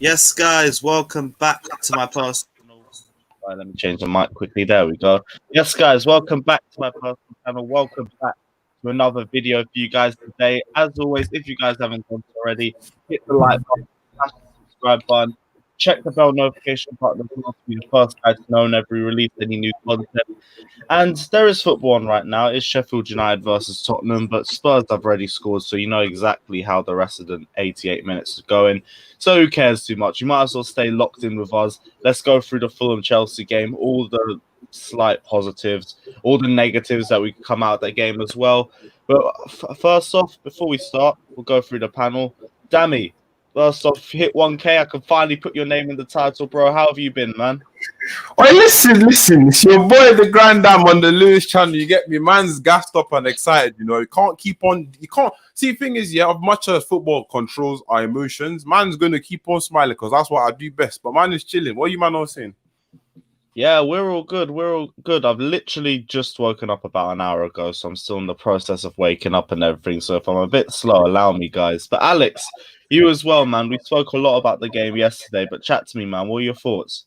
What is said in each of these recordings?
Yes, guys, welcome back to my personal. Right, let me change the mic quickly. There we go. Yes, guys, welcome back to my personal channel. Welcome back to another video for you guys today. As always, if you guys haven't done so already, hit the like button, smash the subscribe button, check the bell notification button as well to be the first guys to know whenever we release any new content. And there is football on right now. It's Sheffield United versus Tottenham, but Spurs have already scored, so you know exactly how the rest of the 88 minutes is going. So who cares too much? You might as well stay locked in with us. Let's go through the Fulham-Chelsea game, all the slight positives, all the negatives that we can come out of that game as well. But first off, before we start, we'll go through the panel. Dammy, first off, hit 1K. I can finally put your name in the title, bro. How have you been, man? Oh, listen. It's your boy, the Grand Dam on the Lewis channel. You get me? Man's gassed up and excited. You know, you can't keep on. You can't see. The thing is, yeah, as much as football controls our emotions, man's gonna keep on smiling because that's what I do best. But man is chilling. What are you man all saying? Yeah, we're all good. We're all good. I've literally just woken up about an hour ago, so I'm still in the process of waking up and everything. So if I'm a bit slow, allow me, guys. But Alex, you as well, man. We spoke a lot about the game yesterday, but chat to me, man. What are your thoughts?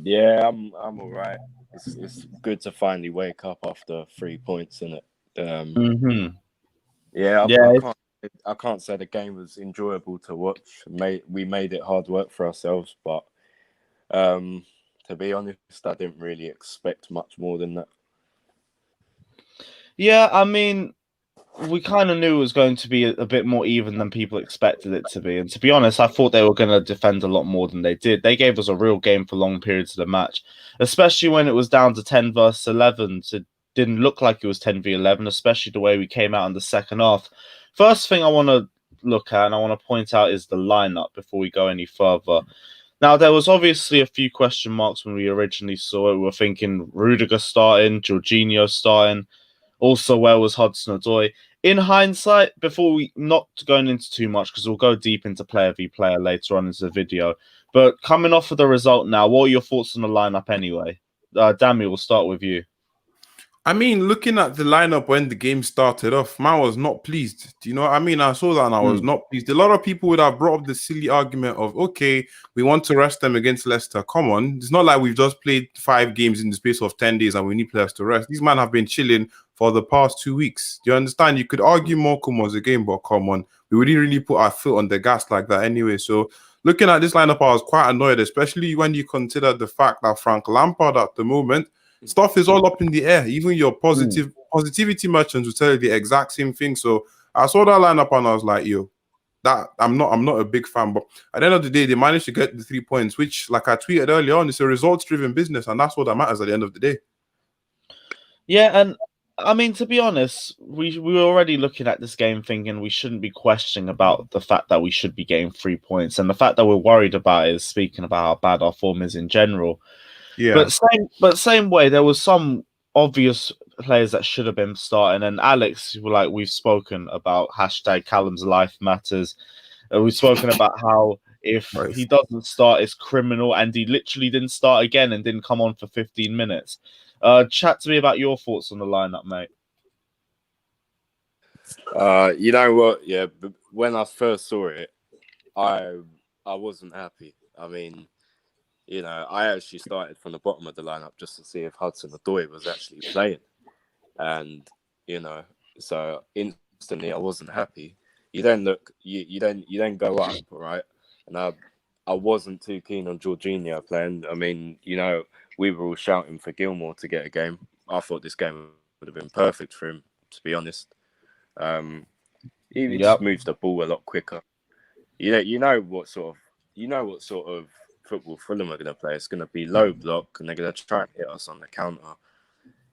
Yeah, I'm all right. It's good to finally wake up after 3 points in it. I can't say the game was enjoyable to watch. We made it hard work for ourselves, but to be honest, I didn't really expect much more than that. Yeah, I mean, we kind of knew it was going to be a bit more even than people expected it to be. And to be honest, I thought they were going to defend a lot more than they did. They gave us a real game for long periods of the match, especially when it was down to 10 versus 11. It didn't look like it was 10 v 11, especially the way we came out in the second half. First thing I want to look at and I want to point out is the lineup before we go any further. Now, there was obviously a few question marks when we originally saw it. We were thinking Rudiger starting, Jorginho starting. Also, where was Hudson-Odoi? In hindsight, before we not going into too much, because we'll go deep into player v player later on into the video. But coming off of the result now, what are your thoughts on the lineup anyway? Dammy, we'll start with you. I mean, looking at the lineup when the game started off, man was not pleased. Do you know what I mean? I saw that and I was not pleased. A lot of people would have brought up the silly argument of, okay, we want to rest them against Leicester. Come on. It's not like we've just played 5 games in the space of 10 days and we need players to rest. These men have been chilling for the past 2 weeks. Do you understand? You could argue Morecambe was a game, but come on. We wouldn't really put our foot on the gas like that anyway. So looking at this lineup, I was quite annoyed, especially when you consider the fact that Frank Lampard at the moment, stuff is all up in the air. Even your positivity merchants will tell you the exact same thing. So I saw that lineup and I was like, yo, that I'm not a big fan. But at the end of the day, they managed to get the 3 points, which, like I tweeted earlier on, it's a results-driven business, and that's what that matters at the end of the day. Yeah, and I mean, to be honest, we were already looking at this game thinking we shouldn't be questioning about the fact that we should be getting 3 points. And the fact that we're worried about it is speaking about how bad our form is in general. Yeah. But same way, there was some obvious players that should have been starting. And Alex, like we've spoken about hashtag Callum's life matters. We've spoken about how if he doesn't start, it's criminal. And he literally didn't start again and didn't come on for 15 minutes. Chat to me about your thoughts on the lineup, mate. You know what? Yeah, when I first saw it, I wasn't happy. I mean, you know, I actually started from the bottom of the lineup just to see if Hudson-Odoi was actually playing, and you know, so instantly I wasn't happy. You don't go up, right? And I wasn't too keen on Jorginho playing. I mean, you know, we were all shouting for Gilmour to get a game. I thought this game would have been perfect for him, to be honest. He just moves the ball a lot quicker. You know what sort of football Fulham are going to play. It's going to be low block, and they're going to try and hit us on the counter.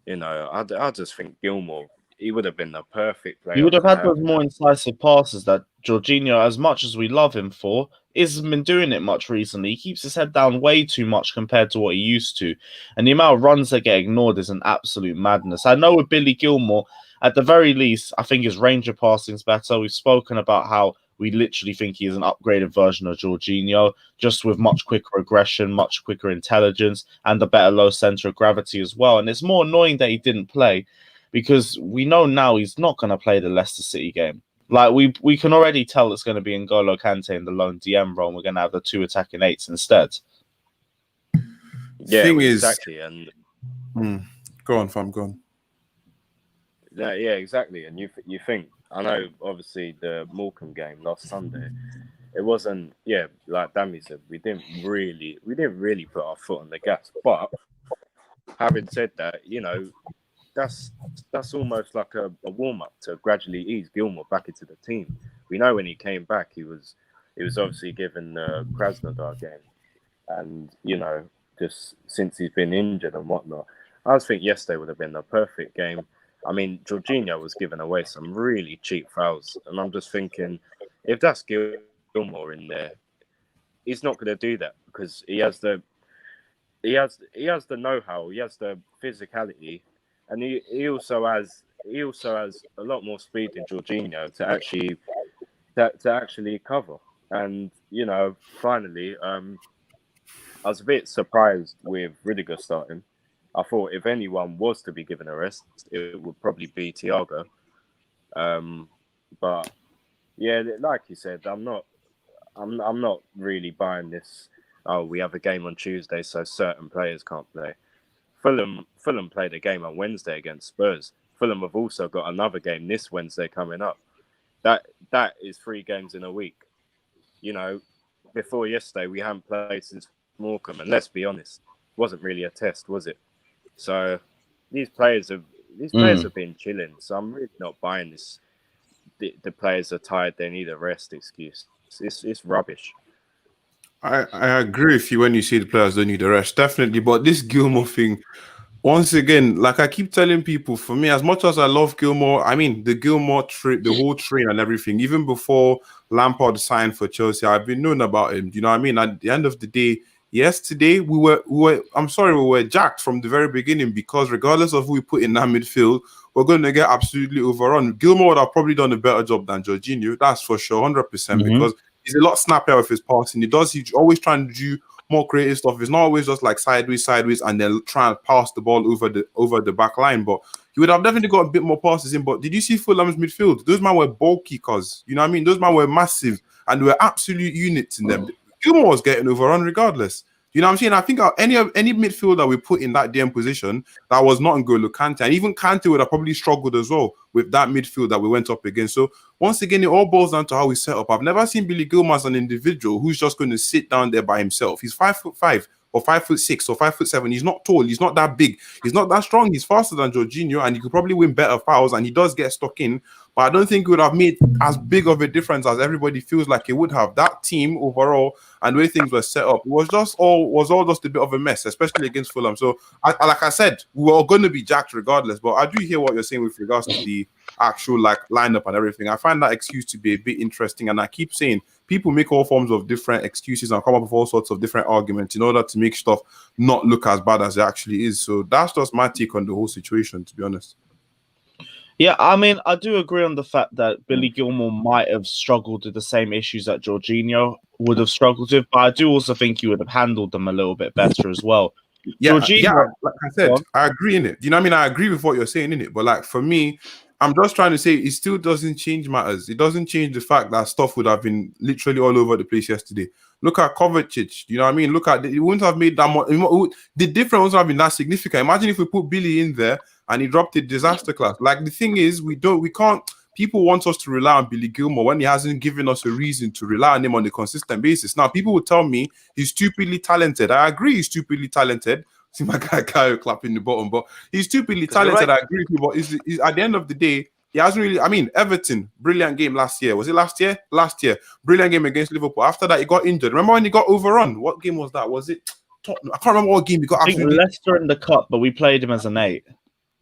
You know, I just think Gilmour, he would have been the perfect player. He would have had those more incisive passes that Jorginho, as much as we love him for, isn't been doing it much recently. He keeps his head down way too much compared to what he used to. And the amount of runs that get ignored is an absolute madness. I know with Billy Gilmour, at the very least, I think his range of passing is better. We've spoken about how we literally think he is an upgraded version of Jorginho, just with much quicker aggression, much quicker intelligence, and a better low center of gravity as well. And it's more annoying that he didn't play, because we know now he's not going to play the Leicester City game. Like we can already tell it's going to be N'Golo Kante in the lone DM role. And we're going to have the 2 attacking 8s instead. Yeah, Thing well, is, exactly. And go on, fam, go on. yeah, exactly. And you think, I know, obviously the Morecambe game last Sunday, it wasn't. Yeah, like Dammy said, we didn't really put our foot on the gas. But having said that, you know, that's almost like a warm up to gradually ease Gilmour back into the team. We know when he came back, he was obviously given the Krasnodar game, and you know, just since he's been injured and whatnot, I just think yesterday would have been the perfect game. I mean, Jorginho was giving away some really cheap fouls, and I'm just thinking, if that's Gilmour in there, he's not going to do that because he has the know-how, he has the physicality, and he also has a lot more speed than Jorginho to actually cover. And you know, finally, I was a bit surprised with Rudiger starting. I thought if anyone was to be given a rest, it would probably be Thiago. But yeah, like you said, I'm not really buying this. Oh, we have a game on Tuesday, so certain players can't play. Fulham played a game on Wednesday against Spurs. Fulham have also got another game this Wednesday coming up. That is 3 games in a week. You know, before yesterday we hadn't played since Morecambe, and let's be honest, it wasn't really a test, was it? So these players have been chilling. So I'm really not buying this. The players are tired; they need a rest excuse. It's rubbish. I agree with you when you say the players don't need a rest, definitely. But this Gilmour thing, once again, like I keep telling people, for me, as much as I love Gilmour, I mean the Gilmour trade, the whole train and everything, even before Lampard signed for Chelsea, I've been known about him. Do you know what I mean? At the end of the day, yesterday we were jacked from the very beginning because regardless of who we put in that midfield, we're going to get absolutely overrun. Gilmour would have probably done a better job than Jorginho, that's for sure, 100%, because he's a lot snappier with his passing. He's always trying to do more creative stuff. It's not always just like sideways, and then try and pass the ball over the back line. But he would have definitely got a bit more passes in. But did you see Fulham's midfield? Those men were bulky, you know what I mean? Those men were massive and there were absolute units in them. Gilmour was getting overrun regardless. You know what I'm saying? I think any midfielder we put in that DM position that was not N'Golo Kante, and even Kante would have probably struggled as well with that midfield that we went up against. So once again, it all boils down to how we set up. I've never seen Billy Gilmour as an individual who's just going to sit down there by himself. He's 5'5" or 5'6" or 5'7". He's not tall. He's not that big. He's not that strong. He's faster than Jorginho, and he could probably win better fouls. And he does get stuck in, but I don't think it would have made as big of a difference as everybody feels like it would have. That team overall and the way things were set up was all just a bit of a mess, especially against Fulham. So, like I said, we were going to be jacked regardless. But I do hear what you're saying with regards to the actual lineup and everything. I find that excuse to be a bit interesting, and I keep saying people make all forms of different excuses and come up with all sorts of different arguments in order to make stuff not look as bad as it actually is. So that's just my take on the whole situation, to be honest. Yeah, I mean, I do agree on the fact that Billy Gilmour might have struggled with the same issues that Jorginho would have struggled with, but I do also think he would have handled them a little bit better as well. Yeah, Jorginho, like I said, I agree in it. You know what I mean? I agree with what you're saying in it, but like for me, I'm just trying to say it still doesn't change matters. It doesn't change the fact that stuff would have been literally all over the place yesterday. Look at Kovacic. You know what I mean? Look at it wouldn't have made that much. The difference wouldn't have been that significant. Imagine if we put Billy in there and he dropped a disaster class. Like the thing is, we can't. People want us to rely on Billy Gilmour when he hasn't given us a reason to rely on him on a consistent basis. Now, people will tell me he's stupidly talented. I agree, he's stupidly talented. See my guy Kyle clapping the bottom, but he's stupidly talented. Right. I agree with you, but he's, at the end of the day, he hasn't really. I mean, Everton, brilliant game last year. Was it last year? Last year, brilliant game against Liverpool. After that, he got injured. Remember when he got overrun? What game was that? Was it Tottenham? I can't remember what game he got. I think Leicester in the cup, but we played him as an 8.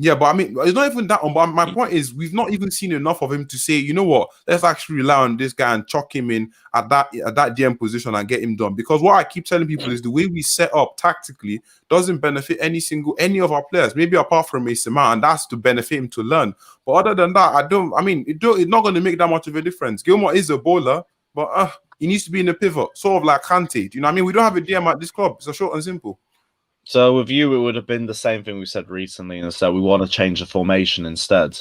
Yeah, but I mean, it's not even that one. But my point is, we've not even seen enough of him to say, you know what, let's actually rely on this guy and chuck him in at that DM position and get him done. Because what I keep telling people is the way we set up tactically doesn't benefit any of our players. Maybe apart from Mason Mount, and that's to benefit him to learn. But other than that, it's not going to make that much of a difference. Gilmour is a bowler, but he needs to be in the pivot, sort of like Kante. Do you know what I mean? We don't have a DM at this club. It's short and simple. So with you, it would have been the same thing we said recently, and so we want to change the formation instead.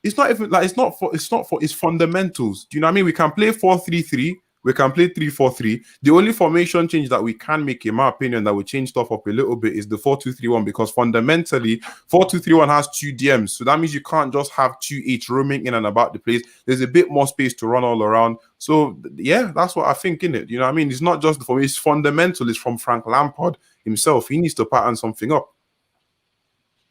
it's not even like it's fundamentals. Do you know what I mean? We can play 4-3-3. We can play 3-4-3. The only formation change that we can make, in my opinion, that will change stuff up a little bit is the 4-2-3-1, because fundamentally 4-2-3-1 has 2 DMs. So that means you can't just have 2 each roaming in and about the place. There's a bit more space to run all around. So yeah, that's what I think, innit? You know what I mean? It's not just the formation, it's fundamental. It's from Frank Lampard himself. He needs to pattern something up.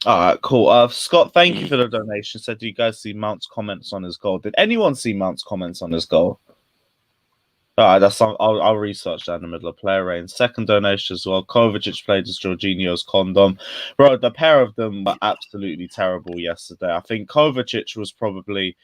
All right, cool. Scott, thank you for the donation. Said, do you guys see Mount's comments on his goal? Did anyone see Mount's comments on his goal? All right, that's I'll research that in the middle of player range. Second donation as well. Kovacic played as Jorginho's condom. Bro, the pair of them were absolutely terrible yesterday. I think Kovacic was probably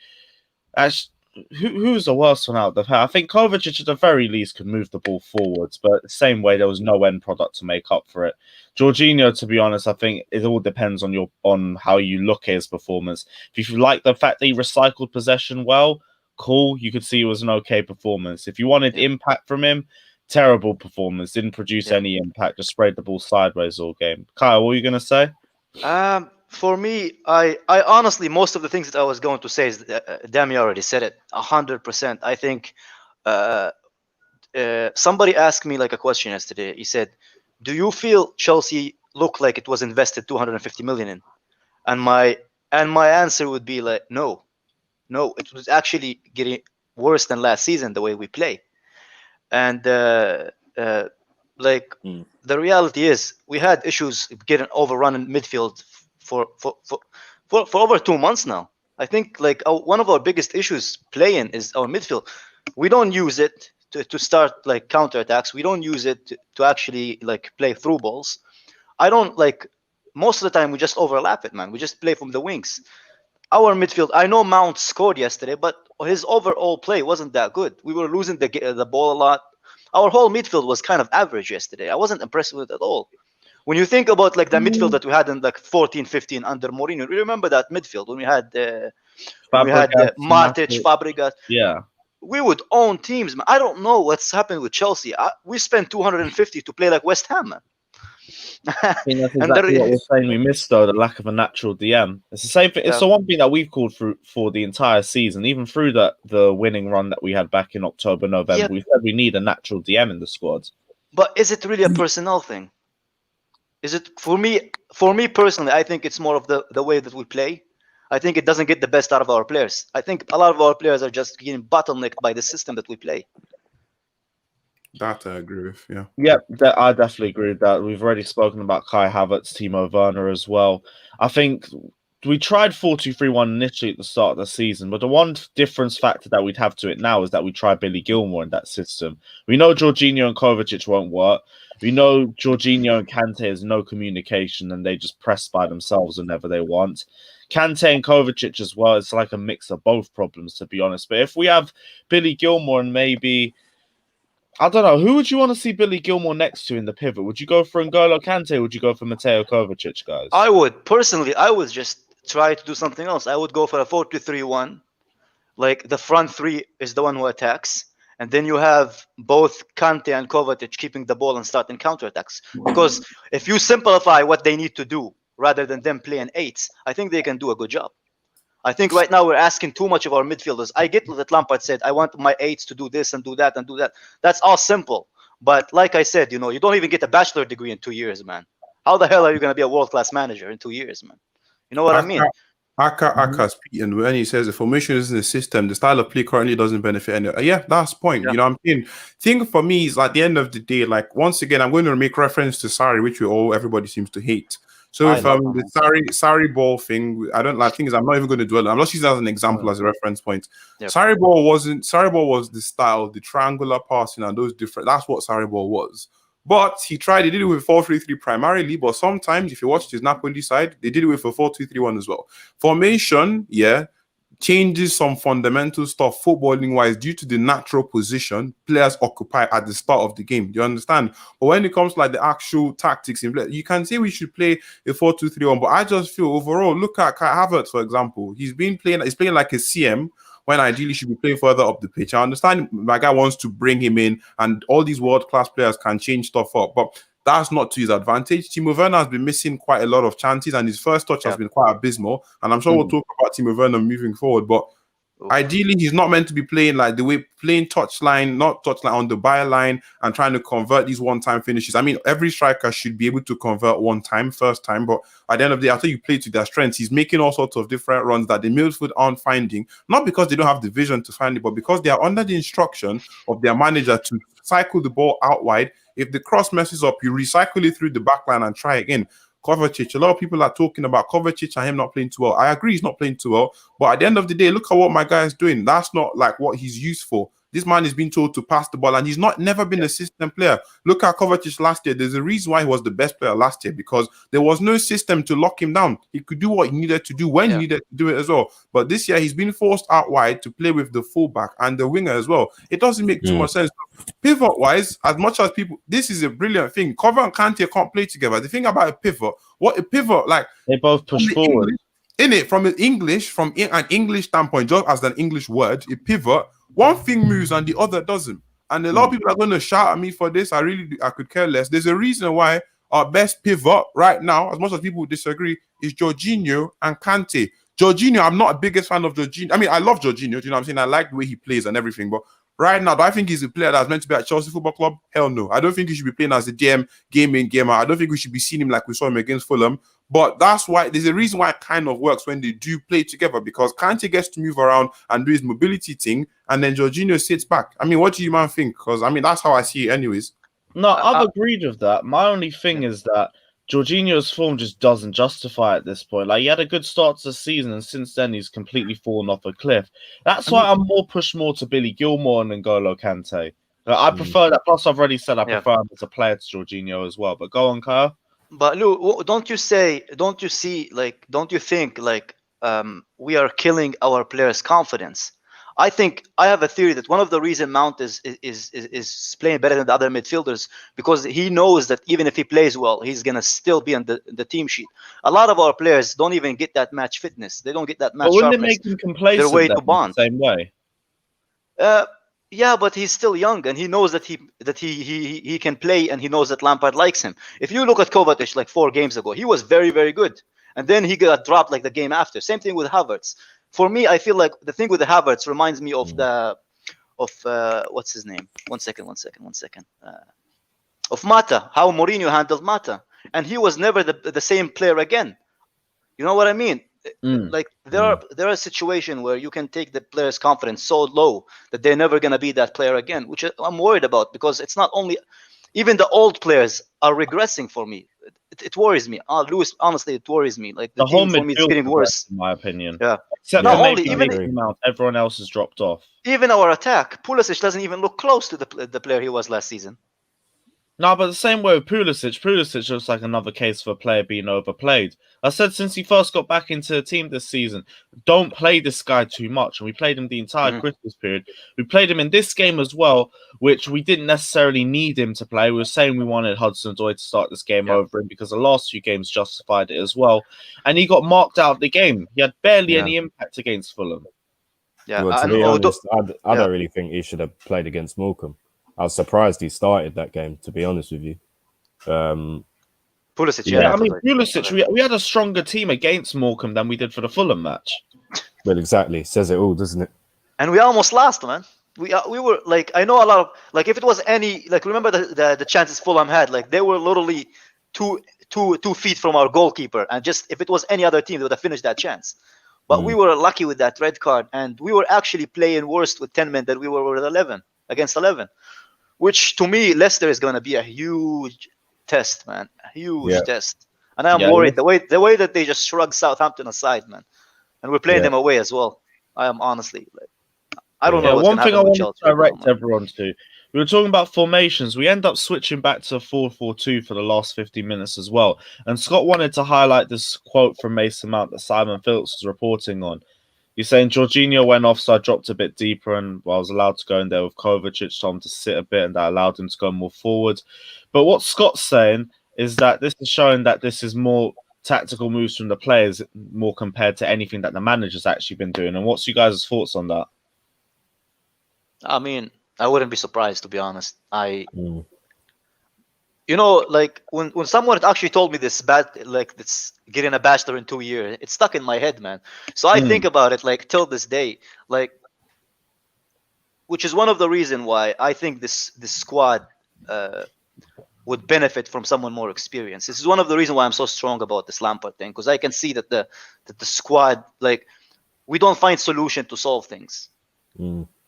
actually who's the worst one out of the pair. I think Kovacic at the very least could move the ball forwards, but the same way there was no end product to make up for it. Jorginho, to be honest, I think it all depends on how you look at his performance. If you like the fact that he recycled possession well, cool, you could see it was an okay performance. If you wanted impact from him, terrible performance. Didn't produce any impact. Just sprayed the ball sideways all game. Kyle, what were you going to say? For me, I honestly, most of the things that I was going to say is Dami already said it 100%. I think somebody asked me like a question yesterday. He said, "Do you feel Chelsea look like it was invested 250 million in?" And my answer would be like, no, it was actually getting worse than last season the way we play. And the reality is we had issues getting overrun in midfield for over 2 months now. I think like one of our biggest issues playing is our midfield. We don't use it to start like counterattacks. We don't use it to actually like play through balls. I don't like most of the time we just overlap it, man. We just play from the wings. Our midfield, I know Mount scored yesterday, but his overall play wasn't that good. We were losing the ball a lot. Our whole midfield was kind of average yesterday. I wasn't impressed with it at all. When you think about like the midfield that we had in like 14-15 under Mourinho, you remember that midfield when we had Matic, Fabregas. Yeah. We would own teams, man. I don't know what's happened with Chelsea. We spent 250 to play like West Ham, man. I think that's exactly what we're saying. We missed though the lack of a natural DM. It's the same thing. It's the one thing that we've called for the entire season, even through the winning run that we had back in October, November. We said we need a natural DM in the squad. But is it really a personnel thing? Is it for me personally? I think it's more of the way that we play. I think it doesn't get the best out of our players. I think a lot of our players are just getting bottlenecked by the system that we play. That I agree with, yeah. Yep, I definitely agree with that. We've already spoken about Kai Havertz, Timo Werner as well. I think we tried 4-2-3-1 initially at the start of the season, but the one difference factor that we'd have to it now is that we tried Billy Gilmour in that system. We know Jorginho and Kovacic won't work. We know Jorginho and Kante has no communication and they just press by themselves whenever they want. Kante and Kovacic as well, it's like a mix of both problems, to be honest. But if we have Billy Gilmour and maybe... I don't know. Who would you want to see Billy Gilmour next to in the pivot? Would you go for N'Golo Kante or would you go for Mateo Kovacic, guys? I would. Personally, I would just try to do something else. I would go for a 4-2-3-1. Like the front three is the one who attacks. And then you have both Kante and Kovacic keeping the ball and starting counterattacks. Because if you simplify what they need to do rather than them playing eights, I think they can do a good job. I think right now we're asking too much of our midfielders. I get that Lampard said, I want my eights to do this and do that and do that. That's all simple. But like I said, you don't even get a bachelor degree in 2 years, man. How the hell are you going to be a world-class manager in 2 years, man? You know what I mean? Aka's and when he says the formation isn't a system, the style of play currently doesn't benefit any. Yeah, that's the point. Yeah. You know what I'm saying? Thing for me is at the end of the day, like once again, I'm going to make reference to Sarri, which everybody seems to hate. So if the Sarri ball thing, I don't like things. I'm not even going to dwell. I'm just using that as an example, as a reference point. Yep. Sarri ball was the style, the triangular passing, and those different. That's what Sarri ball was. But he did it with 4-3-3 primarily. But sometimes, if you watch his Napoli side, they did it with a 4-2-3-1 as well. Formation, changes some fundamental stuff footballing wise due to the natural position players occupy at the start of the game. Do you understand? But when it comes to like the actual tactics in play, you can say we should play a 4-2-3-1, but I just feel overall, look at Kai Havertz, for example. He's playing like a CM when ideally should be playing further up the pitch. I understand my guy wants to bring him in and all these world-class players can change stuff up, but that's not to his advantage. Timo Werner has been missing quite a lot of chances, and his first touch has been quite abysmal. And I'm sure we'll talk about Timo Werner moving forward, but ideally, he's not meant to be playing like the way playing touchline, not touchline on the byline and trying to convert these one-time finishes. I mean, every striker should be able to convert one time, first time, but at the end of the day, after you play to their strengths, he's making all sorts of different runs that the midfield aren't finding, not because they don't have the vision to find it, but because they are under the instruction of their manager to cycle the ball out wide. If the cross messes up, you recycle it through the back line and try again. Kovacic, a lot of people are talking about Kovacic and him not playing too well. I agree he's not playing too well, but at the end of the day, look at what my guy is doing. That's not like what he's used for. This man is being told to pass the ball, and he's never been a system player. Look at Kovacic last year. There's a reason why he was the best player last year, because there was no system to lock him down. He could do what he needed to do when he needed to do it as well. But this year, he's been forced out wide to play with the fullback and the winger as well. It doesn't make too much sense. Pivot-wise, as much as people, this is a brilliant thing. Kovacic and Kante can't play together. The thing about a pivot, like they both push forward. From an English standpoint, just as an English word, a pivot, one thing moves and the other doesn't. And a lot of people are going to shout at me for this. I could care less. There's a reason why our best pivot right now, as much as people disagree, is Jorginho and Kante. Jorginho, I'm not a biggest fan of Jorginho. I mean, I love Jorginho. Do you know what I'm saying? I like the way he plays and everything. But right now, do I think he's a player that's meant to be at Chelsea Football Club? Hell no. I don't think he should be playing as a DM, game in, game out. I don't think we should be seeing him like we saw him against Fulham. But that's why there's a reason why it kind of works when they do play together, because Kante gets to move around and do his mobility thing, and then Jorginho sits back. I mean, what do you man think? Because I mean, that's how I see it anyways. No, I've agreed with that. My only thing is that Jorginho's form just doesn't justify at this point. Like, he had a good start to the season, and since then he's completely fallen off a cliff. That's why I'm pushed more to Billy Gilmour and N'Golo Kante. I prefer that. Plus, I've already said I prefer him as a player to Jorginho as well. But go on, Kyle. But Lou, don't you think we are killing our players' confidence? I think I have a theory that one of the reasons Mount is playing better than the other midfielders, because he knows that even if he plays well, he's gonna still be on the team sheet. A lot of our players don't even get that match fitness. They don't get that match sharpness. Wouldn't it make him complacent? Their way to bond. The same way. Yeah, but he's still young, and he knows that he can play, and he knows that Lampard likes him. If you look at Kovacic like 4 games ago, he was very, very good, and then he got dropped like the game after. Same thing with Havertz. For me, I feel like the thing with the Havertz reminds me of what's his name? One second. Of Mata, how Mourinho handled Mata, and he was never the same player again. You know what I mean? Like there are situations where you can take the player's confidence so low that they're never gonna be that player again, which I'm worried about, because it's not only, even the old players are regressing for me. It worries me. Lewis, honestly, it worries me. Like the whole team for me is getting worse, in my opinion. Yeah. Except not for only even Mount, everyone else has dropped off. Even our attack, Pulisic doesn't even look close to the player he was last season. No, but the same way with Pulisic looks like another case for a player being overplayed. I said since he first got back into the team this season, don't play this guy too much. And we played him the entire Christmas period. We played him in this game as well, which we didn't necessarily need him to play. We were saying we wanted Hudson-Odoi to start this game over him because the last 2 games justified it as well. And he got marked out of the game. He had barely any impact against Fulham. Yeah, well, to be honest, I don't really think he should have played against Morecambe. I was surprised he started that game, to be honest with you. Pulisic, Pulisic, we had a stronger team against Morecambe than we did for the Fulham match. Well, exactly. Says it all, doesn't it? And we almost lost, man. We were like, I know a lot of, like, if it was any, like, remember the chances Fulham had, like, they were literally two feet from our goalkeeper, and just if it was any other team, they would have finished that chance. But we were lucky with that red card, and we were actually playing worse with 10 men than we were with 11 against 11. Which, to me, Leicester is going to be a huge test, man. A huge test. And I'm worried. The way that they just shrug Southampton aside, man. And we're playing them away as well. I am honestly, I don't know what's one thing I want to Chelsea direct everyone to. We were talking about formations. We end up switching back to a 4-4-2 for the last 50 minutes as well. And Scott wanted to highlight this quote from Mason Mount that Simon Phillips was reporting on. He's saying Jorginho went off, so I dropped a bit deeper, and I was allowed to go in there with Kovacic, told him to sit a bit, and that allowed him to go more forward. But what Scott's saying is that this is showing that this is more tactical moves from the players, more compared to anything that the manager's actually been doing. And what's you guys' thoughts on that? I mean, I wouldn't be surprised, to be honest. You You know, like when someone had actually told me this getting a bachelor in 2 years, it stuck in my head, man. So I think about it like till this day, like, which is one of the reasons why I think this squad would benefit from someone more experienced. This is one of the reasons why I'm so strong about this Lampard thing, because I can see that the squad, like, we don't find solution to solve things.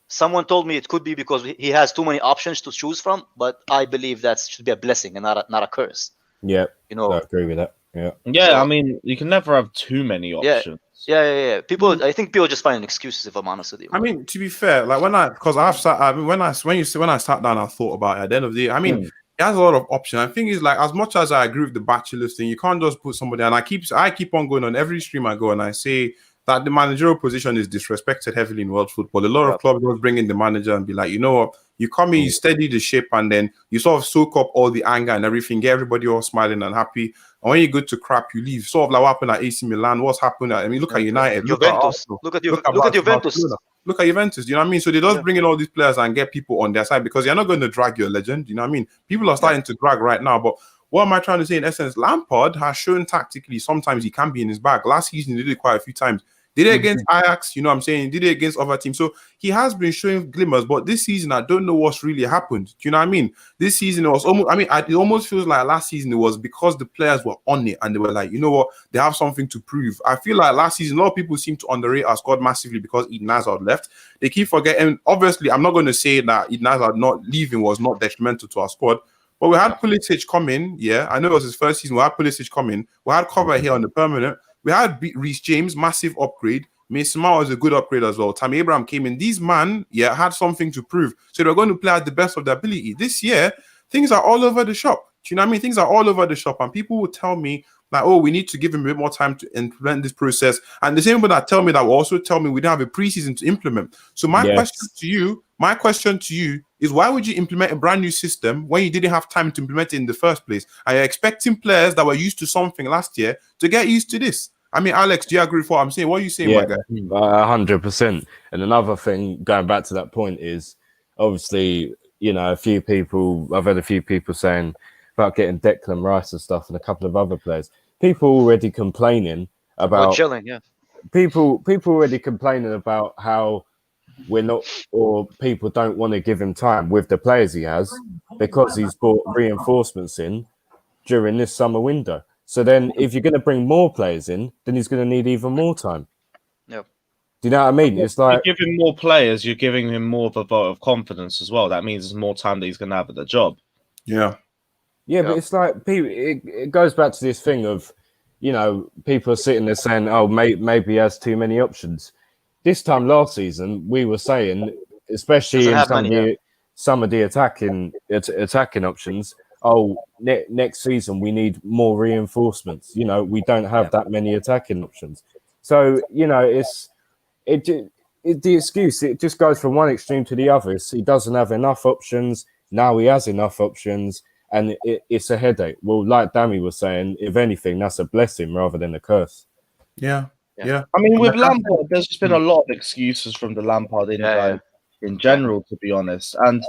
Someone told me it could be because he has too many options to choose from, but I believe that should be a blessing and not a curse. Yeah, you know, I agree with that. Yeah, Yeah, I mean, you can never have too many options. Yeah. I think people just find excuses. If I'm honest with you. I mean, to be fair, like when I sat down, I thought about it. At the end of the day, I mean, he has a lot of options. I think it's like, as much as I agree with the bachelor's thing, you can't just put somebody. And I keep on going on every stream I go, and I say that the managerial position is disrespected heavily in world football. A lot of clubs will bring in the manager and be like, you know what, you come in, you steady the ship, and then you sort of soak up all the anger and everything, get everybody all smiling and happy. And when you go to crap, you leave. Sort of like what happened at AC Milan. What's happened? I mean, look at United. Juventus. Look at Juventus. Look at Juventus. You know what I mean? So they just bring in all these players and get people on their side, because you're not going to drag your legend. You know what I mean? People are starting to drag right now. But what am I trying to say? In essence, Lampard has shown tactically sometimes he can be in his bag. Last season, he did it quite a few times. Did it against Ajax, you know what I'm saying? Did it against other teams. So he has been showing glimmers, but this season, I don't know what's really happened. Do you know what I mean? This season, it was almost, it almost feels like last season, it was because the players were on it and they were like, you know what? They have something to prove. I feel like last season, a lot of people seem to underrate our squad massively because Eden Hazard left. They keep forgetting. Obviously, I'm not going to say that Eden Hazard not leaving was not detrimental to our squad, but we had Pulisic come in. Yeah, I know it was his first season. We had Pulisic come in. We had Kovacic here on the permanent. We had Reece James, massive upgrade. Mason Mount was a good upgrade as well. Tammy Abraham came in. These man, had something to prove. So they're going to play at the best of their ability. This year, things are all over the shop. Do you know what I mean? Things are all over the shop. And people will tell me, like, oh, we need to give him a bit more time to implement this process. And the same people that tell me that will also tell me we don't have a preseason to implement. So my question to you is, why would you implement a brand new system when you didn't have time to implement it in the first place? Are you expecting players that were used to something last year to get used to this? I mean, Alex, do you agree with what I'm saying? What are you saying, my guy? 100%. And another thing, going back to that point, is obviously, you know, I've heard a few people saying about getting Declan Rice and stuff and a couple of other players. People already complaining about chilling, People already complaining about how we're not, or people don't want to give him time with the players he has because he's brought reinforcements in during this summer window. So then if you're going to bring more players in, then he's going to need even more time. Yep. Do you know what I mean? It's like, you give him more players, you're giving him more of a vote of confidence as well. That means there's more time that he's going to have at the job. Yeah. But it's like, people, it goes back to this thing of, you know, people are sitting there saying, oh, maybe he has too many options. This time last season, we were saying, especially in some of the attacking options, oh, next season we need more reinforcements. You know, we don't have that many attacking options. So, you know, the excuse, it just goes from one extreme to the other. He doesn't have enough options. Now he has enough options, and it's a headache. Well, like Dammy was saying, if anything, that's a blessing rather than a curse. Yeah. I mean, with Lampard, there's just been a lot of excuses from the Lampard in general, to be honest. And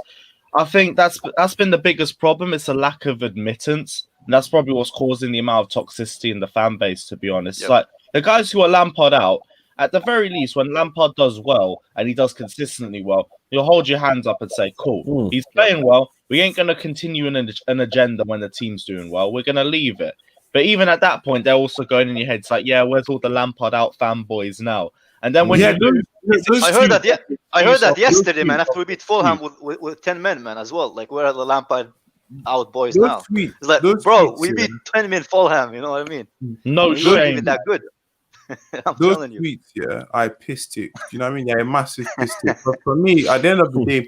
I think that's been the biggest problem. It's a lack of admittance. And that's probably what's causing the amount of toxicity in the fan base, to be honest. Yep. Like, the guys who are Lampard out, at the very least, when Lampard does well, and he does consistently well, you'll hold your hands up and say, cool, he's playing well. We ain't going to continue an agenda when the team's doing well. We're going to leave it. But even at that point, they're also going in your head. It's like, yeah, where's all the Lampard out fanboys now? And then when I heard that yesterday, man. After we beat Fulham with 10 men, man, as well. Like, where are the Lampard out boys now? It's like, bro, we beat 10 men Fulham. You know what I mean? No shame. Not even that good. I'm telling you. Tweets, I pissed it. You know what I mean? Yeah, a massive pissed it. But for me, at the end of the day,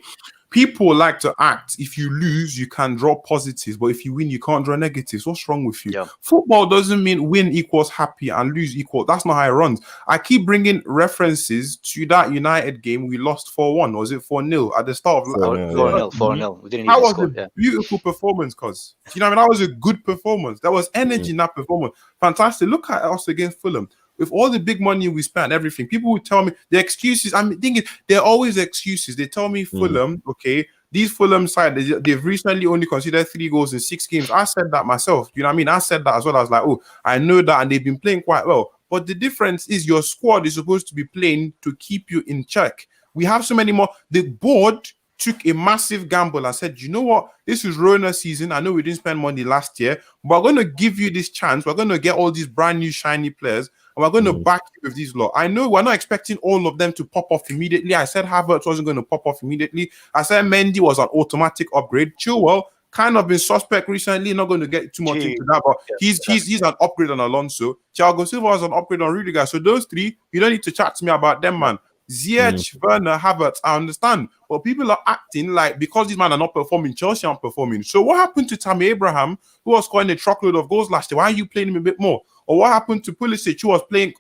people like to act. If you lose, you can draw positives, but if you win, you can't draw negatives. What's wrong with you? Yeah. Football doesn't mean win equals happy and lose equal. That's not how it runs. I keep bringing references to that United game we lost 4-1. Was it 4-0 at the start of 4-0? We didn't even score. That was a beautiful performance, cuz. You know what I mean? That was a good performance. There was energy in that performance. Fantastic. Look at us against Fulham. With all the big money we spent, everything, people would tell me the excuses. I'm thinking they're always excuses. They tell me Fulham, okay, these Fulham side, they've recently only conceded 3 goals in 6 games. I said that myself. You know what I mean? I said that as well. I was like, oh, I know that, and they've been playing quite well. But the difference is your squad is supposed to be playing to keep you in check. We have so many more. The board took a massive gamble and said, you know what? This is Rona season. I know we didn't spend money last year, but we're going to give you this chance. We're going to get all these brand new shiny players, and we're going to back you with these lot. I know we're not expecting all of them to pop off immediately. I said Havertz wasn't going to pop off immediately. I said Mendy was an automatic upgrade. Chilwell kind of been suspect recently. Not going to get too much into that, but he's an upgrade on Alonso. Thiago Silva was an upgrade on Rudiger. So those 3, you don't need to chat to me about them, man. Ziyech, Werner, Havertz, I understand. But people are acting like because these men are not performing, Chelsea aren't performing. So what happened to Tammy Abraham, who was scoring a truckload of goals last year? Why are you playing him a bit more? Or what happened to Pulisic, who was playing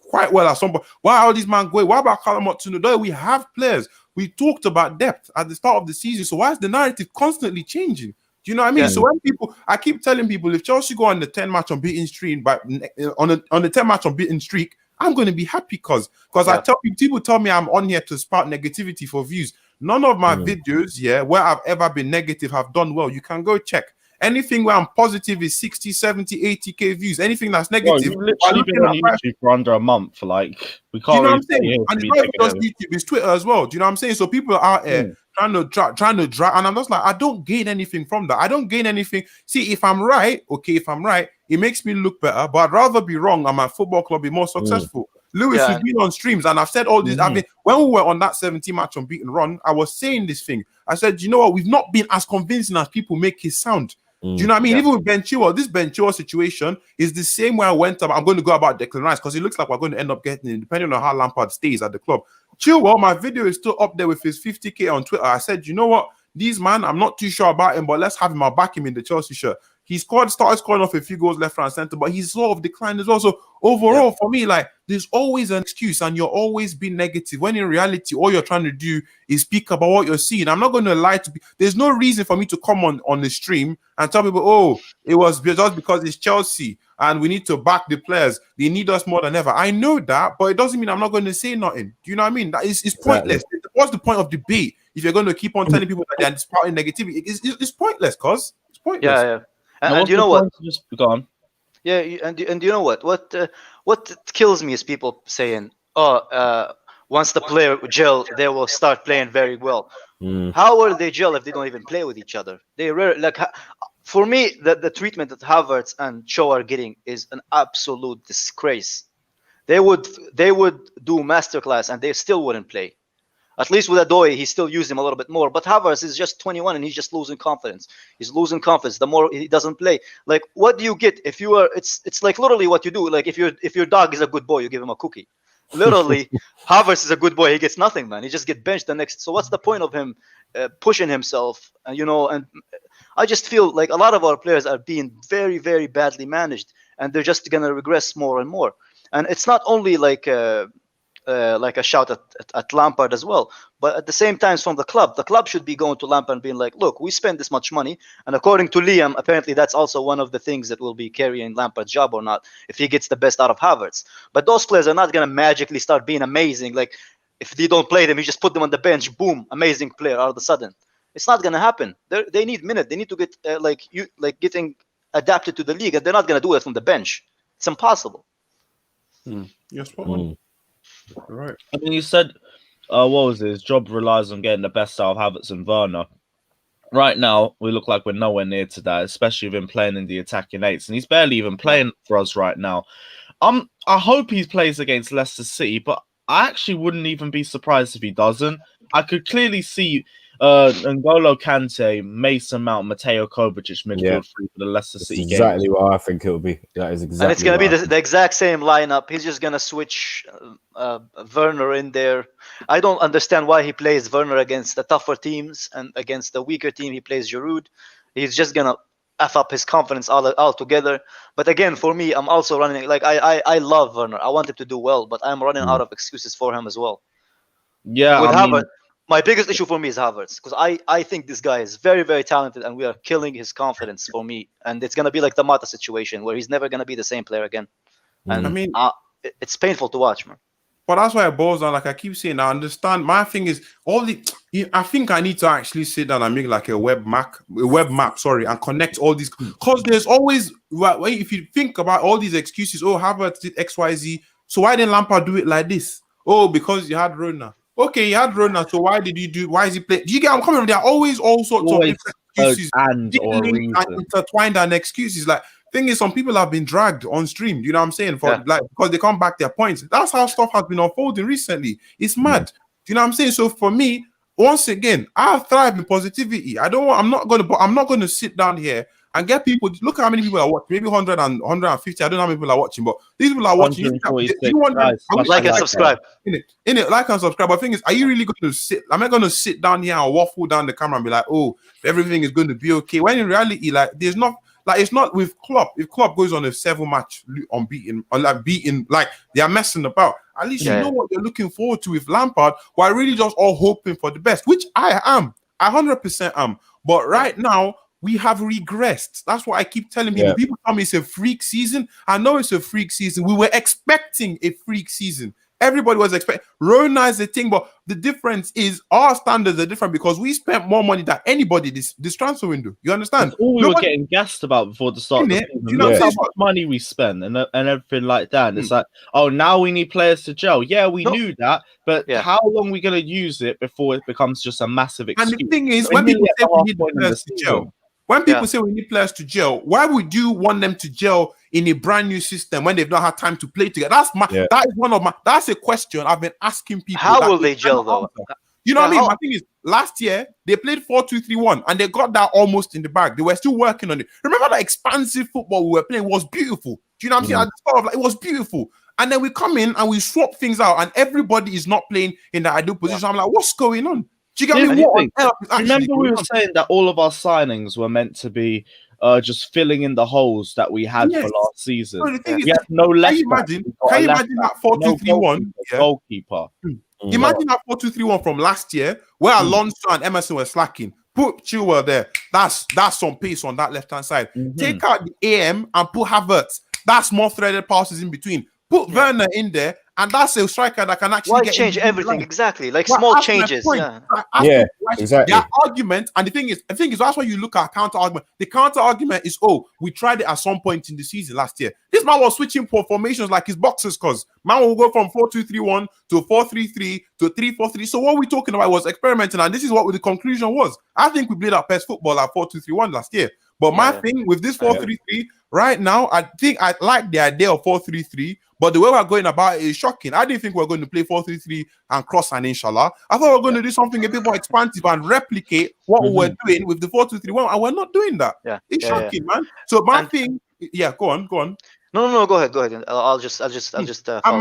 quite well at some point? Why are all these men going? Why about Callum Hudson-Odoi? We have players. We talked about depth at the start of the season. So why is the narrative constantly changing? Do you know what I mean? Yeah. So when I keep telling people, if Chelsea go on the 10-match unbeaten streak, on the 10-match unbeaten streak, I'm going to be happy because I tell people tell me I'm on here to spark negativity for views. None of my videos, where I've ever been negative have done well. You can go check. Anything where I'm positive is 60, 70, 80k views. Anything that's negative. You've literally been on YouTube for under a month. Like, we can't. Do you know what I'm saying? And it's not even just YouTube, it's Twitter as well. Do you know what I'm saying? So people are out there trying to drag, and I'm just like, I don't gain anything from that. I don't gain anything. See, if I'm right, it makes me look better, but I'd rather be wrong and my football club be more successful. Lewis, we've been on streams and I've said all this. When we were on that 70-match unbeaten run, I was saying this thing. I said, you know what? We've not been as convincing as people make it sound. Do you know what I mean? Even with Ben Chilwell, this Ben Chilwell situation is the same way I went up. I'm going to go about Declan Rice because it looks like we're going to end up getting it, depending on how Lampard stays at the club. Chilwell, my video is still up there with his 50k on Twitter. I said, you know what? These man, I'm not too sure about him, but let's have him. I'll back him in the Chelsea shirt. He started scoring off a few goals left, right, and center, but he's sort of declined as well. So overall, for me, like, there's always an excuse and you're always being negative when in reality, all you're trying to do is speak about what you're seeing. I'm not going to lie to people. There's no reason for me to come on the stream and tell people, oh, it was just because it's Chelsea and we need to back the players. They need us more than ever. I know that, but it doesn't mean I'm not going to say nothing. Do you know what I mean? That is pointless. What's the point of debate if you're going to keep on telling people that they're spouting negativity? It's pointless, cause it's pointless. Yeah. And you know what? Just go on. Yeah, and you know what? What kills me is people saying, once the player gel, they will start playing very well. How will they gel if they don't even play with each other? They rarely, for me, the treatment that Havertz and Shaw are getting is an absolute disgrace. They would do masterclass and they still wouldn't play. At least with Odoi, he still used him a little bit more. But Havertz is just 21 and he's just losing confidence. He's losing confidence the more he doesn't play. Like, what do you get if you are? It's like literally what you do. Like if your dog is a good boy, you give him a cookie. Literally, Havertz is a good boy. He gets nothing, man. He just gets benched the next. So what's the point of him pushing himself? And I just feel like a lot of our players are being very, very badly managed, and they're just gonna regress more and more. And it's not only like a shout at Lampard as well, but at the same time from the club should be going to Lampard and being like, look, we spend this much money, and according to Liam, apparently that's also one of the things that will be carrying Lampard's job or not, if he gets the best out of Havertz. But those players are not going to magically start being amazing. Like if they don't play them, you just put them on the bench, boom, amazing player all of a sudden. It's not going to happen. They need minutes. They need to get getting adapted to the league, and they're not going to do it from the bench. It's impossible. Yes, what one? All right. I mean, you said, what was his job relies on getting the best out of Havertz and Werner. Right now, we look like we're nowhere near to that, especially with him playing in the attacking eights, and he's barely even playing for us right now. I hope he plays against Leicester City, but I actually wouldn't even be surprised if he doesn't. I could clearly see N'Golo Kante, Mason Mount, Mateo Kovacic midfield free for the Leicester City game. Exactly what I think it'll be. That is exactly. And it's going to be the exact same lineup. He's just going to switch Werner in there. I don't understand why he plays Werner against the tougher teams, and against the weaker team he plays Giroud. He's just going to F up his confidence altogether. But again, for me, I'm also running, like, I love Werner. I want him to do well, but I'm running out of excuses for him as well. Yeah, with Havertz, my biggest issue for me is Havertz, because I think this guy is very, very talented, and we are killing his confidence for me. And it's going to be like the Mata situation, where he's never going to be the same player again. And I mean, it's painful to watch, man. But that's why it boils down. Like I keep saying, I understand. My thing is I think I need to actually sit down and make like a web map, and connect all these, because there's always, if you think about all these excuses, Havertz did XYZ, so why didn't Lampard do it like this? Oh, because you had Werner. Okay, you had Werner, so why is he playing? Do you get I'm coming from? There are always all sorts of different excuses and intertwined and excuses. Like, thing is, some people have been dragged on stream, you know what I'm saying? Because they can't back their points. That's how stuff has been unfolding recently. It's mad. Do you know what I'm saying? So for me, once again, I thrive in positivity. I'm not gonna sit down here and get people. Look at how many people are watching. Maybe 100 and 150. I don't know how many people are watching, but these people are watching. You want like and subscribe. In it, like and subscribe. But the thing is, are you really going to sit? Am I going to sit down here and waffle down the camera and be like, oh, everything is going to be okay? When in reality, like, there's not. Like, it's not with Klopp. If Klopp goes on a 7-match unbeaten, or like beating, like they are messing about, at least you know what you're looking forward to with Lampard. We're really just all hoping for the best, which I am. I 100% am. But right now, we have regressed. That's what I keep telling people. People tell me it's a freak season. I know it's a freak season. We were expecting a freak season. Everybody was expecting. Rona is the thing, but the difference is our standards are different because we spent more money than anybody this transfer window. You understand? That's all we were getting gassed about before the start of the season. You know how much money we spent and everything like that. And it's like, oh, now we need players to gel. Yeah, we knew that, but how long are we going to use it before it becomes just a massive excuse? And the thing is, when people say we need players to gel, say we need players to gel, why would you want them to gel in a brand new system when they've not had time to play together? That's a question I've been asking people. How will they gel though? You know what I mean? My thing is, last year they played 4-2-3-1 and they got that almost in the bag. They were still working on it. Remember that expansive football we were playing was beautiful. Do you know what I'm saying? At the start of, like, it was beautiful. And then we come in and we swap things out and everybody is not playing in the ideal position. I'm like, what's going on? Do you get me? Remember we were saying that all of our signings were meant to be just filling in the holes that we had for last season. So the thing is, we had no left. Can you imagine that 4-2-3-1? Goalkeeper. Imagine that 4-2-3-1 from last year where Alonso and Emerson were slacking. Put Chilwell there. That's some pace on that left-hand side. Take out the AM and put Havertz. That's more threaded passes in between. Put Werner in there, and that's a striker that can actually change everything. Exactly, like small changes. Exactly. Their argument, and the thing is, that's why you look at counter argument. The counter argument is, we tried it at some point in the season last year. This man was switching formations like his boxers, cause man will go from 4-2-3-1 to 4-3-3 to 3-4-3. So what we're talking about was experimenting, and this is what the conclusion was. I think we played our best football at 4-2-3-1 last year. But my thing with this 4-3-3 right now, I think I like the idea of 4-3-3. But the way we're going about it is shocking. I didn't think we were going to play 4-3-3 and cross and inshallah. I thought we were going to do something a bit more expansive and replicate what we were doing with the 4-2-3-1, and we're not doing that. It's shocking, man. So my thing, go on. No, go ahead. I'll just. And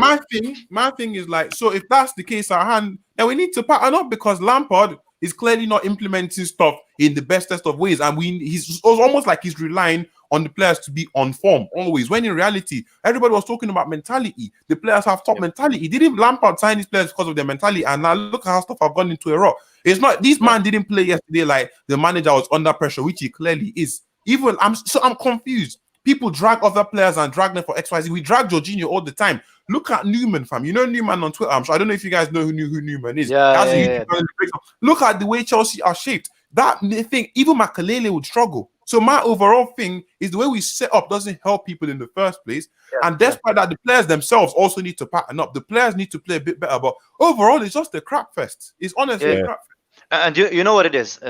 my thing is like, so if that's the case at hand, then we need to pattern up because Lampard is clearly not implementing stuff in the bestest of ways, and it's almost like he's relying on the players to be on form always, when in reality, everybody was talking about mentality. The players have top mentality. Didn't Lampard sign these players because of their mentality? And now look at how stuff have gone into a rot. It's not, this man didn't play yesterday like the manager was under pressure, which he clearly is. I'm confused. People drag other players and drag them for XYZ. We drag Jorginho all the time. Look at Newman, fam. You know Newman on Twitter. I'm sure I don't know if you guys know who Newman is. Look at the way Chelsea are shaped. That thing, even Makalele would struggle. So my overall thing is the way we set up doesn't help people in the first place. And despite that, the players themselves also need to pattern up. The players need to play a bit better. But overall, it's just a crap fest. It's honestly a crap fest. And you know what it is.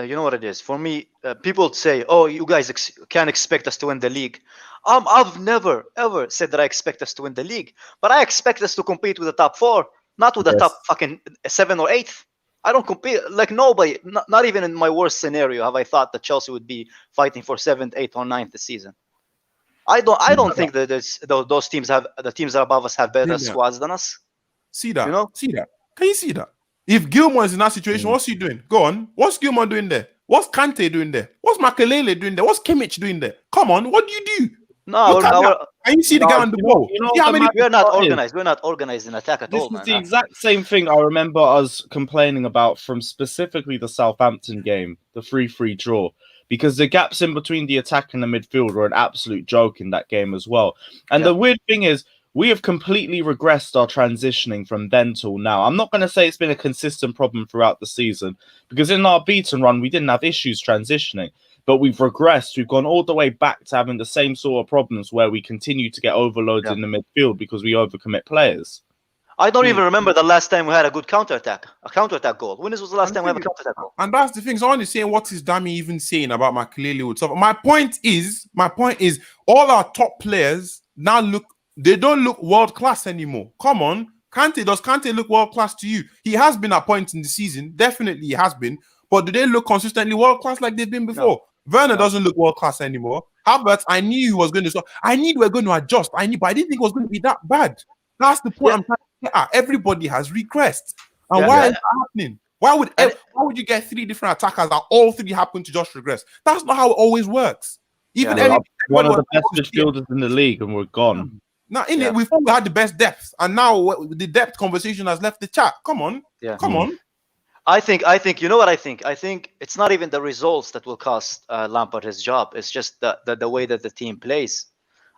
For me, people say, "Oh, you guys can't expect us to win the league." I've never ever said that I expect us to win the league, but I expect us to compete with the top 4, not with the top fucking 7 or 8. I don't compete like nobody. Not even in my worst scenario have I thought that Chelsea would be fighting for 7th, 8th, or 9th this season. I don't think that those teams the teams that are above us have better squads than us. See that? See that? Can you see that? If Gilmour is in that situation, what's he doing? Go on. What's Gilmour doing there? What's Kante doing there? What's Makelele doing there? What's Kimmich doing there? Come on, what do you do? No, can you see the guy on the ball? We're not organized. We're not organized in attack at all. This is the exact same thing I remember us complaining about from specifically the Southampton game, the 3-3 draw, because the gaps in between the attack and the midfield were an absolute joke in that game as well. And the weird thing is, we have completely regressed our transitioning from then till now. I'm not going to say it's been a consistent problem throughout the season, because in our beaten run, we didn't have issues transitioning, but we've regressed. We've gone all the way back to having the same sort of problems where we continue to get overloaded in the midfield because we overcommit players. I don't even remember the last time we had a good counter-attack goal. When was the last time we had a counter-attack goal? And that's the thing. So I'm saying, what is Dami even saying about Makelele would suffer? My point is, all our top players now they don't look world class anymore. Come on, does Kante look world class to you? He has been at points in the season, definitely he has been. But do they look consistently world class like they've been before? No. Werner doesn't look world class anymore. Havertz, I knew he was going to. I knew we were going to adjust. But I didn't think it was going to be that bad. That's the point I'm trying to get at. Everybody has regressed. And why is that happening? Why would you get 3 different attackers that all 3 happen to just regress? That's not how it always works. Even one of the best midfielders in the league, and we're gone. Now, we thought we had the best depth, and now the depth conversation has left the chat. Come on, come on. I think you know what I think. I think it's not even the results that will cost Lampard his job. It's just the way that the team plays.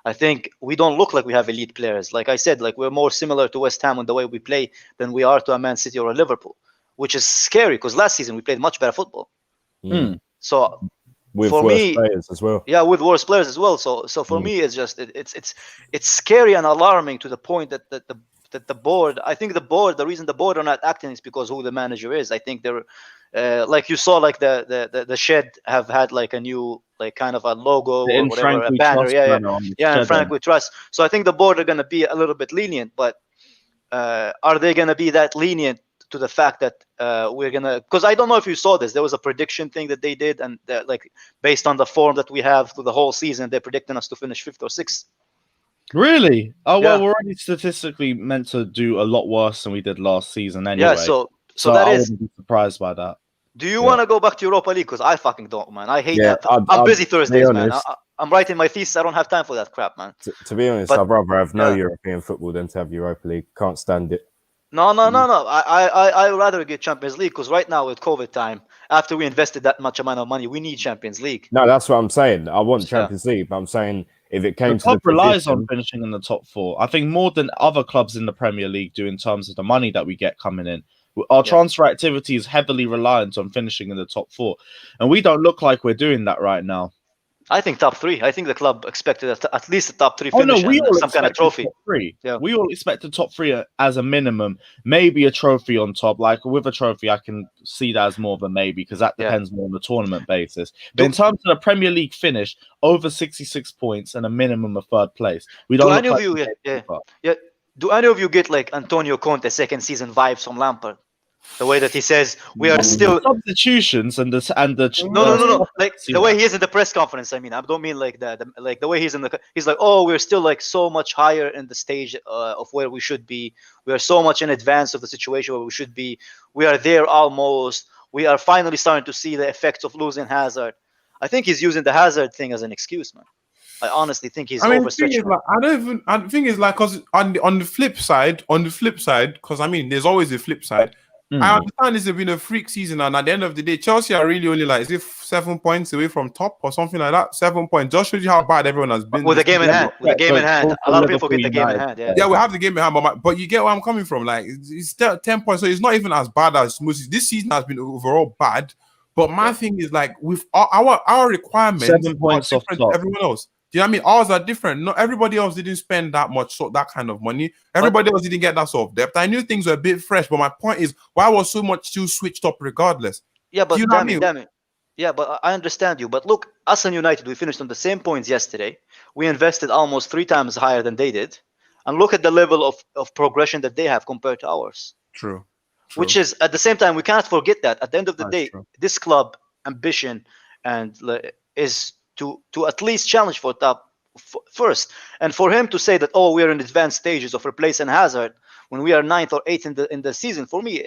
I think we don't look like we have elite players. Like I said, like we're more similar to West Ham in the way we play than we are to a Man City or a Liverpool, which is scary because last season we played much better football. So with for worse players as well. Yeah, with worse players as well. So for me, it's just it's scary and alarming to the point that the board. I think the reason the board are not acting is because who the manager is. I think they're like you saw, like the shed have had like a new like kind of a logo or whatever, a banner. And Frank we trust. So I think the board are going to be a little bit lenient, but are they going to be that lenient to the fact that we're gonna? Because I don't know if you saw this. There was a prediction thing that they did, and like based on the form that we have through the whole season, they're predicting us to finish 5th or 6th. Really? Oh well, we're already statistically meant to do a lot worse than we did last season anyway. Yeah, so that I is. wouldn't be surprised by that. Do you want to go back to Europa League? Because I fucking don't, man. I hate that. I'm busy Thursdays, man. I'm writing my thesis. I don't have time for that crap, man. To be honest, I'd rather have no European football than to have Europa League. Can't stand it. No. I rather get Champions League because right now with COVID time, after we invested that much amount of money, we need Champions League. No, that's what I'm saying. I want Champions League, but I'm saying if it came the club relies on finishing in the top 4. I think more than other clubs in the Premier League do in terms of the money that we get coming in. Our transfer activity is heavily reliant on finishing in the top 4, and we don't look like we're doing that right now. I think top 3. I think the club expected at least a top 3 finish and some kind of trophy. Yeah. We all expect a top 3 as a minimum, maybe a trophy on top. Like with a trophy, I can see that as more of a maybe because that depends more on the tournament basis. But in terms of the Premier League finish, over 66 points and a minimum of 3rd place. We don't. Do any of you get like Antonio Conte second season vibes from Lampard? The way that he says we are still substitutions and the no. Like the way he is in the press conference. I mean, I don't mean like like the way he's he's like, oh, we're still like so much higher in the stage of where we should be. We are so much in advance of the situation where we should be. We are there almost. We are finally starting to see the effects of losing Hazard. I think he's using the Hazard thing as an excuse, man. I honestly think he's overstretching. The thing is like, because on the flip side, because I mean, there's always a flip side. I understand this has been a freak season, and at the end of the day, Chelsea are really only like 7 points away from top or something like that. 7 points. Just shows you how bad everyone has been. With the game in hand. A lot of people forget the game in hand. Yeah, we have the game in hand, but you get where I'm coming from. Like it's still 10 points, so it's not even as bad as most. This season has been overall bad. But my thing is like with our requirements, 7 points off top. Everyone else. Do you know what I mean? Ours are different. Not everybody else didn't spend that much, that kind of money. Everybody else didn't get that sort of depth. I knew things were a bit fresh, but my point is, why was so much still switched up regardless? Yeah, but damn it. Yeah, but I understand you. But look, us and United, we finished on the same points yesterday. We invested almost 3 times higher than they did. And look at the level of progression that they have compared to ours. True. Which is, at the same time, we cannot forget that. At the end of the day, this club ambition is to at least challenge for top first, and for him to say that we are in advanced stages of replacing Hazard when we are 9th or 8th in the season, for me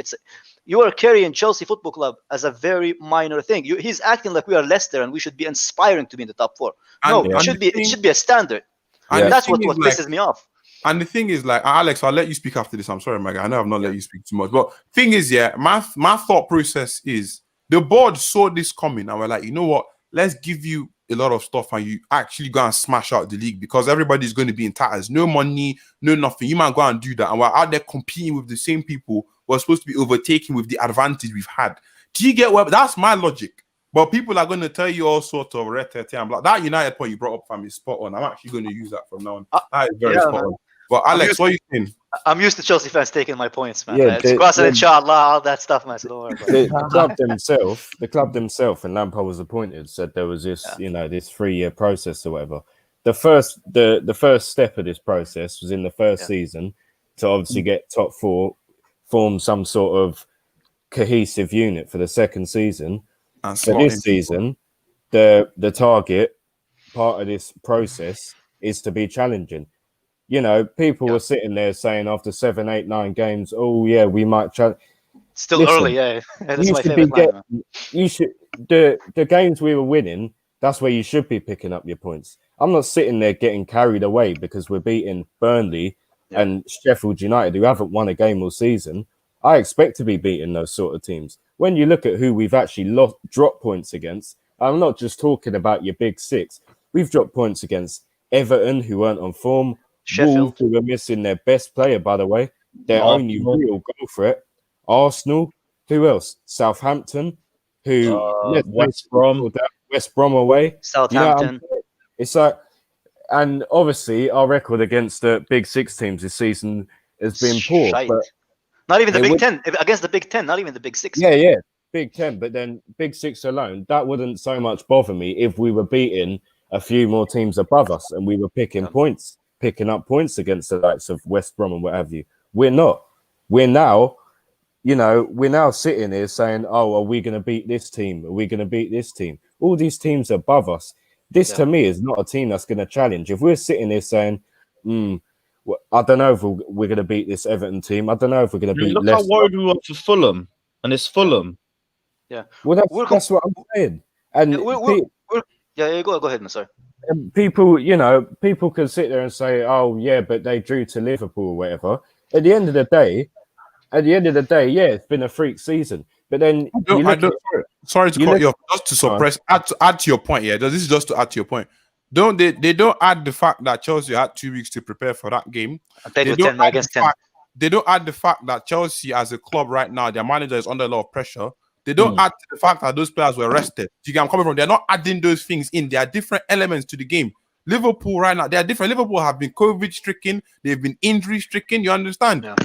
you are carrying Chelsea Football Club as a very minor thing. He's acting like we are Leicester and we should be inspiring to be in the top 4. It should be a standard, and that's what pisses me off. And the thing is, like, Alex, I'll let you speak after this. I'm sorry, my guy. I know I've not let you speak too much, but thing is, my thought process is the board saw this coming and we're like, you know what? Let's give you a lot of stuff and you actually go and smash out the league because everybody's going to be in tatters. No money, no nothing. You might go and do that. And we're out there competing with the same people we're supposed to be overtaking with the advantage we've had. Do you get what? That's my logic. But people are going to tell you all sorts of I'm like, that United point you brought up, fam, is spot on. I'm actually going to use that from now on. That is very spot on. But Alex, what are you saying? I'm used to Chelsea fans taking my points, man. Yeah, It's cross and inshallah, all that stuff, man. So don't worry about it. The club themselves, and Lampard was appointed, said there was this, this 3-year process or whatever. The first step of this process was in the first season to obviously get top 4, form some sort of cohesive unit for the second season. And for this season, the target part of this process is to be challenging. You know, people were sitting there saying after 7, 8, 9 games, oh yeah, we might challenge. Still early, yeah. That's my favorite line, you should the games we were winning. That's where you should be picking up your points. I'm not sitting there getting carried away because we're beating Burnley and Sheffield United, who haven't won a game all season. I expect to be beating those sort of teams. When you look at who we've actually dropped points against, I'm not just talking about your big 6. We've dropped points against Everton, who weren't on form. Sheffield, Wolves, who were missing their best player, by the way. Their only real goal threat. Arsenal. Who else? Southampton. Who West Brom. West Brom away. Southampton. It's like, and obviously our record against the big 6 teams this season has been poor. But not even the Big 10. Against the Big 10, not even the Big 6. Yeah. Big 10, but then Big 6 alone, that wouldn't so much bother me if we were beating a few more teams above us and we were picking up points against the likes of West Brom and what have you. We're not. We're now sitting here saying, oh, are we going to beat this team? Are we going to beat this team? All these teams above us. This to me is not a team that's going to challenge. If we're sitting here saying, I don't know if we're going to beat this Everton team. I don't know if we're going to beat Look Leicester. how worried we were for Fulham. And it's Fulham. Yeah. Well, that's what I'm saying. And go ahead, man. Sorry. People can sit there and say, "Oh, yeah, but they drew to Liverpool or whatever." At the end of the day, yeah, it's been a freak season. But then, sorry to cut you off. Just to suppress, add to your point. Yeah, this is just to add to your point. They don't add the fact that Chelsea had 2 weeks to prepare for that game. They don't add the fact that Chelsea, as a club right now, their manager is under a lot of pressure. They don't add to the fact that those players were rested. Do you get where I'm coming from? They're not adding those things in. There are different elements to the game. Liverpool right now, they are different. Liverpool have been COVID-stricken. They've been injury-stricken. You understand? Yeah.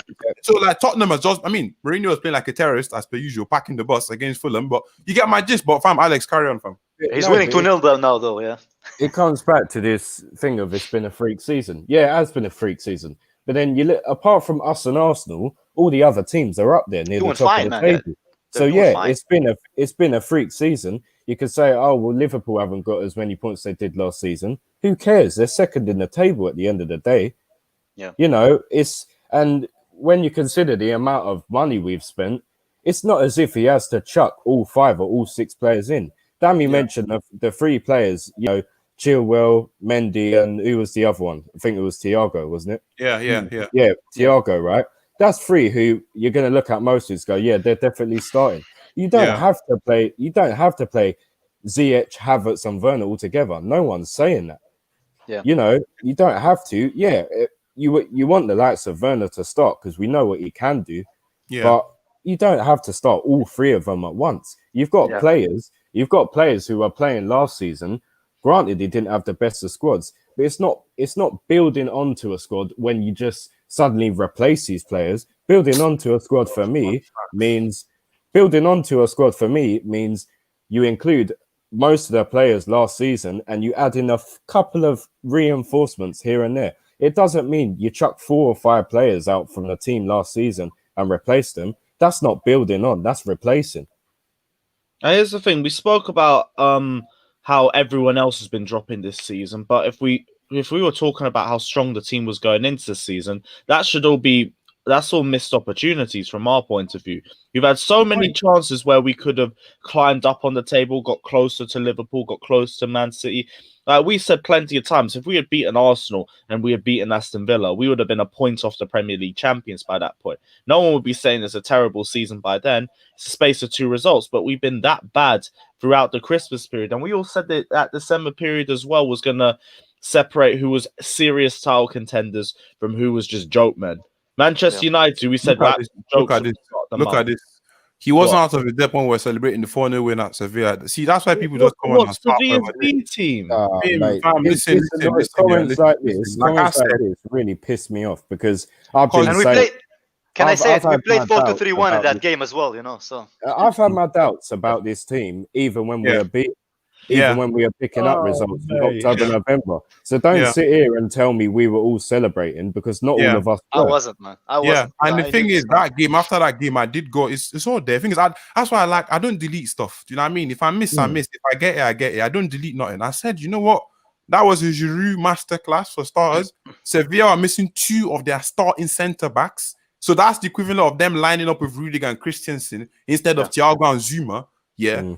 So, like, Tottenham has just... I mean, Mourinho was playing like a terrorist, as per usual, packing the bus against Fulham. But you get my gist. But, fam, Alex, carry on, fam. He's winning 2-0 now, though, yeah. It comes back to this thing of it's been a freak season. Yeah, it has been a freak season. But then, you look, apart from us and Arsenal, all the other teams are up there near the top of the table. So yeah, it's been a freak season. You could say, oh well, Liverpool haven't got as many points they did last season. Who cares? They're second in the table at the end of the day. Yeah, and when you consider the amount of money we've spent, it's not as if he has to chuck all 5 or all 6 players in. Dammy mentioned the 3 players. Chilwell, Mendy, and who was the other one? I think it was Thiago, wasn't it? Yeah, Thiago, right? That's 3 who you're going to look at most and go, yeah, they're definitely starting. You don't have to play Ziyech, Havertz, and Werner all together. No one's saying that. Yeah. You don't have to. Yeah, you want the likes of Werner to start because we know what he can do. Yeah. But you don't have to start all 3 of them at once. You've got players who are playing last season. Granted, they didn't have the best of squads, but it's not building onto a squad when you just suddenly replace these players. Building onto a squad for me means you include most of the players last season and you add in a couple of reinforcements here and there. It doesn't mean you chuck 4 or 5 players out from the team last season and replace them. That's not building on, that's replacing. And here's the thing, we spoke about how everyone else has been dropping this season, but if we were talking about how strong the team was going into the season, that should all be that's all missed opportunities from our point of view. We've had so many chances where we could have climbed up on the table, got closer to Liverpool, got close to Man City. We said plenty of times, if we had beaten Arsenal and we had beaten Aston Villa, we would have been a point off the Premier League champions by that point. No one would be saying it's a terrible season by then. It's a space of 2 results, but we've been that bad throughout the Christmas period. And we all said that that December period as well was going to separate who was serious title contenders from who was just joke men. Manchester United, we said that. Look at this. He wasn't out of the depth when we're celebrating the 4-0 win at Sevilla. See, that's why people just come on and start. Sevilla's B team. Listen, comments like this really piss me off because I've been saying. Can I say it? We played 4-2-3-1 in that game as well, you know. So I've had my doubts about this team, even when we are beat. Even when we are picking up results in October, November. So don't sit here and tell me we were all celebrating because not all of us were. I wasn't, man. I wasn't. And the thing is, after that game, I did go. It's all there. The thing is, that's why I don't delete stuff. Do you know what I mean? If I miss, I miss. If I get it, I get it. I don't delete nothing. I said, you know what? That was a Giroud masterclass for starters. Sevilla are missing 2 of their starting centre backs. So that's the equivalent of them lining up with Rudiger and Christensen instead of Thiago and Zuma.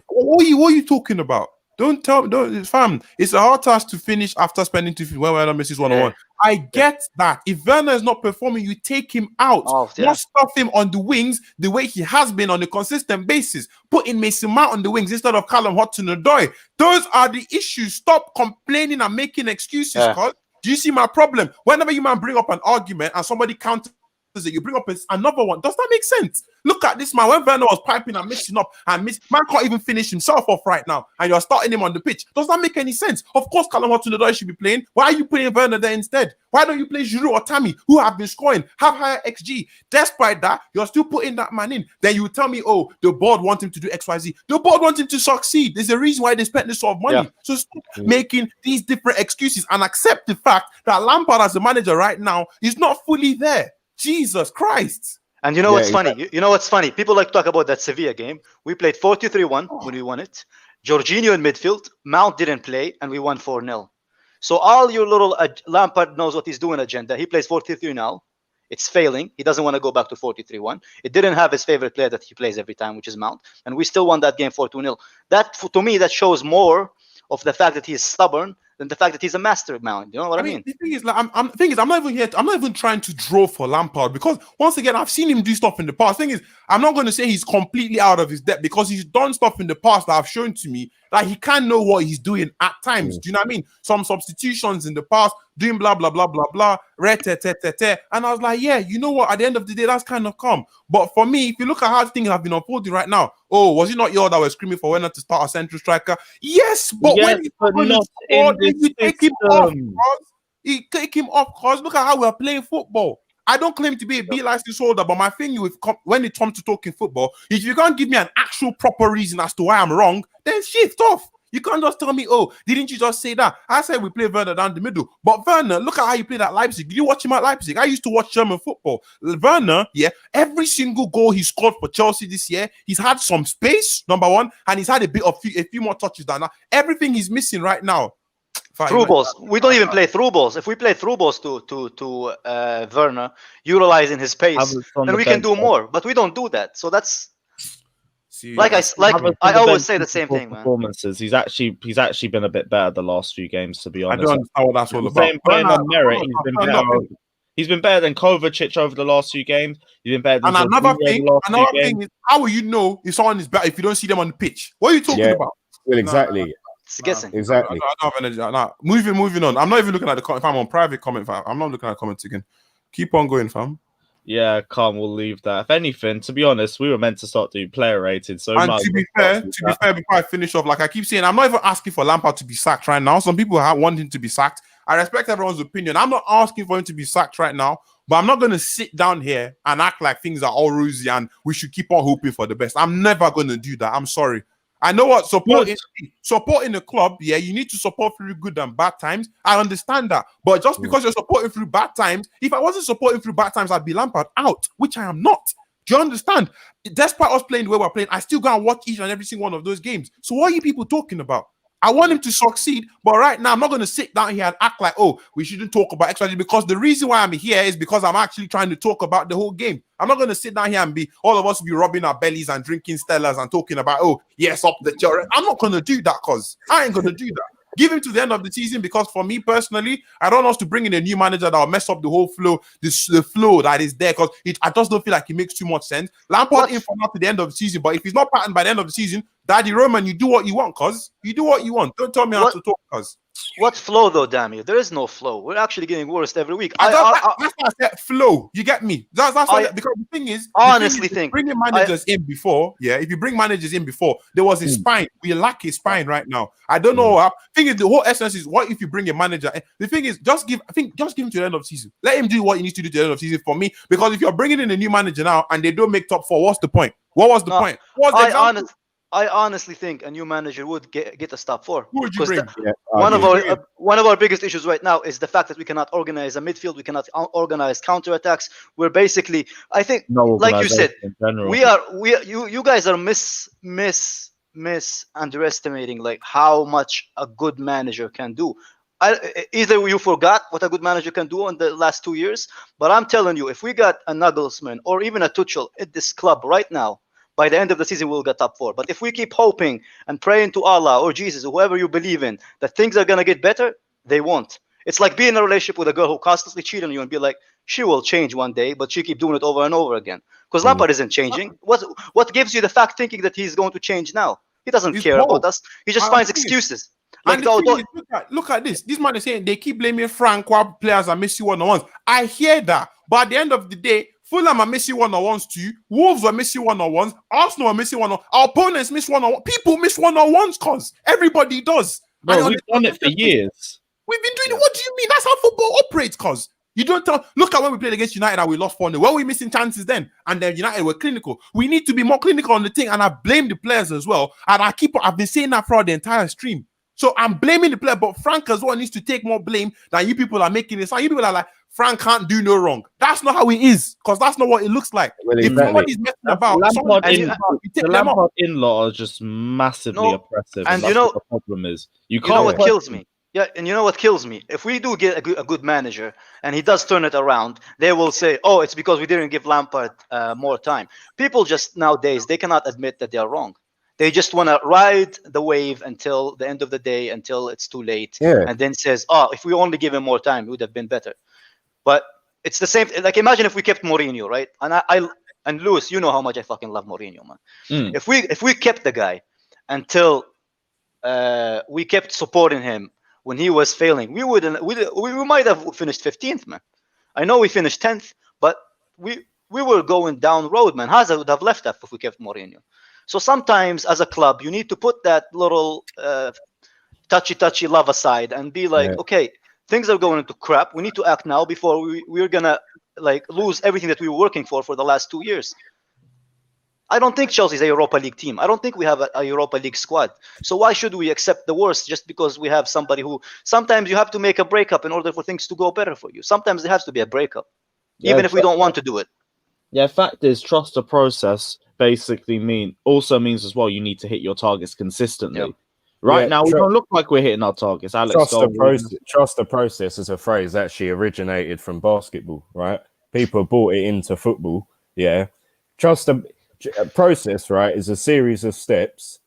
What are you talking about? Fam, it's a hard task to finish after spending 2 when Werner misses 1-on-1. I get that. If Werner is not performing, you take him out. Not stuff him on the wings the way he has been on a consistent basis. Put in Mason Mount on the wings instead of Callum Hudson-Odoi. Those are the issues. Stop complaining and making excuses, cuz. Do you see my problem? Whenever you man bring up an argument and somebody counters that you bring up another one. Does that make sense? Look at this man. When Werner was piping and missing up and man can't even finish himself off right now, and you're starting him on the pitch. Does that make any sense? Of course, Callum Hudson-Odoi should be playing. Why are you putting Werner there instead? Why don't you play Giroud or Tammy, who have been scoring, have higher XG? Despite that, you're still putting that man in. Then you tell me, oh, the board want him to do XYZ. The board wants him to succeed. There's a reason why they spent this sort of money. So stop making these different excuses and accept the fact that Lampard as a manager right now is not fully there. Jesus Christ. And you know what's funny? You know what's funny? People like to talk about that Sevilla game. We played 4-2-3-1 when we won it. Jorginho in midfield. Mount didn't play, and we won 4-0. So all your little Lampard knows what he's doing agenda. He plays 4-3-3 now. It's failing. He doesn't want to go back to 4-3-1. It didn't have his favorite player that he plays every time, which is Mount. And we still won that game 4-2-0. That, to me, that shows more of the fact that he is stubborn than the fact that he's a master Mount. You know what I mean? The thing is, I'm not even here. I'm not even trying to draw for Lampard because once again, I've seen him do stuff in the past. Thing is, I'm not going to say he's completely out of his depth because he's done stuff in the past that have shown to me that he can know what he's doing at times. Do you know what I mean? Some substitutions in the past, doing blah blah blah blah blah, and I was like, yeah, you know what? At the end of the day, that's kind of calm. But for me, if you look at how things have been unfolding right now, oh, was it not you that were screaming for Werner to start a central striker? Yes, but when you take him off, you take him off, cause look at how we're playing football. I don't claim to be a B license holder, but my thing with when it comes to talking football, if you can't give me an actual proper reason as to why I'm wrong, then shift off. You can't just tell me, oh, didn't you just say that? I said we play Werner down the middle. But Werner, look at how you played at Leipzig. Did you watch him at Leipzig? I used to watch German football. Werner, every single goal he scored for Chelsea this year, he's had some space, number one, and he's had a few more touches than that. Everything he's missing right now. Through balls. We don't even play through balls. If we play through balls to Werner, utilizing his pace, then we can do more. But we don't do that. So that's I always say the same thing, man. Performances. He's actually been a bit better the last few games, to be honest. I don't understand what that's all about. Playing on merit, he's been better than Kovacic over the last few games. He's been better than another thing is, how will you know if someone is better if you don't see them on the pitch? What are you talking about? Well, exactly. It's guessing. Exactly. Moving on. I'm not even looking at the comment. If I'm on private comment, fam, I'm not looking at comments again. Keep on going, fam. Yeah, calm. We'll leave that. If anything, to be honest, we were meant to start doing player rated. So, and to be fair, before I finish off, like I keep saying, I'm not even asking for Lampard to be sacked right now. Some people want him to be sacked. I respect everyone's opinion. I'm not asking for him to be sacked right now, but I'm not going to sit down here and act like things are all rosy and we should keep on hoping for the best. I'm never going to do that. I'm sorry. I know what supporting the club, you need to support through good and bad times. I understand that. But just because you're supporting through bad times, if I wasn't supporting through bad times, I'd be Lampard out, which I am not. Do you understand? Despite us playing the way we're playing, I still go and watch each and every single one of those games. So what are you people talking about? I want him to succeed, but right now I'm not going to sit down here and act like, oh, we shouldn't talk about XYZ, because the reason why I'm here is because I'm actually trying to talk about the whole game. I'm not going to sit down here and be all of us be rubbing our bellies and drinking Stellas and talking about, oh, yes, up the chair. I'm not going to do that, cause I ain't going to do that. Give him to the end of the season, because for me personally, I don't want us to bring in a new manager that will mess up the whole flow, the flow that is there, because I just don't feel like it makes too much sense. Lampard in for now to the end of the season, but if he's not patterned by the end of the season, Daddy Roman, you do what you want, cuz. You do what you want. Don't tell me how to talk, cuz. What flow though, damn you? There is no flow. We're actually getting worse every week. That's why I said flow. You get me? That's why, because the thing is, bringing managers in before, if you bring managers in before, there was a spine. We lack a spine right now. I don't know. The thing is, the whole essence is, what if you bring a manager? The thing is, just give him to the end of the season. Let him do what he needs to do to the end of the season for me. Because if you're bringing in a new manager now and they don't make top 4, what's the point? What was the point? What's the example? I honestly think a new manager would get us top 4. Who would you bring? One of our biggest issues right now is the fact that we cannot organize a midfield. We cannot organize counterattacks. We're basically, I think, like you said, you guys are underestimating like how much a good manager can do. Either you forgot what a good manager can do in the last 2 years, but I'm telling you, if we got a Nagelsmann or even a Tuchel at this club right now, by the end of the season, we'll get top 4. But if we keep hoping and praying to Allah or Jesus or whoever you believe in that things are going to get better, they won't. It's like being in a relationship with a girl who constantly cheats on you and be like, she will change one day, but she keep doing it over and over again. Because Lampard isn't changing. What gives you the fact thinking that he's going to change now? He doesn't care about us. He just finds excuses. Like, look at this. This man is saying they keep blaming Frank while players are missing one-on-ones. I hear that. But at the end of the day, Fulham are missing one-on-ones too. Wolves are missing one-on-ones. Arsenal are missing one-on-ones. Our opponents miss one-on-ones. People miss one-on-ones, cause everybody does. Bro, we've done it for years. We've been doing it. What do you mean? That's how football operates, cause you don't tell. Look at when we played against United and we lost 4-0. Were we missing chances then? And then United were clinical. We need to be more clinical on the thing, and I blame the players as well. And I've been saying that throughout the entire stream. So I'm blaming the player, but Frank as well needs to take more blame than you people are making it sound. You people are like, Frank can't do no wrong. That's not how it is, because that's not what it looks like. Well, if somebody's messing about, the Lampard in-law are just massively oppressive. And you know what the problem is? You know what kills me? Yeah, and you know what kills me? If we do get a good manager and he does turn it around, they will say, oh, it's because we didn't give Lampard more time. People just nowadays, they cannot admit that they are wrong. They just want to ride the wave until the end of the day, until it's too late, and then says, oh, if we only give him more time, it would have been better. But it's the same. Like, imagine if we kept Mourinho, right? And Lewis, you know how much I fucking love Mourinho, man. If we kept the guy until we kept supporting him when he was failing, we might have finished 15th, man. I know we finished 10th, but we were going down road, man. Hazard would have left if we kept Mourinho. So sometimes, as a club, you need to put that little touchy love aside and be like, okay, things are going into crap. We need to act now before we're gonna like lose everything that we were working for the last 2 years. I don't think Chelsea's a Europa League team. I don't think we have a Europa League squad. So why should we accept the worst just because we have somebody who... Sometimes you have to make a breakup in order for things to go better for you. Sometimes there has to be a breakup, even if we don't want to do it. Yeah, fact is, trust the process basically also means as well you need to hit your targets consistently. Yep. Right now, we don't look like we're hitting our targets. Alex, trust the process is a phrase that actually originated from basketball, right? People brought it into football. Yeah, trust the process, right, is a series of steps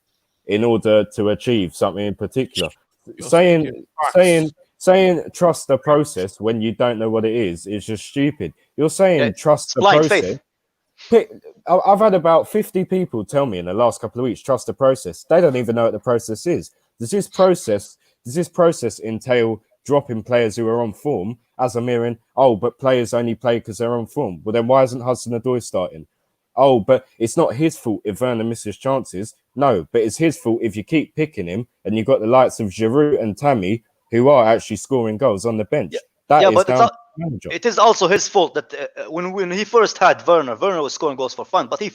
in order to achieve something in particular. Saying trust the process when you don't know what it is just stupid. You're saying trust the process. I've had about 50 people tell me in the last couple of weeks, trust the process. They don't even know what the process is. Does this process entail dropping players who are on form as a mirroring? Oh, but players only play because they're on form. Well, then why isn't Hudson-Odoi starting? Oh, but it's not his fault if Werner misses chances. No, but it's his fault if you keep picking him and you've got the likes of Giroud and Tammy who are actually scoring goals on the bench. It is also his fault that when he first had Werner was scoring goals for fun, but he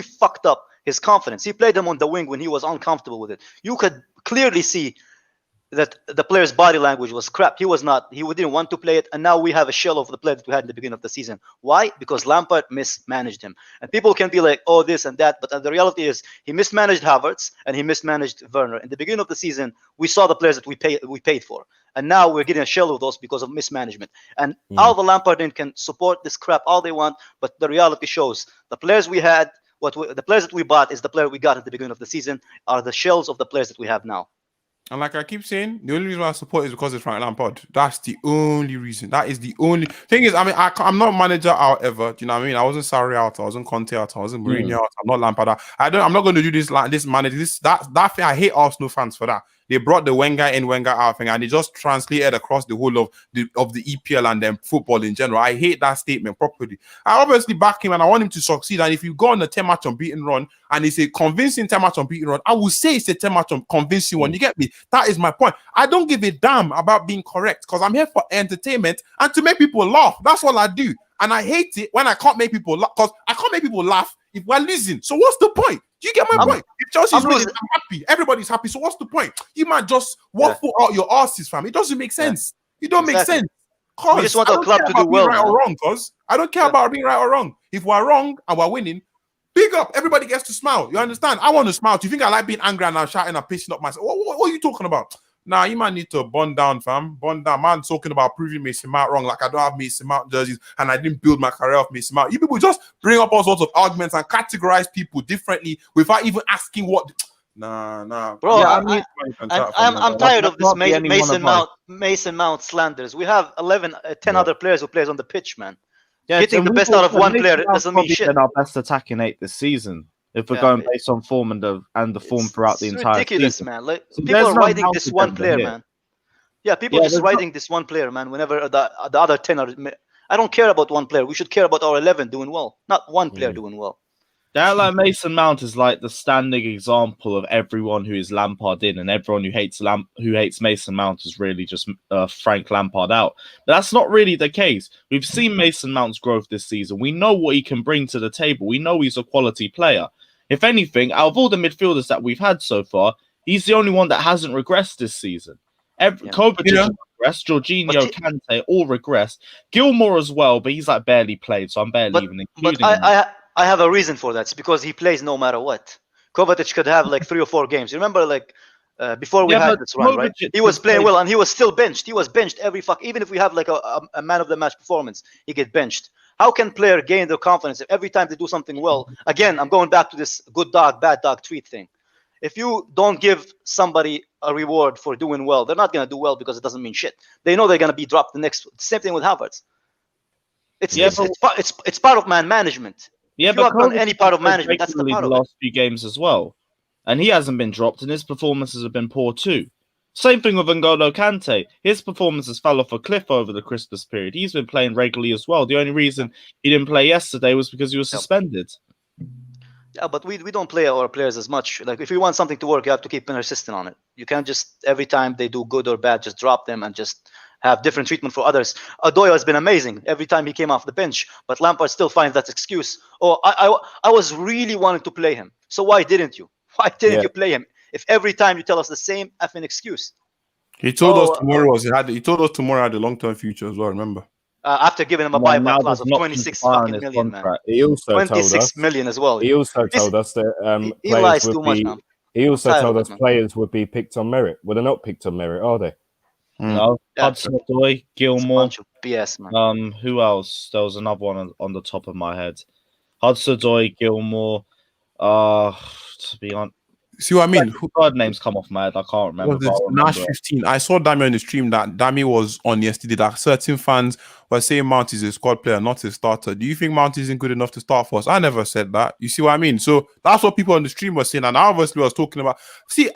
fucked up his confidence. He played him on the wing when he was uncomfortable with it. You could clearly see that the player's body language was crap. He didn't want to play it, and now we have a shell of the player that we had in the beginning of the season. Why? Because Lampard mismanaged him. And people can be like, oh, this and that, but the reality is he mismanaged Havertz and he mismanaged Werner. In the beginning of the season, we saw the players that we paid for, and now we're getting a shell of those because of mismanagement. And all the Lampard can support this crap all they want, but the reality shows the players we had, the players that we bought is the player we got at the beginning of the season are the shells of the players that we have now. And like I keep saying, the only reason why I support is because it's Frank Lampard. That's the only reason. That is the only thing. Is, I mean, I'm not manager out ever. Do you know what I mean? I wasn't Sarri out. I wasn't Conte out. I wasn't Mourinho out. I'm not Lampard out. I'm not going to do this like this manager. That thing. I hate Arsenal fans for that. They brought the Wenger in, Wenger out thing, and they just translated across the whole of the EPL and then football in general. I hate that statement properly. I obviously back him and I want him to succeed. And if you go on a 10-match unbeaten run and it's a convincing 10-match unbeaten run, I will say it's a 10-match convincing one. You get me? That is my point. I don't give a damn about being correct because I'm here for entertainment and to make people laugh. That's all I do. And I hate it when I can't make people laugh because I can't make people laugh if we're losing. So what's the point? Do you get my point? If Chelsea's winning, I'm happy. Everybody's happy. So what's the point? You might just waffle out your asses, fam. It doesn't make sense. It don't make sense. We just want our club to do well. Right or wrong, cause I don't care about being right or wrong. If we're wrong and we're winning, big up. Everybody gets to smile. You understand? I want to smile. Do you think I like being angry and I'm shouting and pissing up myself? What are you talking about? Nah, you might need to bond down, fam. Bond down. Man, talking about proving Mason Mount wrong. Like I don't have Mason Mount jerseys and I didn't build my career off Mason Mount. You people just bring up all sorts of arguments and categorize people differently without even asking what. Nah, bro. Yeah, I'm tired of this Mason Mount slanders. We have 10 other players who plays on the pitch, man. Yeah, getting the best out of one player doesn't mean shit. Our best attacking 8 this season. If we're going based on form and the form throughout the entire ridiculous, season. Man. Like so people are riding this one player, man. Yeah, people are just riding this one player, man. Whenever the other 10 are, I don't care about one player. We should care about our 11 doing well, not one player doing well. That like Mason Mount is like the standing example of everyone who is Lampard in, and everyone who hates Mason Mount is really just Frank Lampard out. But that's not really the case. We've seen Mason Mount's growth this season. We know what he can bring to the table. We know he's a quality player. If anything, out of all the midfielders that we've had so far, he's the only one that hasn't regressed this season. Kovacic has regressed, Jorginho, Kante all regressed. Gilmour as well, but he's like barely played, so I'm barely even including him. I have a reason for that. It's because he plays no matter what. Kovacic could have like 3 or 4 games. You remember, like before we had this run, right? He was playing well, and he was still benched. He was benched even if we have like a man of the match performance, he get benched. How can player gain their confidence if every time they do something well? Again, I'm going back to this good dog, bad dog treat thing. If you don't give somebody a reward for doing well, they're not going to do well because it doesn't mean shit. They know they're going to be dropped the next. Same thing with Havertz. It's part of man management. Yeah, if you have done any part of management, that's the part of the last few games as well. And he hasn't been dropped, and his performances have been poor too. Same thing with N'Golo Kante. His performances fell off a cliff over the Christmas period. He's been playing regularly as well. The only reason he didn't play yesterday was because he was suspended. Yeah, but we don't play our players as much. Like if you want something to work, you have to keep persistent on it. You can't just every time they do good or bad, just drop them and just have different treatment for others. Odoi has been amazing every time he came off the bench, but Lampard still finds that excuse. Oh, I was really wanting to play him. So why didn't you? Why didn't you play him? If every time you tell us the same effing excuse. He told us tomorrow had a long-term future as well, remember? After giving him a buyback clause of 26 fucking million, man. He also 26 million as well. He also told us that he lies too much, man. He also told us players would be picked on merit. Well, they're not picked on merit, are they? No, Hudson-Odoi, Gilmour. BS, man. Who else? There was another one on the top of my head. Hudson-Odoi, Gilmour. To be honest, see what I mean? Third names come off my head. I can't remember. Nash 15. I saw Dami on the stream that Dami was on yesterday. That certain fans were saying Mount is a squad player, not a starter. Do you think Mount isn't good enough to start for us? I never said that. You see what I mean? So that's what people on the stream were saying, and I obviously was talking about. See,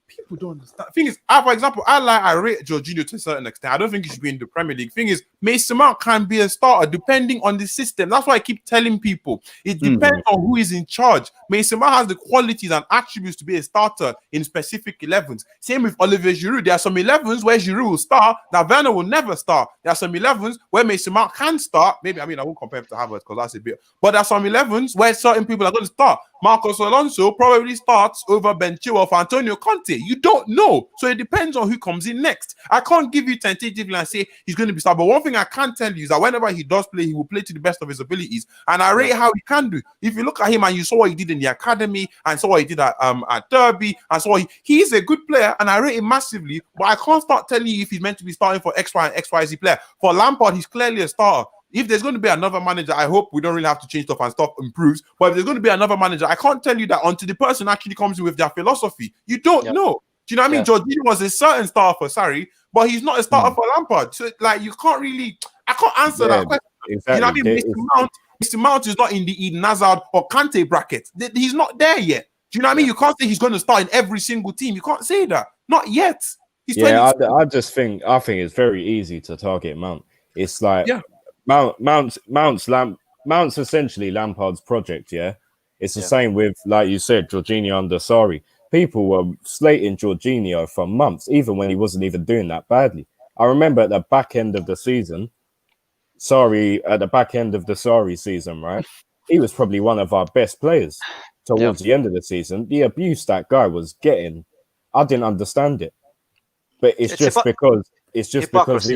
people don't understand. Thing is, for example, I rate Jorginho to a certain extent. I don't think he should be in the Premier League. Thing is, Mason Mount can be a starter depending on the system. That's why I keep telling people it depends on who is in charge. Mason Mount has the qualities and attributes to be a starter in specific 11s. Same with Olivier Giroud. There are some 11s where Giroud will start that Werner will never start. There are some 11s where Mason Mount can start. Maybe I won't compare him to Havertz because that's a bit. But there are some 11s where certain people are going to start. Marcos Alonso probably starts over Ben Chilwell for Antonio Conte. You don't know. So it depends on who comes in next. I can't give you tentatively and say he's going to be started. But one thing I can tell you is that whenever he does play, he will play to the best of his abilities. And I rate how he can do. If you look at him and you saw what he did in the academy and saw what he did at Derby and saw he's a good player and I rate him massively. But I can't start telling you if he's meant to be starting for X, Y, and XYZ player. For Lampard, he's clearly a starter. If there's going to be another manager, I hope we don't really have to change stuff and stuff improves. But if there's going to be another manager, I can't tell you that until the person actually comes in with their philosophy. You don't know. Do you know what I mean? Jorginho was a certain starter for Sarri, but he's not a starter for Lampard. So, like, you can't really... I can't answer that question. Exactly. You know what I mean? Mr. Mount is not in the Eden Hazard or Kante bracket. He's not there yet. Do you know what I mean? You can't say he's going to start in every single team. You can't say that. Not yet. He's I just think it's very easy to target Mount. It's like... Mount's essentially Lampard's project, yeah? It's the same with, like you said, Jorginho under Sarri. People were slating Jorginho for months, even when he wasn't even doing that badly. I remember at the back end of the season, Sarri season, right? He was probably one of our best players towards the end of the season. The abuse that guy was getting, I didn't understand it. But it's just because he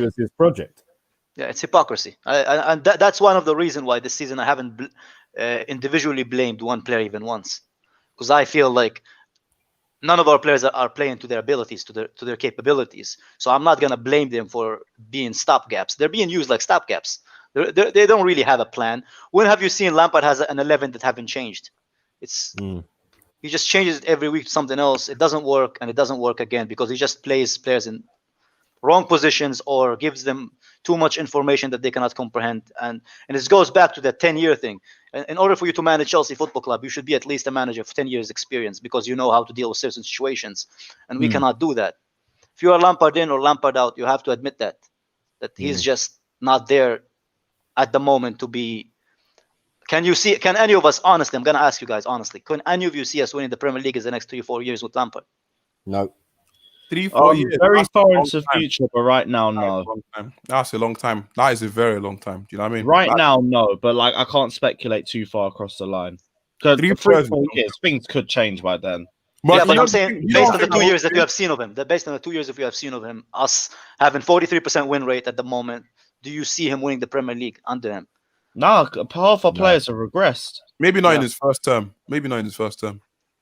was his project. Yeah, it's hypocrisy. And that's one of the reasons why this season I haven't individually blamed one player even once. Because I feel like none of our players are playing to their abilities, to their capabilities. So I'm not going to blame them for being stopgaps. They're being used like stopgaps. They don't really have a plan. When have you seen Lampard has an 11 that haven't changed? He just changes it every week to something else. It doesn't work, and it doesn't work again because he just plays players in wrong positions or gives them too much information that they cannot comprehend. And this goes back to that 10-year thing. In order for you to manage Chelsea Football Club, you should be at least a manager for 10 years experience because you know how to deal with certain situations. And we cannot do that. If you are Lampard in or Lampard out, you have to admit that he's just not there at the moment to be. Can any of us, honestly, I'm going to ask you guys honestly, can any of you see us winning the Premier League in the next 3-4 years with Lampard? No. 3-4 years. Very far into the future, but right now, no. That's a long time. That is a very long time. Do you know what I mean? Right now, no. But like, I can't speculate too far across the line. Because 3-4 years, things could change by then. But I'm saying, based on the 2 years that you have seen of him, us having 43% win rate at the moment, do you see him winning the Premier League under him? No, half our players have regressed. Maybe not in his first term.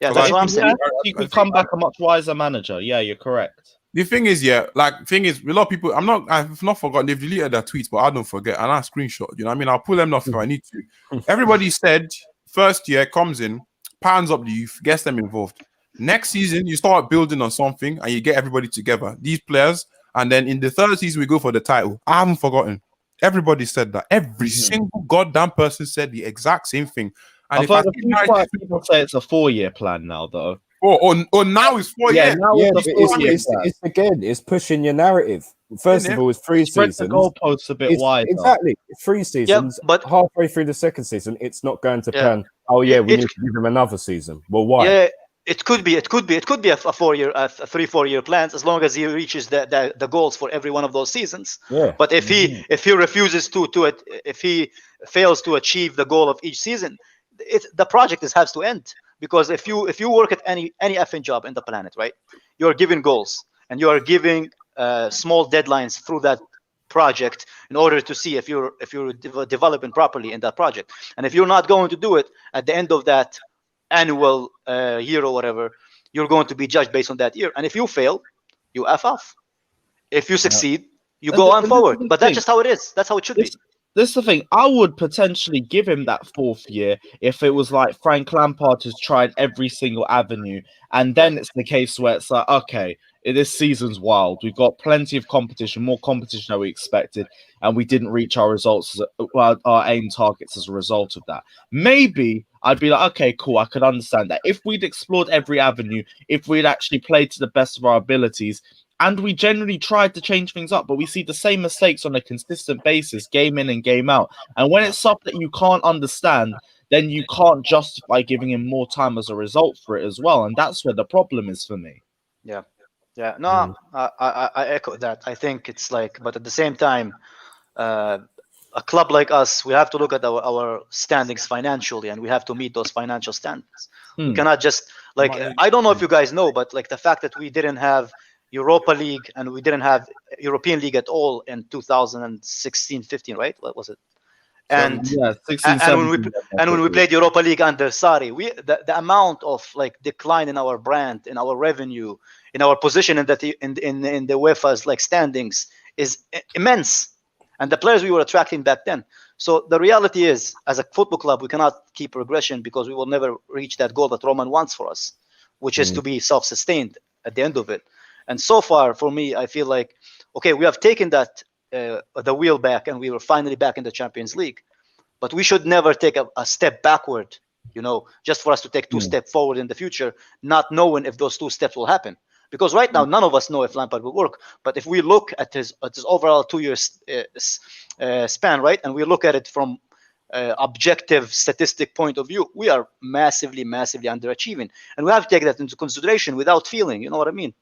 Yeah, that's what I'm saying. He could come back a much wiser manager. Yeah, you're correct. The thing is, a lot of people, I've not forgotten, they've deleted their tweets, but I don't forget, and I screenshot, you know what I mean? I'll pull them off if I need to. Everybody said, first year comes in, pans up the youth, gets them involved. Next season, you start building on something, and you get everybody together, these players, and then in the third season, we go for the title. I haven't forgotten. Everybody said that. Every single goddamn person said the exact same thing. And I've heard a few people say it's a 4-year plan now, though. Now it's 4 years. Now it's pushing your narrative. First of all, it's 3 seasons. Spread the goalposts a bit wider. Exactly. 3 seasons, but halfway through the second season, it's not going to plan. Oh yeah, we need to give him another season. Well, why? Yeah, it could be a 3-4 year plans as long as he reaches the goals for every one of those seasons. Yeah. But if he refuses if he fails to achieve the goal of each season, the project has to end. Because if you work at any effing job in the planet, right, you're giving goals and you are giving small deadlines through that project in order to see if you're developing properly in that project. And if you're not going to do it at the end of that annual year or whatever, you're going to be judged based on that year. And if you fail, you F off. If you succeed, you go on forward. But that's just how it is. That's how it should be. This is the thing. I would potentially give him that 4th year if it was like Frank Lampard has tried every single avenue. And then it's the case where it's like, okay, this season's wild. We've got plenty of competition, more competition than we expected. And we didn't reach our results, our aim targets as a result of that. Maybe I'd be like, okay, cool. I could understand that. If we'd explored every avenue, if we'd actually played to the best of our abilities, and we generally tried to change things up, but we see the same mistakes on a consistent basis, game in and game out. And when it's stuff that you can't understand, then you can't justify giving him more time as a result for it as well. And that's where the problem is for me. Yeah. No, I echo that. I think it's like, but at the same time, a club like us, we have to look at our standings financially, and we have to meet those financial standards. We cannot just I don't know if you guys know, but like the fact that we didn't have Europa League and we didn't have European League at all in 2016-15, right? What was it? And 16, and when we played Europa League under Sarri, the amount of like decline in our brand, in our revenue, in our position in the UEFA's like standings is immense, and the players we were attracting back then. So the reality is, as a football club, we cannot keep progression because we will never reach that goal that Roman wants for us, which is to be self-sustained at the end of it. And so far, for me, I feel like, okay, we have taken that the wheel back, and we were finally back in the Champions League. But we should never take a step backward, just for us to take 2 steps forward in the future, not knowing if those 2 steps will happen. Because right now, none of us know if Lampard will work. But if we look at his overall 2-year span, right, and we look at it from objective statistic point of view, we are massively, massively underachieving. And we have to take that into consideration without feeling, you know what I mean?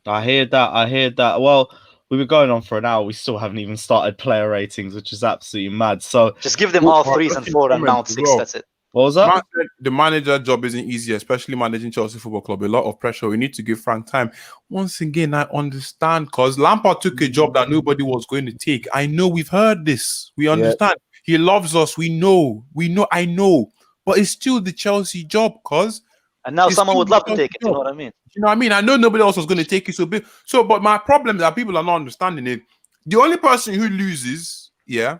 I hear that. Well, we were going on for an hour. We still haven't even started player ratings, which is absolutely mad. So just give them all 3s and 4 and Mount 6. That's it. What was that? The manager job isn't easy, especially managing Chelsea Football Club. A lot of pressure. We need to give Frank time. Once again, I understand because Lampard took a job that nobody was going to take. I know we've heard this. We understand. He loves us. We know. I know. But it's still the Chelsea job, cause. And now someone would love to take it. You know what I mean? You know what I mean? I know nobody else was going to take it so big. But my problem is that people are not understanding it. The only person who loses, the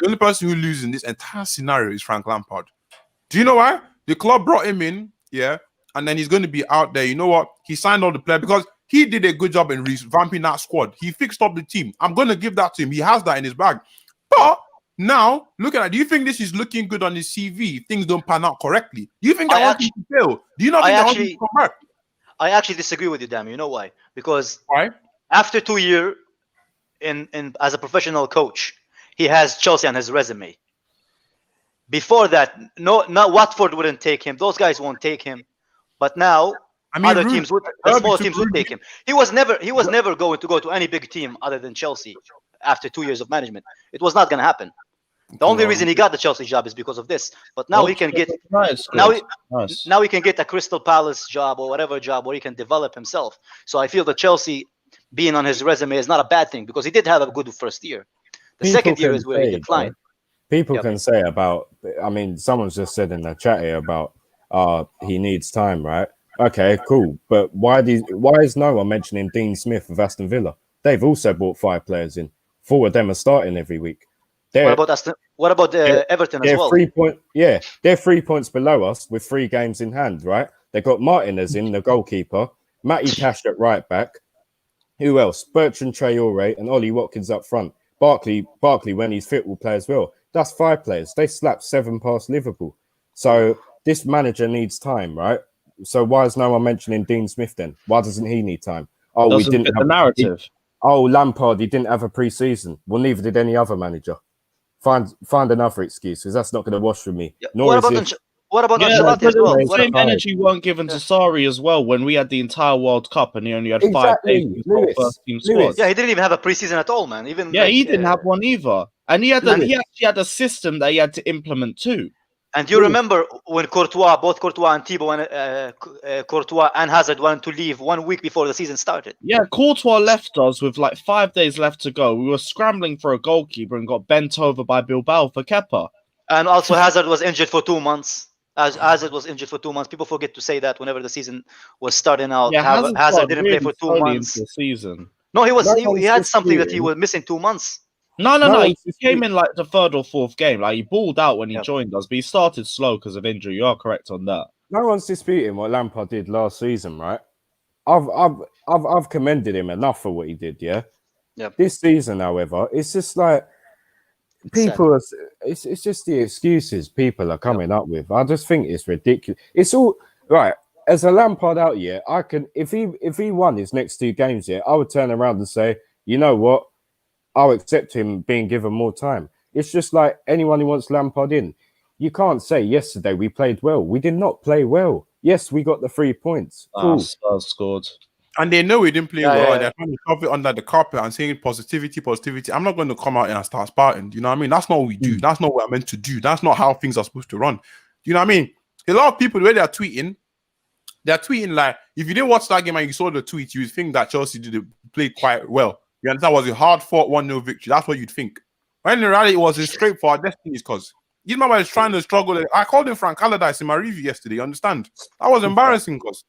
only person who loses in this entire scenario is Frank Lampard. Do you know why? The club brought him in, and then he's going to be out there. You know what? He signed all the players because he did a good job in revamping that squad. He fixed up the team. I'm going to give that to him. He has that in his bag. But now, look at that. Do you think this is looking good on his CV if things don't pan out correctly? Do you think that wants him to fail? Do you not think that wants him to come back? I actually disagree with you, Dami. You know why? Because why? After 2 years in as a professional coach, he has Chelsea on his resume. Before that, not Watford wouldn't take him. Those guys won't take him. But now, other teams would, small teams would take him. He was never going to go to any big team other than Chelsea after 2 years of management. It was not going to happen. The only reason he got the Chelsea job is because of this. But now he can get now he can get a Crystal Palace job or whatever job where he can develop himself. So I feel that Chelsea being on his resume is not a bad thing because he did have a good first year. The second year is where he declined. People can say about, I mean, someone's just said in the chat here about he needs time, right? Okay, cool. But why is no one mentioning Dean Smith of Aston Villa? They've also bought 5 players in. 4 of them are starting every week. What about Everton as well? They're 3 points below us with 3 games in hand, right? They've got Martinez in, the goalkeeper, Matty Cash at right back. Who else? Bertrand Traore and Ollie Watkins up front. Barkley, when he's fit, will play as well. That's 5 players. They slapped 7 past Liverpool. So this manager needs time, right? So why is no one mentioning Dean Smith then? Why doesn't he need time? Oh, we didn't have the narrative. Lampard, he didn't have a pre-season. Well, neither did any other manager. Find another excuse because that's not going to wash for me. What about Ancelotti as well? The same energy weren't given to Sarri as well when we had the entire World Cup and he only had 5 days before first team squad. Yeah, he didn't even have a preseason at all, man. He didn't have one either. And he actually had a system that he had to implement too. And you remember when both Courtois and Thibaut Courtois and Hazard wanted to leave 1 week before the season started. Yeah, Courtois left us with like 5 days left to go. We were scrambling for a goalkeeper and got bent over by Bilbao for Kepa. And also Hazard was injured for 2 months. Hazard was injured for 2 months. People forget to say that whenever the season was starting out. Yeah, Hazard didn't play for 2 months. The season. No, he had something that he was missing 2 months. No. He came in like the 3rd or 4th game. Like he balled out when he joined us, but he started slow because of injury. You are correct on that. No one's disputing what Lampard did last season, right? I've commended him enough for what he did. Yeah. This season, however, it's just like people. It's just the excuses people are coming up with. I just think it's ridiculous. It's all right. As a Lampard out here, I can if he won his next 2 games here, I would turn around and say, you know what? I'll accept him being given more time. It's just like anyone who wants Lampard in. You can't say yesterday we played well. We did not play well. Yes, we got the 3 points. Cool. Spurs scored. And they know he didn't play Yeah, well. yeah, And they're trying to shove it under the carpet and saying positivity. I'm not going to come out here and start spouting. Do you know what I mean? That's not what we do. That's not what I'm meant to do. That's not how things are supposed to run. Do you know what I mean? A lot of people, the way they're tweeting like, if you didn't watch that game and you saw the tweet, you would think that Chelsea played quite well. You understand? It was a hard-fought 1-0 victory. That's what you'd think. When in reality, it was a straight for our destinies because these man is trying to struggle. I called him Frank Allardyce in my review yesterday. You understand? That was embarrassing because.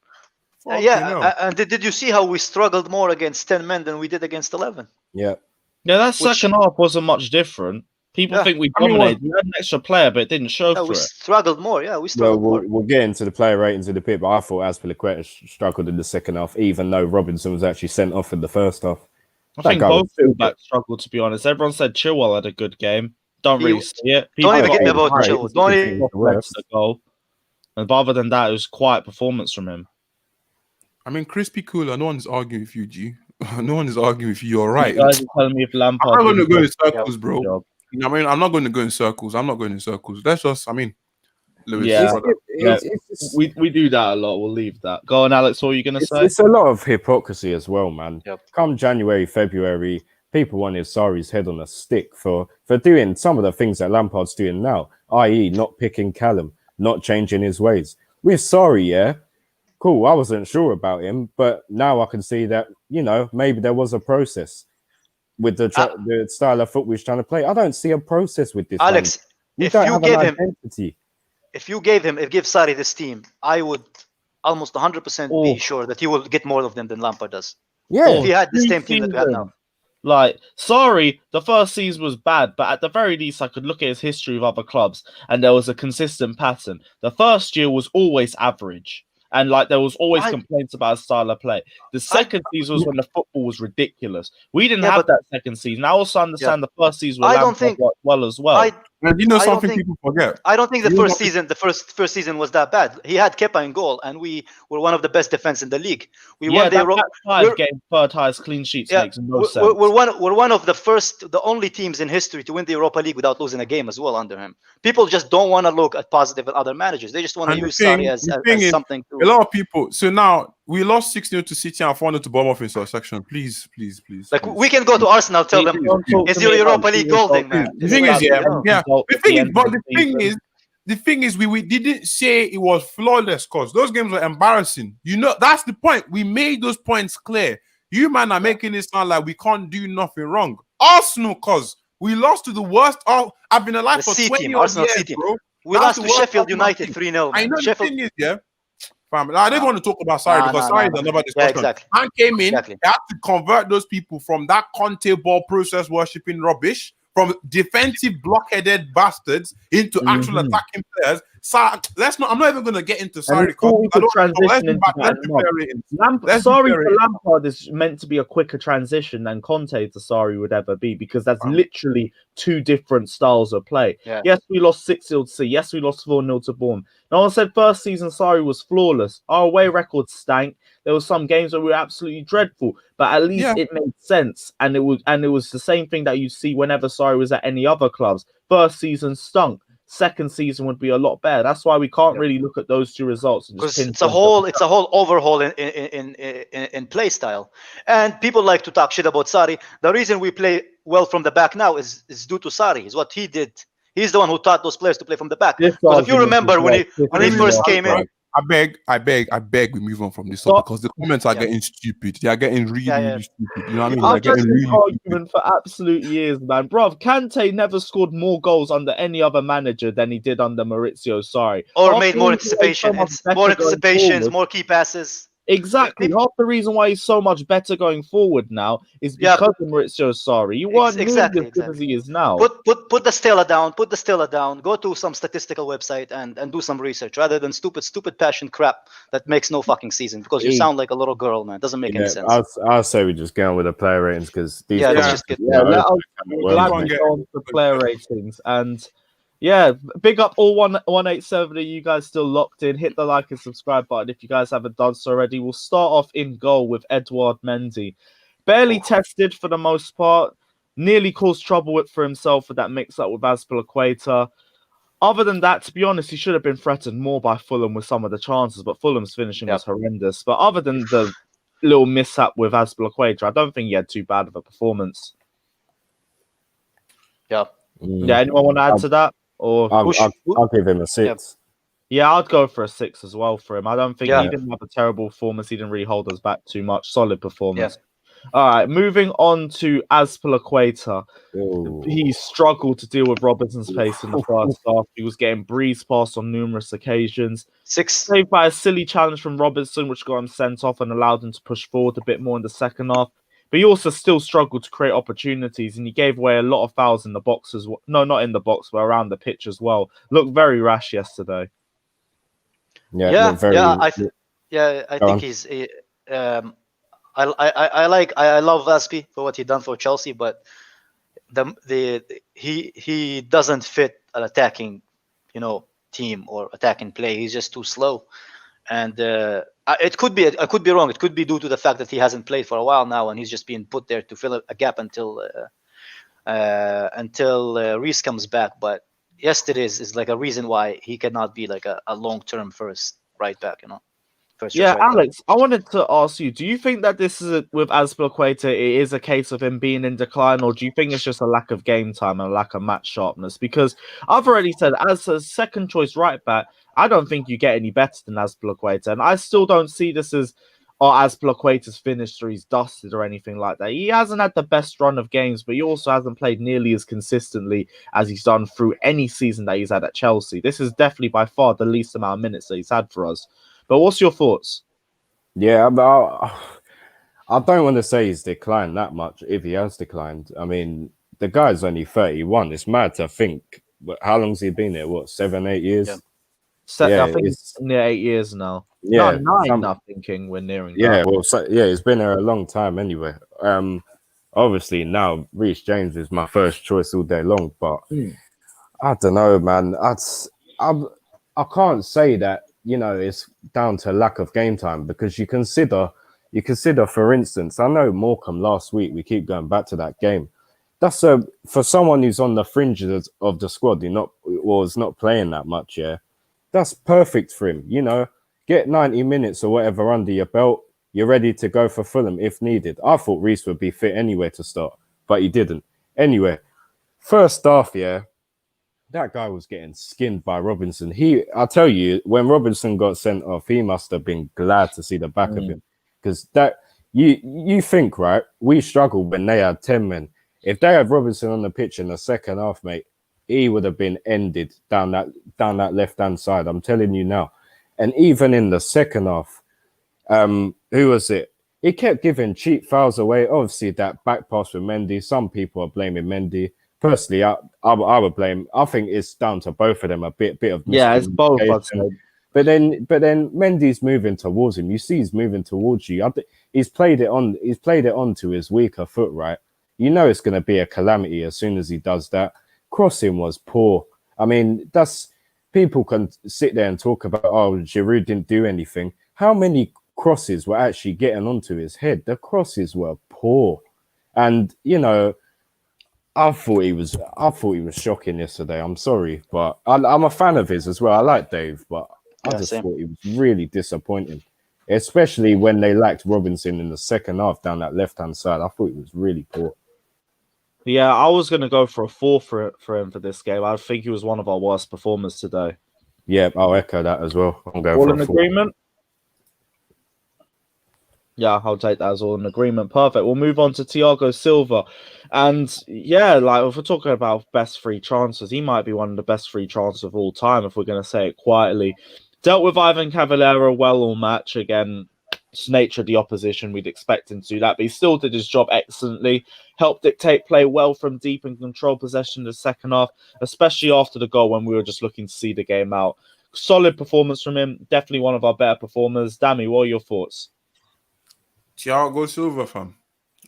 And did you see how we struggled more against 10 men than we did against 11? Yeah. Yeah, that second half wasn't much different. People think we dominated. We had an extra player, but it didn't show for we it. Struggled more. Yeah, we struggled more. We'll get into the player ratings in a bit, but I thought Azpilicueta struggled in the second half, even though Robinson was actually sent off in the first half. I think both fullbacks struggled, to be honest. Everyone said Chilwell had a good game. Don't really see it. Don't even get me about Chilwell. Don't even the goal. And other than that, it was quiet performance from him. I mean, crispy cooler. No one's arguing with you, G. No one is arguing with you. You're right. You guys are telling me if Lampard. I'm not going to go in circles, bro. You know what I mean, I'm not going to go in circles. Let's just, Lewis. We do that a lot. We'll leave that. Go on, Alex. What are you going to say? It's a lot of hypocrisy as well, man. Yep. Come January, February, people wanted Sarri's head on a stick for doing some of the things that Lampard's doing now, i.e. not picking Callum, not changing his ways. With Sarri, yeah, cool. I wasn't sure about him, but now I can see that, maybe there was a process with the style of football he's trying to play. I don't see a process with this. Alex, if you gave Sarri this team, I would almost 100% be sure that he will get more of them than Lampard does. Yeah. If he had the same team that we have now. Like, sorry, the first season was bad, but at the very least, I could look at his history of other clubs, and there was a consistent pattern. The first year was always average. And there was always complaints about his style of play. The second season was when the football was ridiculous. We didn't have that second season. I also understand the first season worked well as well. Something people forget. I don't think the first season was that bad. He had Kepa in goal, and we were one of the best defense in the league. We won the getting third highest clean sheets makes no sense. We're one of the only teams in history to win the Europa League without losing a game as well under him. People just don't want to look at positive at other managers. They just want to use Sarri as something. A lot of people. So now we lost 6-0 to City and 4-0 to Bournemouth in section. Please. We can go to Arsenal, tell them it's your Europa League goal thing, man. The thing is, the thing is, we didn't say it was flawless because those games were embarrassing. That's the point. We made those points clear. You man are making it sound like we can't do nothing wrong. Arsenal, cause we lost to the worst. I've been alive for 20 years, bro. We lost to Sheffield United 3-0. I know the thing is, fam, I didn't want to talk about Sarri because Sarri is another discussion. Yeah, exactly. Man came in, they had to convert those people from that Conte ball process worshipping rubbish, from defensive blockheaded bastards into actual attacking players. I'm not even going to get into Sarri. Sorry for Lampard is meant to be a quicker transition than Conte to Sarri would ever be, because that's literally two different styles of play. Yeah. Yes, we lost 6-0 to C. Yes, we lost 4-0 to Bournemouth. No one said first season Sarri was flawless. Our away record stank. There were some games where we were absolutely dreadful, but at least it made sense. And it was the same thing that you see whenever Sarri was at any other clubs. First season stunk. Second season would be a lot better. That's why we can't really look at those two results. Because it's a whole overhaul in play style. And people like to talk shit about Sarri. The reason we play well from the back now is due to Sarri. Is what he did. He's the one who taught those players to play from the back. Because if you remember when he first came in. I beg we move on from this one because the comments are getting stupid. They are getting really stupid. You know what I mean? I've just been arguing for absolute years, man. Bruv, Kante never scored more goals under any other manager than he did under Maurizio Sarri. Or made more anticipations, more key passes. Exactly. Half the reason why he's so much better going forward now is because of Maurizio Sarri. You weren't as good as he is now. Put the Stella down. Put the Stella down. Go to some statistical website and do some research rather than stupid passion crap that makes no fucking season, because you sound like a little girl, man. It doesn't make any sense. I'll say we just get on with the player ratings because these let's just get let us go on to player ratings. And big up all 187 of you guys still locked in. Hit the like and subscribe button if you guys haven't done so already. We'll start off in goal with Edouard Mendy. Barely tested for the most part. Nearly caused trouble for himself with that mix-up with Azpilicueta. Other than that, to be honest, he should have been threatened more by Fulham with some of the chances, but Fulham's finishing was horrendous. But other than the little mishap with Azpilicueta. I don't think he had too bad of a performance. Yeah. Yeah, anyone want to add to that? Or I'll give him a 6. yeah, I'd go for a 6 as well for him. I don't think Yeah. he didn't have a terrible performance. He didn't really hold us back too much. Solid performance. All right, moving on to Azpilicueta. He struggled to deal with Robertson's pace in the first half. He was getting breezed past on numerous occasions. 6. Saved by a silly challenge from Robertson, which got him sent off and allowed him to push forward a bit more in the second half. But he also still struggled to create opportunities, and he gave away a lot of fouls in the box as well. No, not in the box, but around the pitch as well. Looked very rash yesterday. I think he's. I love Aspi for what he done for Chelsea, but he doesn't fit an attacking, team or attacking play. He's just too slow, and it could be. I could be wrong. It could be due to the fact that he hasn't played for a while now, and he's just being put there to fill a gap until Reece comes back. But yesterday is like a reason why he cannot be like a long-term first right back. Yeah, Alex, I wanted to ask you, do you think that this is with Azpilicueta, it is a case of him being in decline, or do you think it's just a lack of game time and a lack of match sharpness? Because I've already said, as a second choice right back, I don't think you get any better than Azpilicueta, and I still don't see this as Azpilicueta's finished or he's dusted or anything like that. He hasn't had the best run of games, but he also hasn't played nearly as consistently as he's done through any season that he's had at Chelsea. This is definitely by far the least amount of minutes that he's had for us. But what's your thoughts? Yeah, I don't want to say he's declined that much, if he has declined. I mean, the guy's only 31. It's mad to think. But how long's he been here? What, 7, 8 years? I think it's near 8 years now. Yeah, no, 9 now, thinking we're nearing yeah, that. He's been there a long time anyway. Obviously, now, Reece James is my first choice all day long, but I don't know, man. I can't say that, it's down to lack of game time, because you consider, for instance, I know Morecambe last week, we keep going back to that game. That's for someone who's on the fringes of the squad, was not playing that much, that's perfect for him, get 90 minutes or whatever under your belt. You're ready to go for Fulham if needed. I thought Reece would be fit anyway to start, but he didn't. Anyway, first half, that guy was getting skinned by Robinson. I'll tell you, when Robinson got sent off, he must have been glad to see the back of him. Because that you think, right? We struggled when they had 10 men. If they had Robinson on the pitch in the second half, mate, he would have been ended down that left-hand side. I'm telling you now. And even in the second half, who was it? He kept giving cheap fouls away. Obviously, that back pass with Mendy. Some people are blaming Mendy. Personally, I would blame. I think it's down to both of them a bit of it's both. But then Mendy's moving towards him. You see, he's moving towards you. He's played it onto his weaker foot, right? It's going to be a calamity as soon as he does that. Crossing was poor. I mean, people can sit there and talk about, Giroud didn't do anything. How many crosses were actually getting onto his head? The crosses were poor, and I thought he was shocking yesterday. I'm sorry, but I'm a fan of his as well. I like Dave, but I just thought he was really disappointing, especially when they lacked Robinson in the second half down that left-hand side. I thought he was really poor. Yeah, I was going to go for a 4 for him for this game. I think he was one of our worst performers today. Yeah, I'll echo that as well. I'm going all for in a 4. Agreement? Yeah, I'll take that as all in agreement. Perfect. We'll move on to Thiago Silva. And if we're talking about best free transfers, he might be one of the best free transfers of all time, if we're going to say it quietly. Dealt with Ivan Cavallero well all match. Again, it's nature of the opposition. We'd expect him to do that, but he still did his job excellently. Helped dictate play well from deep and control possession in the second half, especially after the goal when we were just looking to see the game out. Solid performance from him. Definitely one of our better performers. Dami, what are your thoughts? Thiago Silva, fam.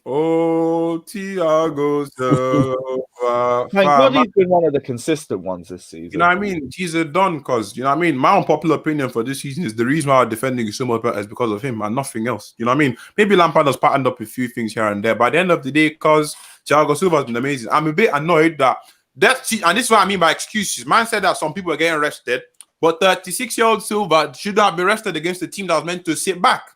Oh, Thiago Silva. Thank God he's been one of the consistent ones this season. You know what I mean? He's a don, because, my unpopular opinion for this season is the reason why I'm defending you so much better is because of him and nothing else. You know what I mean? Maybe Lampard has patterned up a few things here and there, but at the end of the day, because Thiago Silva has been amazing, I'm a bit annoyed and this is what I mean by excuses. Man said that some people are getting rested, but 36-year-old Silva should not be rested against the team that was meant to sit back.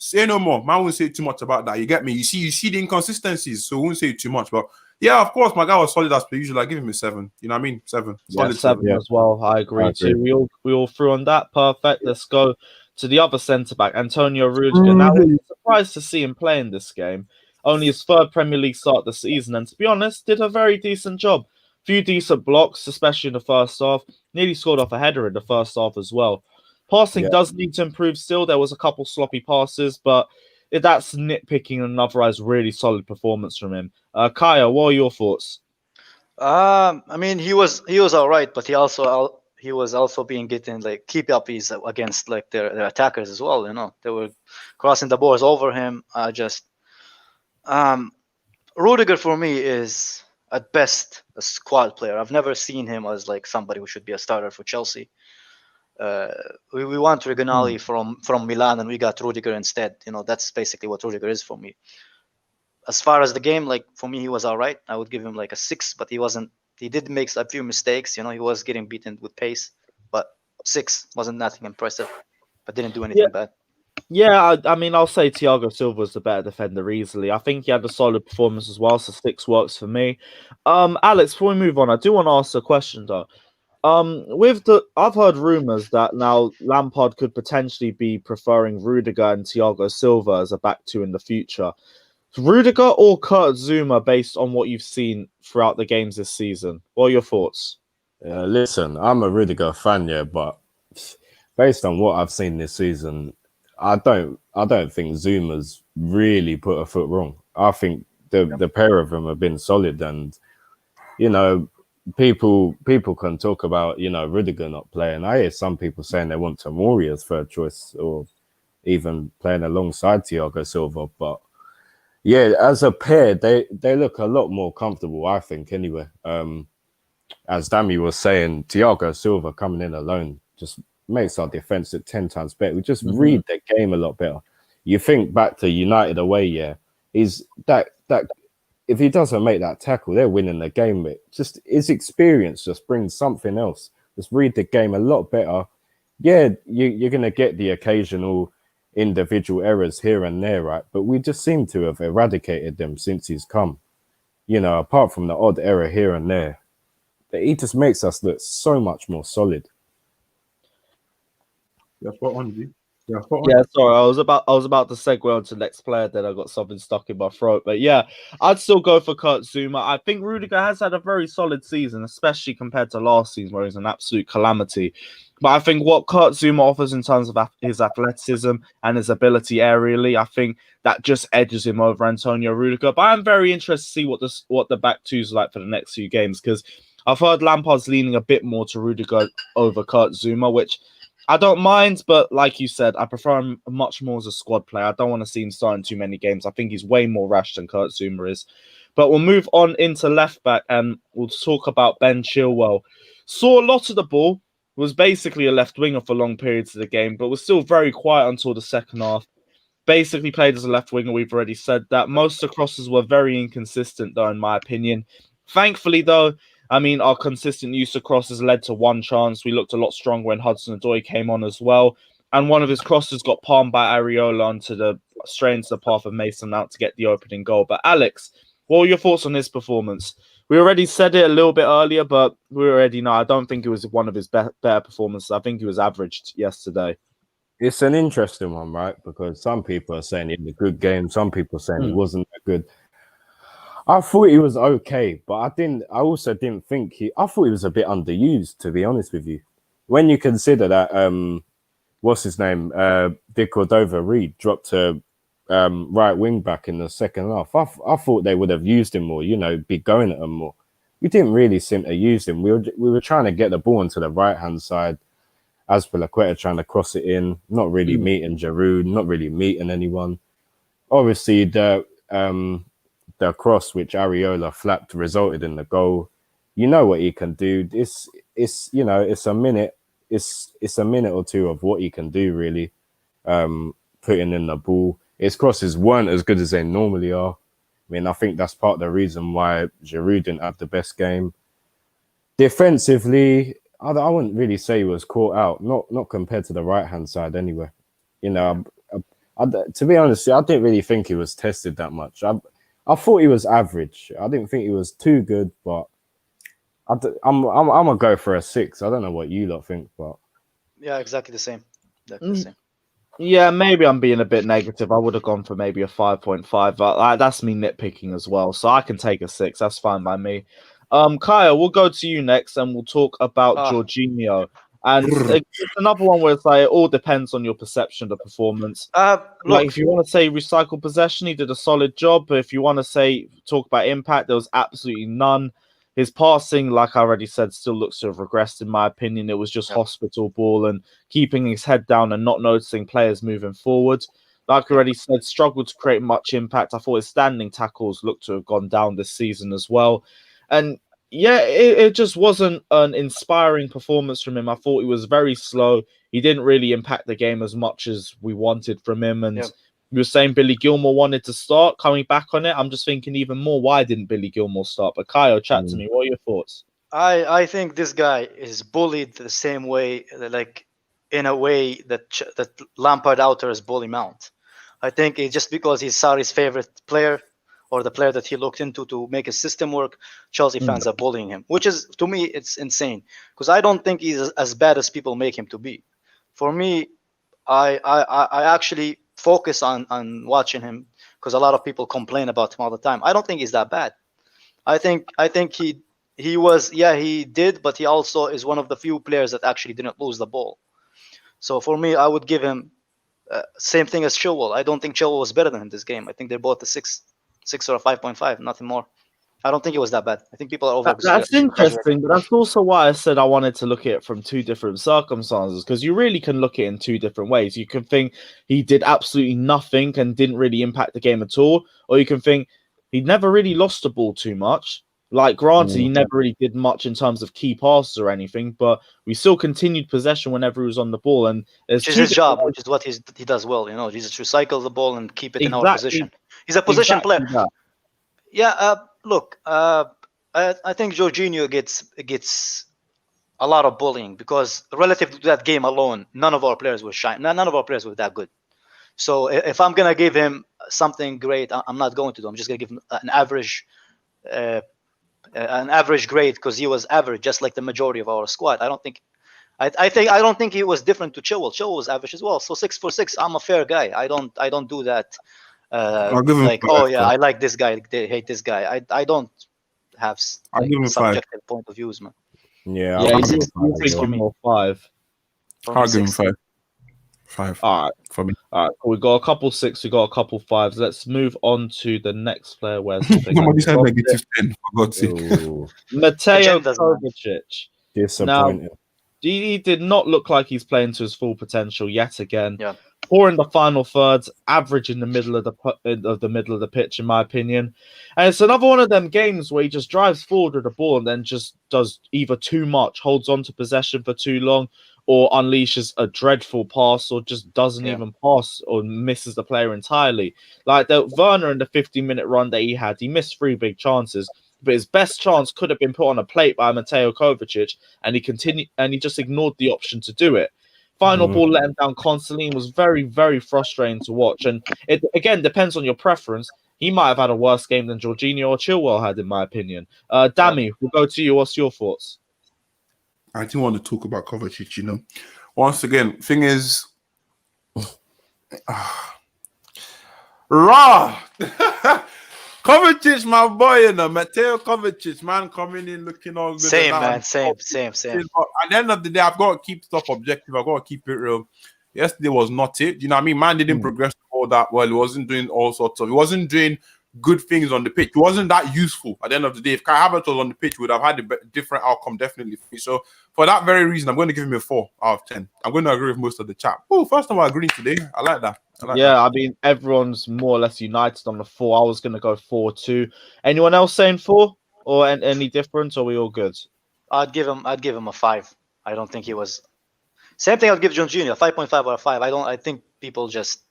Say no more. Man won't say too much about that. You get me? You see the inconsistencies, so we won't say too much. But yeah, of course, my guy was solid as per usual. I give him a 7. You know what I mean? 7. Solid 7 Yeah. as well. I agree too. We all threw on that. Perfect. Let's go to the other centre back, Antonio Rudiger. Now, we're surprised to see him play in this game. Only his 3rd Premier League start of the season, and to be honest, did a very decent job. Few decent blocks, especially in the first half. Nearly scored off a header in the first half as well. Passing does need to improve still. There was a couple sloppy passes, but that's nitpicking and otherwise really solid performance from him. Kaya, what are your thoughts? I mean, he was all right, but he was also being getting like keep up against like their attackers as well. You know, they were crossing the balls over him. Rudiger for me is at best a squad player. I've never seen him as like somebody who should be a starter for Chelsea. We want Reginali from Milan, and we got Rudiger instead. You know, that's basically what Rudiger is for me. As far as the game, like for me, he was all right. I would give him like a 6, but he wasn't. He did make a few mistakes. You know, he was getting beaten with pace, but 6 wasn't nothing impressive. But didn't do anything bad. Yeah, I mean, I'll say Thiago Silva was the better defender easily. I think he had a solid performance as well, so 6 works for me. Alex, before we move on, I do want to ask a question though. I've heard rumors that now Lampard could potentially be preferring Rudiger and Thiago Silva as a back two in the future. Rudiger or Kurt Zouma, based on what you've seen throughout the games this season? What are your thoughts? Listen, I'm a Rudiger fan, but based on what I've seen this season, I don't think Zuma's really put a foot wrong. I think the pair of them have been solid, and you know, people can talk about Rudiger not playing. I hear some people saying they want Tomori as 3rd choice or even playing alongside Thiago Silva, but yeah, as a pair, they look a lot more comfortable, I think, anyway. As Dami was saying, Thiago Silva coming in alone just makes our defense at 10 times better. We just read the game a lot better. You think back to United away, is that if he doesn't make that tackle, they're winning the game. It just his experience just brings something else. Just read the game a lot better. Yeah, you're gonna get the occasional individual errors here and there, right? But we just seem to have eradicated them since he's come. Apart from the odd error here and there, but he just makes us look so much more solid. Yeah, spot on, G. Yeah, spot on. Yeah, sorry, I was about to segue on to the next player, then I got something stuck in my throat. But yeah, I'd still go for Kurt Zouma. I think Rudiger has had a very solid season, especially compared to last season, where he was an absolute calamity. But I think what Kurt Zouma offers in terms of his athleticism and his ability aerially, I think that just edges him over Antonio Rudiger. But I'm very interested to see what the back two's like for the next few games, because I've heard Lampard's leaning a bit more to Rudiger over Kurt Zouma, which I don't mind, but like you said, I prefer him much more as a squad player. I don't want to see him starting too many games. I think he's way more rash than Kurt Zouma is. But we'll move on into left back, and we'll talk about Ben Chilwell. Saw a lot of the ball, was basically a left winger for long periods of the game, but was still very quiet until the second half. Basically played as a left winger, we've already said that. Most of the crosses were very inconsistent, though, in my opinion. Thankfully, though, I mean, our consistent use of crosses led to one chance. We looked a lot stronger when Hudson-Odoi came on as well. And one of his crosses got palmed by Areola straight into the path of Mason Mount to get the opening goal. But Alex, what are your thoughts on his performance? We already said it a little bit earlier, but we already know. I don't think it was one of his better performances. I think he was averaged yesterday. It's an interesting one, right? Because some people are saying he had a good game. Some people are saying he wasn't that good. I thought he was okay, but I also didn't think I thought he was a bit underused, to be honest with you. When you consider that, what's his name? Dick Cordova-Reid dropped to right wing back in the second half. I thought they would have used him more, be going at him more. We didn't really seem to use him. We were trying to get the ball into the right-hand side. Azpilicueta trying to cross it in, not really meeting Giroud, not really meeting anyone. Obviously, the cross which Areola flapped resulted in the goal. You know what he can do. It's a minute or two of what he can do, really. Putting in the ball. His crosses weren't as good as they normally are. I mean, I think that's part of the reason why Giroud didn't have the best game. Defensively, I wouldn't really say he was caught out. Not compared to the right hand side, anyway. I To be honest, I didn't really think he was tested that much. I thought he was average. I didn't think he was too good, but I'm gonna go for a 6. I don't know what you lot think, but Yeah, exactly the same. Exactly the same. Yeah, maybe I'm being a bit negative. I would have gone for maybe a 5.5, but that's me nitpicking as well. So I can take a 6. That's fine by me. Kyle, we'll go to you next, and we'll talk about Jorginho. And it's another one where it's like it all depends on your perception of the performance. Look, If you want to say recycle possession, he did a solid job. But if you want to say talk about impact, there was absolutely none. His passing, like I already said, still looks to have regressed, in my opinion. It was just hospital ball and keeping his head down and not noticing players moving forward. Like I already said, struggled to create much impact. I thought his standing tackles looked to have gone down this season as well. And yeah, it just wasn't an inspiring performance from him. I thought he was very slow. He didn't really impact the game as much as we wanted from him. And you were saying Billy Gilmore wanted to start. Coming back on it, I'm just thinking even more, why didn't Billy Gilmore start? But Kyle, chat to me. What are your thoughts? I think this guy is bullied the same way, like in a way that Lampard outers bully Mount. I think it's just because he's Sarri's favorite player, or the player that he looked into to make his system work. Chelsea fans are bullying him, which is, to me, it's insane. Because I don't think he's as bad as people make him to be. For me, I actually focus on watching him because a lot of people complain about him all the time. I don't think he's that bad. I think he was, he did, but he also is one of the few players that actually didn't lose the ball. So for me, I would give him same thing as Chilwell. I don't think Chilwell was better than him this game. I think they're both a 6 or a 5.5, nothing more. I don't think it was that bad. I think people are over. That's interesting, but that's also why I said I wanted to look at it from two different circumstances, because you really can look at it in two different ways. You can think he did absolutely nothing and didn't really impact the game at all, or you can think he never really lost the ball too much. Like, granted, he never really did much in terms of key passes or anything, but we still continued possession whenever he was on the ball. And which is his job, which is what he does well. You know, he just recycles the ball and keep it in our position. He's a position player. That. Yeah. Look, I think Jorginho gets a lot of bullying because relative to that game alone, none of our players were shy. None of our players were that good. So if I'm gonna give him something great, I'm not going to do. I'm just gonna give him an average grade because he was average, just like the majority of our squad. I don't think he was different to Chilwell. Chilwell was average as well. So 6 for 6. I'm a fair guy. I don't do that. I'll give him like, 5, oh yeah, I like this guy. They hate this guy. I don't have I'll give him subjective point of views, man. yeah, I'll give give him more 5. I'll give him 5. 5. All right. For me. All right, we got a couple 6, we got a couple 5s. Let's move on to the next player. Where's the thing? Somebody said negative 10, for God's sake. Mateo Kovacic. Disappointing. Now, he did not look like he's playing to his full potential yet again. Yeah. Poor in the final thirds, average in the middle of the pitch, in my opinion. And it's another one of them games where he just drives forward with the ball and then just does either too much, holds on to possession for too long, or unleashes a dreadful pass, or just doesn't even pass, or misses the player entirely. Like the Werner in the 15-minute run that he missed 3 big chances, but his best chance could have been put on a plate by Mateo Kovacic, and he just ignored the option to do it. Final ball let him down constantly and was very, very frustrating to watch. And it, again, depends on your preference. He might have had a worse game than Jorginho or Chilwell had, in my opinion. Dami, we'll go to you. What's your thoughts? I do want to talk about Kovacic, you know. Once again, thing is... Raw! Kovacic, my boy, you know, Mateo Kovacic, man, coming in looking all good. Same, man, same. But at the end of the day, I've got to keep stuff objective. I've got to keep it real. Yesterday was not it. You know what I mean? Man didn't progress all that well. He wasn't doing all sorts of... He wasn't doing good things on the pitch. He wasn't that useful at the end of the day. If Kai Havertz was on the pitch, we would have had a different outcome, definitely. So for that very reason, I'm going to give him a 4 out of 10. I'm going to agree with most of the chat. Oh, first time I agree today. I like that. I mean, everyone's more or less united on the 4. I was going to go 4 too. Anyone else saying 4 or any difference? Or are we all good? I'd give him a 5. I don't think he was. Same thing. I'd give Jorginho a 5.5 or a 5. I think people just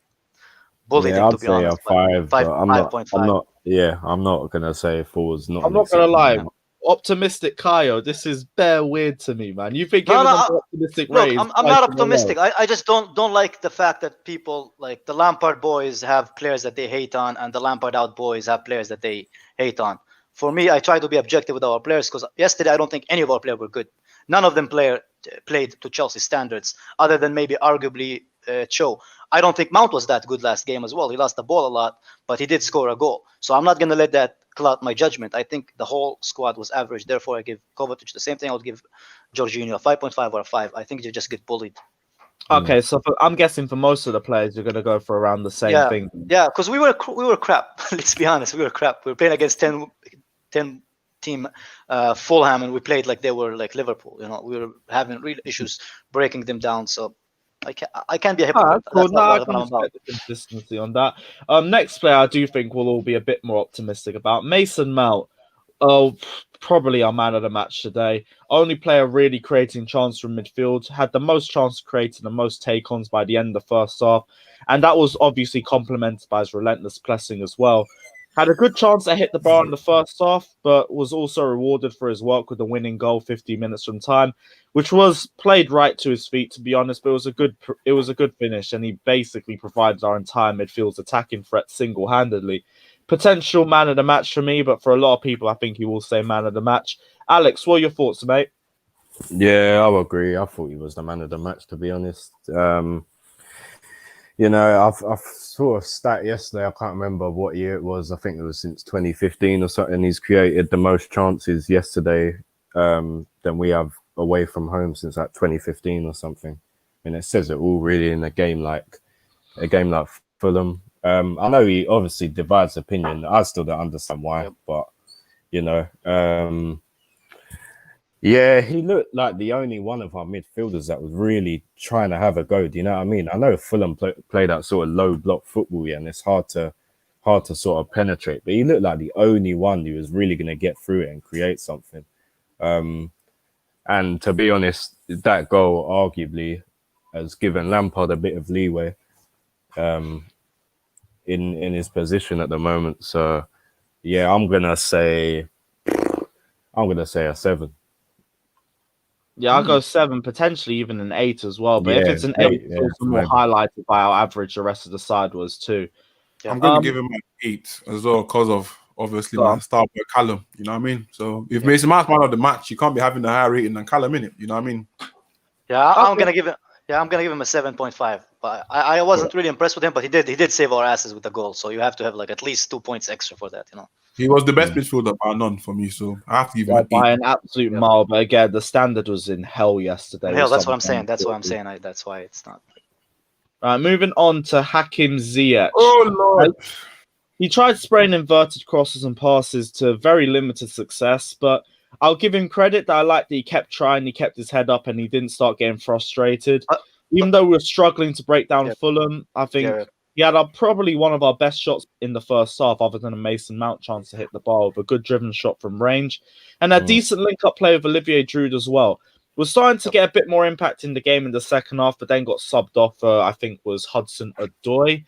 bullied him. To be honest, a 5. 5.5. I'm not gonna say 4 is not. I'm not gonna lie. optimistic Kyle. This is bare weird to me, man. You've been giving them optimistic look, raise. I'm not optimistic. I just don't like the fact that people like the Lampard boys have players that they hate on, and the Lampard out boys have players that they hate on. For me, I try to be objective with our players because yesterday I don't think any of our players were good. None of them played to Chelsea standards, other than maybe arguably Cho. I don't think Mount was that good last game as well. He lost the ball a lot, but he did score a goal. So I'm not going to let that cloud my judgment. I think the whole squad was average. Therefore, I give Kovacic the same thing I would give Jorginho, a 5.5 or a 5. I think you just get bullied. Okay, so I'm guessing for most of the players, you're going to go for around the same thing. Yeah, because we were crap. Let's be honest, we were crap. We were playing against 10 team Fulham, and we played like they were like Liverpool. You know, we were having real issues breaking them down. So I can't be a hypocrite. Cool. No, I can respect the consistency on that. Next player, I do think we'll all be a bit more optimistic about. Mason Mount. Oh, probably our man of the match today. Only player really creating chance from midfield. Had the most chance created, the most take-ons by the end of the first half. And that was obviously complemented by his relentless pressing as well. Had a good chance to hit the bar in the first half, but was also rewarded for his work with the winning goal 15 minutes from time, which was played right to his feet, to be honest. But it was a good finish, and he basically provided our entire midfield's attacking threat single-handedly. Potential man of the match for me, but for a lot of people, I think he will say man of the match. Alex, what are your thoughts, mate? Yeah, I would agree. I thought he was the man of the match, to be honest. You know, I've saw a stat yesterday. I can't remember what year it was. I think it was since 2015 or something. He's created the most chances yesterday than we have away from home since like 2015 or something. And it says it all really in a game like Fulham. I know he obviously divides opinion. I still don't understand why, but you know, yeah, he looked like the only one of our midfielders that was really trying to have a go. Do you know what I mean? I know Fulham play that sort of low block football, and it's hard to sort of penetrate. But he looked like the only one who was really going to get through it and create something. And to be honest, that goal arguably has given Lampard a bit of leeway in his position at the moment. So yeah, I'm gonna say a 7. Yeah, I'll go 7, potentially even an 8 as well. But if it's an 8, it's also more highlighted by how average the rest of the side was too. Yeah. I'm going to give him an 8 as well because of obviously my star boy Callum. You know what I mean? So if Mason Mount's man of the match, you can't be having a higher rating than Callum in it. You know what I mean? Yeah, I'm gonna give him a 7.5. But I wasn't really impressed with him, but he did save our asses with the goal. So you have to have like at least 2 points extra for that. You know. He was the best midfielder by none for me, so I have to give him by an absolute mile. But again, the standard was in hell yesterday. Hell, that's what I'm saying. That's why it's not. Moving on to Hakim Ziyech. Oh Lord! He tried spraying inverted crosses and passes to very limited success, but I'll give him credit that I like that he kept trying, he kept his head up, and he didn't start getting frustrated. Even though we were struggling to break down Fulham, I think he had probably one of our best shots in the first half, other than a Mason Mount chance to hit the bar with a good driven shot from range. And a decent link-up play with Olivier Giroud as well. Was starting to get a bit more impact in the game in the second half, but then got subbed off, I think was Hudson-Odoi.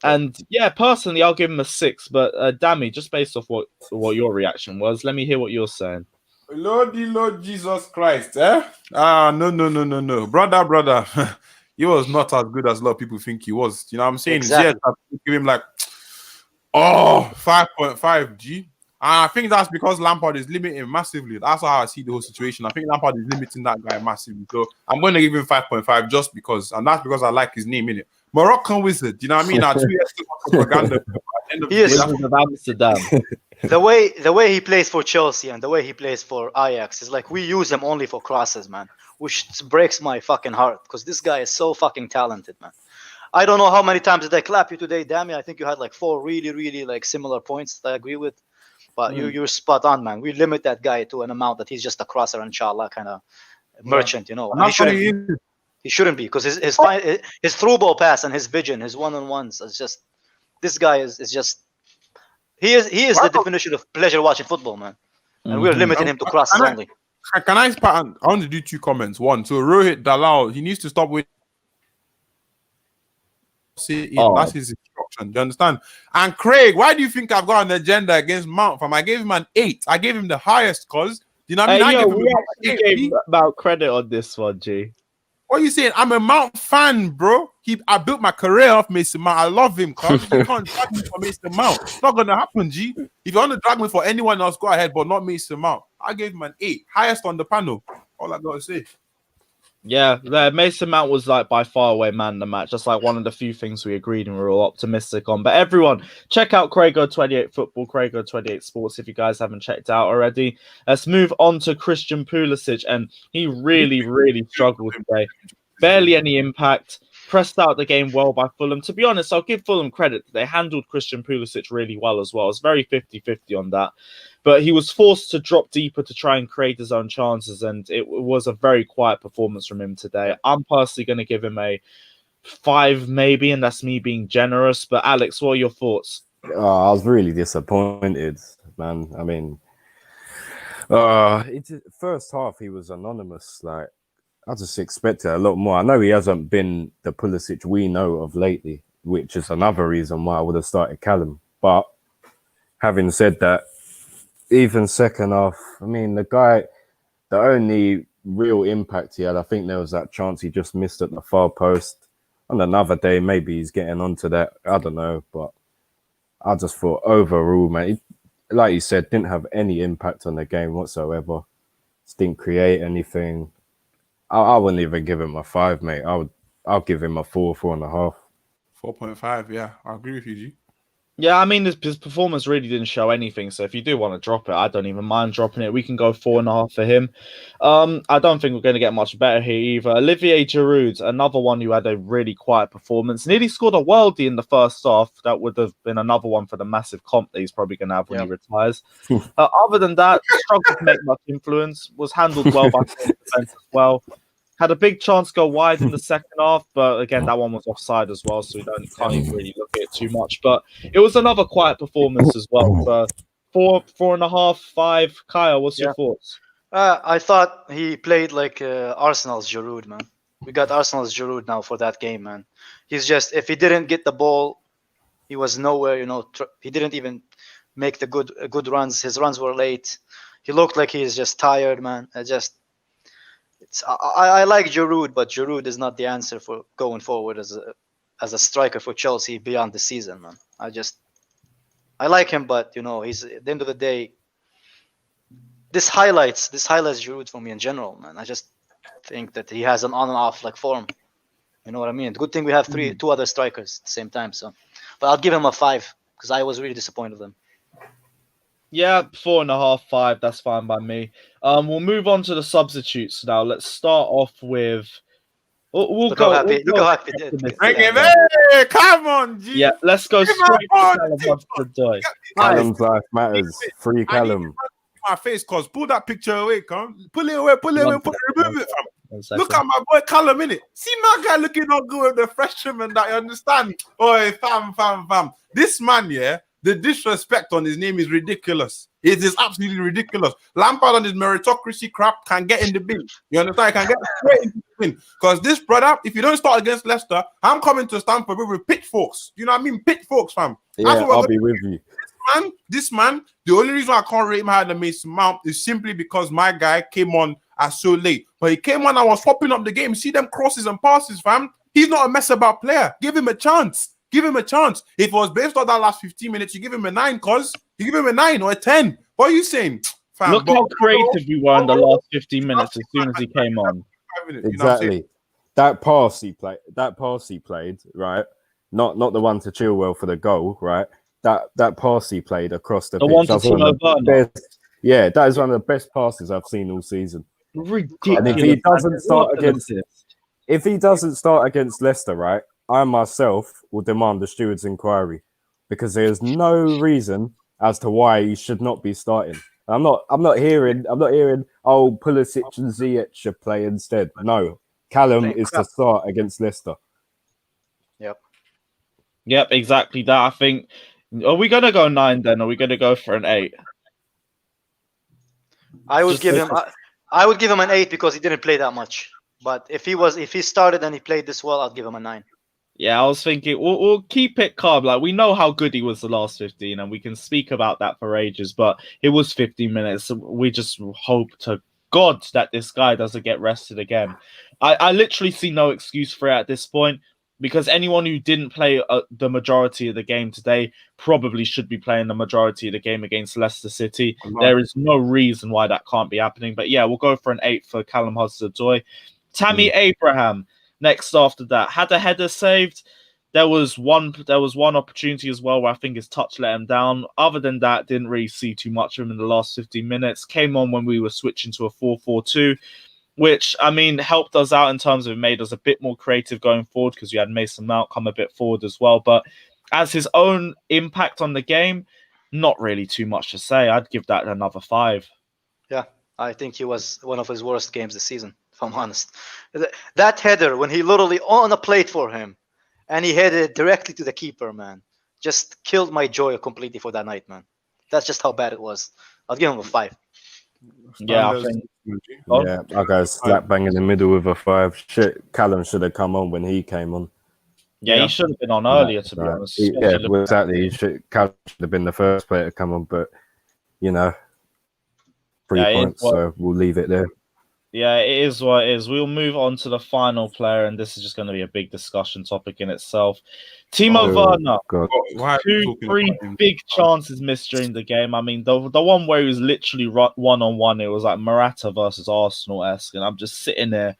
And yeah, personally, I'll give him a 6. But Dami, just based off what your reaction was, let me hear what you're saying. Lord Jesus Christ, eh? No. Brother. He was not as good as a lot of people think he was. You know what I'm saying? Exactly. Yes, I give him like 5.5 G. And I think that's because Lampard is limiting massively. That's how I see the whole situation. I think Lampard is limiting that guy massively. So I'm going to give him 5.5 just because. And that's because I like his name, innit? Moroccan wizard. You know what I mean? Our 2 years of propaganda. He is of Amsterdam. The way he plays for Chelsea and the way he plays for Ajax is like we use him only for crosses, man. Which breaks my fucking heart because this guy is so fucking talented, man. I don't know how many times did I clap you today, Dami. I think you had like 4 really, really like similar points that I agree with. But you're spot on, man. We limit that guy to an amount that he's just a crosser, inshallah, kind of merchant, you know. He shouldn't be because his through ball pass and his vision, his one-on-ones is just this guy is just he is the definition of pleasure watching football, man. And we're limiting him to crosses only. Can I want to do 2 comments. One, so Rohit Dalal, he needs to stop with that's his option. Do you understand? And Craig, why do you think I've got an agenda against Mount, fam? I gave him an 8. I gave him the highest cause. You know what I mean? Hey, I yo, gave him we an actually 8. gave Mount credit on this one, G. What are you saying? I'm a Mount fan, bro. I built my career off Mason Mount. I love him, cuz. You can't drag me for Mason Mount. It's not gonna happen, G. If you want to drag me for anyone else, go ahead, but not Mason Mount. I gave him an 8, highest on the panel. All I gotta say. Yeah, Mason Mount was like by far away man of the match. That's like one of the few things we agreed and we were all optimistic on. But everyone, check out Craigo28 Football, Craigo28 Sports if you guys haven't checked out already. Let's move on to Christian Pulisic, and he really struggled today. Barely any impact. Pressed out the game well by Fulham. To be honest, I'll give Fulham credit. They handled Christian Pulisic really well as well. It's very 50-50 on that. But he was forced to drop deeper to try and create his own chances, and it was a very quiet performance from him today. I'm personally going to give him a 5 maybe, and that's me being generous. But Alex, what are your thoughts? I was really disappointed, man. I mean, first half he was anonymous. Like, I just expected a lot more. I know he hasn't been the Pulisic we know of lately, which is another reason why I would have started Callum. But having said that, even second half, I mean, the only real impact he had, I think there was that chance he just missed at the far post. On another day, maybe he's getting onto that. I don't know, but I just thought overall, man, like you said, didn't have any impact on the game whatsoever. Just didn't create anything. I wouldn't even give him a 5, mate. I'll give him a 4, 4.5. 4.5, yeah. I agree with you, G. Yeah, I mean, his performance really didn't show anything. So if you do want to drop it, I don't even mind dropping it. We can go 4.5 for him. I don't think we're going to get much better here either. Olivier Giroud, another one who had a really quiet performance. Nearly scored a worldie in the first half. That would have been another one for the massive comp that he's probably going to have when he retires. Other than that, struggled to make much influence. Was handled well by the defense as well. Had a big chance go wide in the second half, but again, that one was offside as well, so we can't even really look at it too much. But it was another quiet performance as well. 4.5, 5. Kaya, what's your thoughts? I thought he played like Arsenal's Giroud, man. We got Arsenal's Giroud now for that game, man. He's just, if he didn't get the ball, he was nowhere. He didn't even make the good runs. His runs were late. He looked like he's just tired, man. I like Giroud, but Giroud is not the answer for going forward as a striker for Chelsea beyond the season, man. I like him, but he's at the end of the day. This highlights Giroud for me in general, man. I just think that he has an on and off like form. You know what I mean? Good thing we have two other strikers at the same time. So, but I'll give him a 5 because I was really disappointed with him. Yeah, 4.5, 5. That's fine by me. We'll move on to the substitutes now. Let's start off with. Look how happy did. Hey, come on, G. Yeah, let's go straight to Callum Hudson-Odoi. Callum's life matters. Free Callum. My face, cause pull that picture away, come. Pull it away, remove it, fam. Look at my boy Callum, innit? See my guy looking all good with the freshman that you understand. Oi, fam. This man, yeah. The disrespect on his name is ridiculous. It is absolutely ridiculous. Lampard and his meritocracy crap can get in the bin. You understand? I can get straight into the bin. Because this brother, if you don't start against Leicester, I'm coming to Stamford with pitchforks. You know what I mean? Pitchforks, fam. Yeah, I'll be with you. This man, the only reason I can't rate him higher than Mason Mount is simply because my guy came on so late. But he came on, I was swapping up the game. See them crosses and passes, fam. He's not a mess about player. Give him a chance. Give him a chance. If it was based on that last 15 minutes, you give him a 9, cause you give him a 9 or a 10. What are you saying? Fam, look how creative we were in the last 15 minutes as soon as he came on. Exactly. That pass he played, right? Not the one to Chilwell for the goal, right? That pass he played across the pitch. One to Werner. Yeah, that is one of the best passes I've seen all season. Ridiculous. And if he doesn't start against Leicester, right? I myself will demand the steward's inquiry because there's no reason as to why he should not be starting. I'm not hearing Pulisic and Ziyech should play instead. No. Callum is to start against Leicester. Yep, exactly that. I think. Are we gonna go 9 then? Or are we gonna go for an 8? I would give him an 8 because he didn't play that much. But if he started and he played this well, I'd give him a 9. Yeah, I was thinking we'll keep it calm. Like, we know how good he was the last 15, and we can speak about that for ages, but it was 15 minutes. So we just hope to God that this guy doesn't get rested again. I literally see no excuse for it at this point, because anyone who didn't play the majority of the game today probably should be playing the majority of the game against Leicester City. There is no reason why that can't be happening. But yeah, we'll go for an 8 for Callum Hudson-Odoi. Tammy Abraham. Next after that, had a header saved. There was one opportunity as well where I think his touch let him down. Other than that, didn't really see too much of him in the last 15 minutes. Came on when we were switching to a 4-4-2, which, I mean, helped us out in terms of it made us a bit more creative going forward, because we had Mason Mount come a bit forward as well. But as his own impact on the game, not really too much to say. I'd give that another 5. Yeah, I think he was one of his worst games this season, if I'm honest. That header, when he literally on a plate for him, and he headed it directly to the keeper, man, just killed my joy completely for that night, man. That's just how bad it was. I'll give him a 5. Yeah, I think. Yeah, I go slap bang in the middle with a 5. Shit, Callum should have come on when he came on. Yeah, he should have been on earlier, to be honest. Yeah, well, exactly. Callum should have been the first player to come on, but 3 points, so we'll leave it there. Yeah, it is what it is. We'll move on to the final player, and this is just going to be a big discussion topic in itself. Timo Werner, 2-3 big chances missed during the game. I mean, the one where he was literally one-on-one, it was like Morata versus Arsenal-esque, and I'm just sitting there,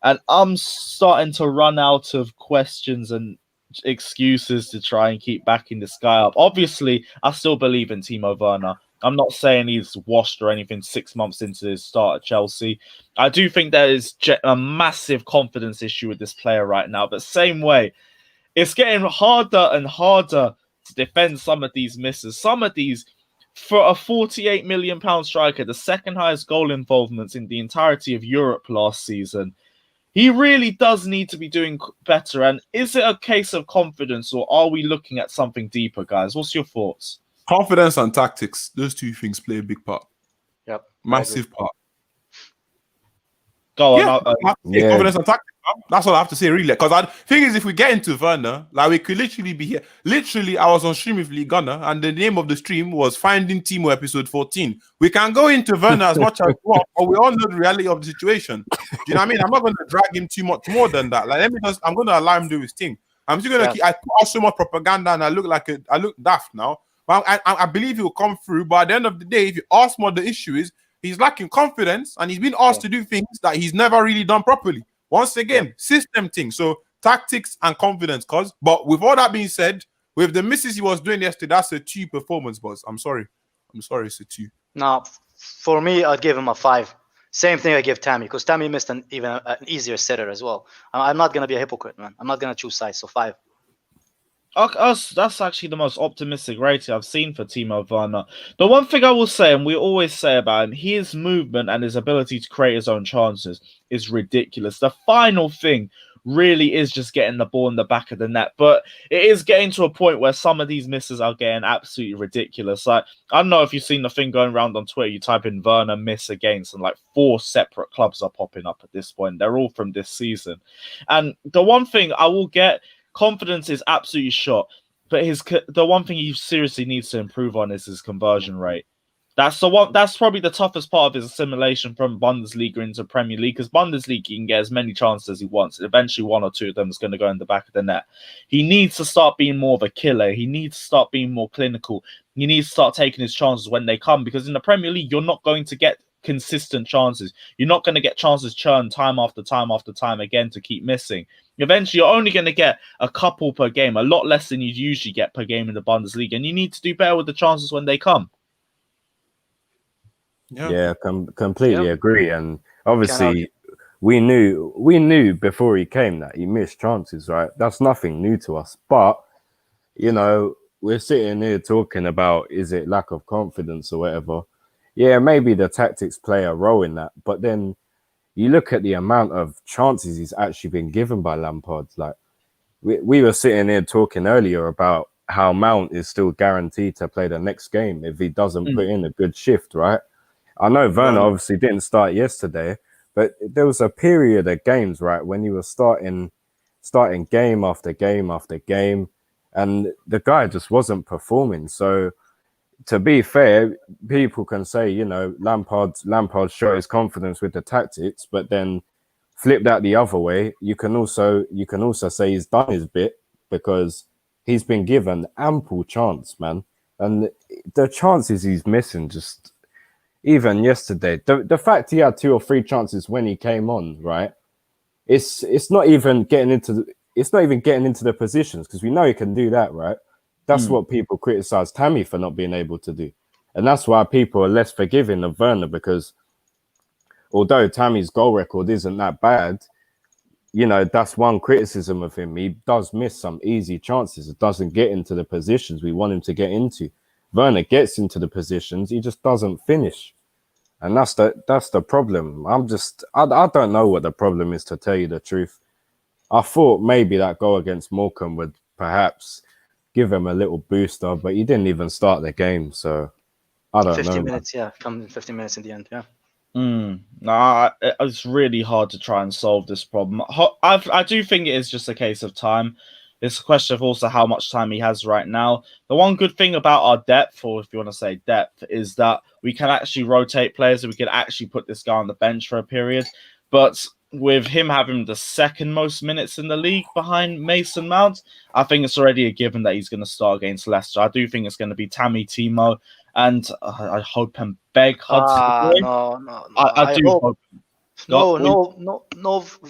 and I'm starting to run out of questions and excuses to try and keep backing this guy up. Obviously, I still believe in Timo Werner. I'm not saying he's washed or anything 6 months into his start at Chelsea. I do think there is a massive confidence issue with this player right now. But same way, it's getting harder and harder to defend some of these misses. Some of these, for a £48 million striker, the second highest goal involvements in the entirety of Europe last season, he really does need to be doing better. And is it a case of confidence, or are we looking at something deeper, guys? What's your thoughts? Confidence and tactics, those two things play a big part. Yep. Massive part. Go on. Confidence and tactics. That's all I have to say, really. Because the thing is, if we get into Werner, like, we could literally be here. Literally, I was on stream with Lee Gunner, and the name of the stream was Finding Timo episode 14. We can go into Werner as much as we want, but we all know the reality of the situation. Do you know what I mean? I'm not going to drag him too much more than that. Like, I'm going to allow him to do his thing. I'm still going to keep. I put out so much propaganda, and I look daft now. But I believe he will come through. But at the end of the day, if you ask what the issue is, he's lacking confidence, and he's been asked to do things that he's never really done properly. Once again, system thing. So tactics and confidence, but with all that being said, with the misses he was doing yesterday, that's a 2 performance, boss. I'm sorry, it's a 2. No, for me, I'd give him a 5. Same thing I give Tammy, because Tammy missed an easier sitter as well. I'm not going to be a hypocrite, man. I'm not going to choose sides, so 5. That's actually the most optimistic rating I've seen for Timo Werner. The one thing I will say, and we always say about him, his movement and his ability to create his own chances is ridiculous. The final thing really is just getting the ball in the back of the net, but it is getting to a point where some of these misses are getting absolutely ridiculous. Like, I don't know if you've seen the thing going around on Twitter. You type in Werner miss against, and like 4 separate clubs are popping up at this point. They're all from this season. And the one thing I will get, confidence is absolutely shot, but the one thing he seriously needs to improve on is his conversion rate. That's probably the toughest part of his assimilation from Bundesliga into Premier League, because Bundesliga, he can get as many chances as he wants. Eventually, 1 or 2 of them is going to go in the back of the net. He needs to start being more of a killer. He needs to start being more clinical. He needs to start taking his chances when they come, because in the Premier League, you're not going to get consistent chances. You're not going to get chances churned time after time after time again to keep missing. Eventually, you're only going to get a couple per game, a lot less than you usually get per game in the Bundesliga, and you need to do better with the chances when they come. Yeah, completely agree. And obviously, we knew before he came that he missed chances, right? That's nothing new to us. But, we're sitting here talking about, is it lack of confidence or whatever? Yeah, maybe the tactics play a role in that. But then you look at the amount of chances he's actually been given by Lampard. Like, we were sitting here talking earlier about how Mount is still guaranteed to play the next game if he doesn't put in a good shift, right? I know Werner obviously didn't start yesterday, but there was a period of games, right, when he was starting starting game after game after game, and the guy just wasn't performing. So, to be fair, people can say, you know, Lampard showed his confidence with the tactics, but then flip that the other way, you can also say he's done his bit because he's been given ample chance, man. And the chances he's missing, just even yesterday, the fact he had 2 or 3 chances when he came on, right? It's not even getting into the positions, because we know he can do that, right? That's what people criticize Tammy for not being able to do. And that's why people are less forgiving of Werner, because although Tammy's goal record isn't that bad, you know, that's one criticism of him. He does miss some easy chances. It doesn't get into the positions we want him to get into. Werner gets into the positions, he just doesn't finish. And that's the problem. I don't know what the problem is, to tell you the truth. I thought maybe that goal against Morecambe would perhaps give him a little booster, but he didn't even start the game, so I don't know. 50 minutes, yeah. Come in 15 minutes in the end, yeah. No, it's really hard to try and solve this problem. I do think it is just a case of time. It's a question of also how much time he has right now. The one good thing about our depth, or if you want to say depth, is that we can actually rotate players and we can actually put this guy on the bench for a period. But with him having the second most minutes in the league behind Mason Mount, I think it's already a given that he's going to start against Leicester. I do think it's going to be Tammy, Timo, and I hope and beg Hudson. No. I do hope. No,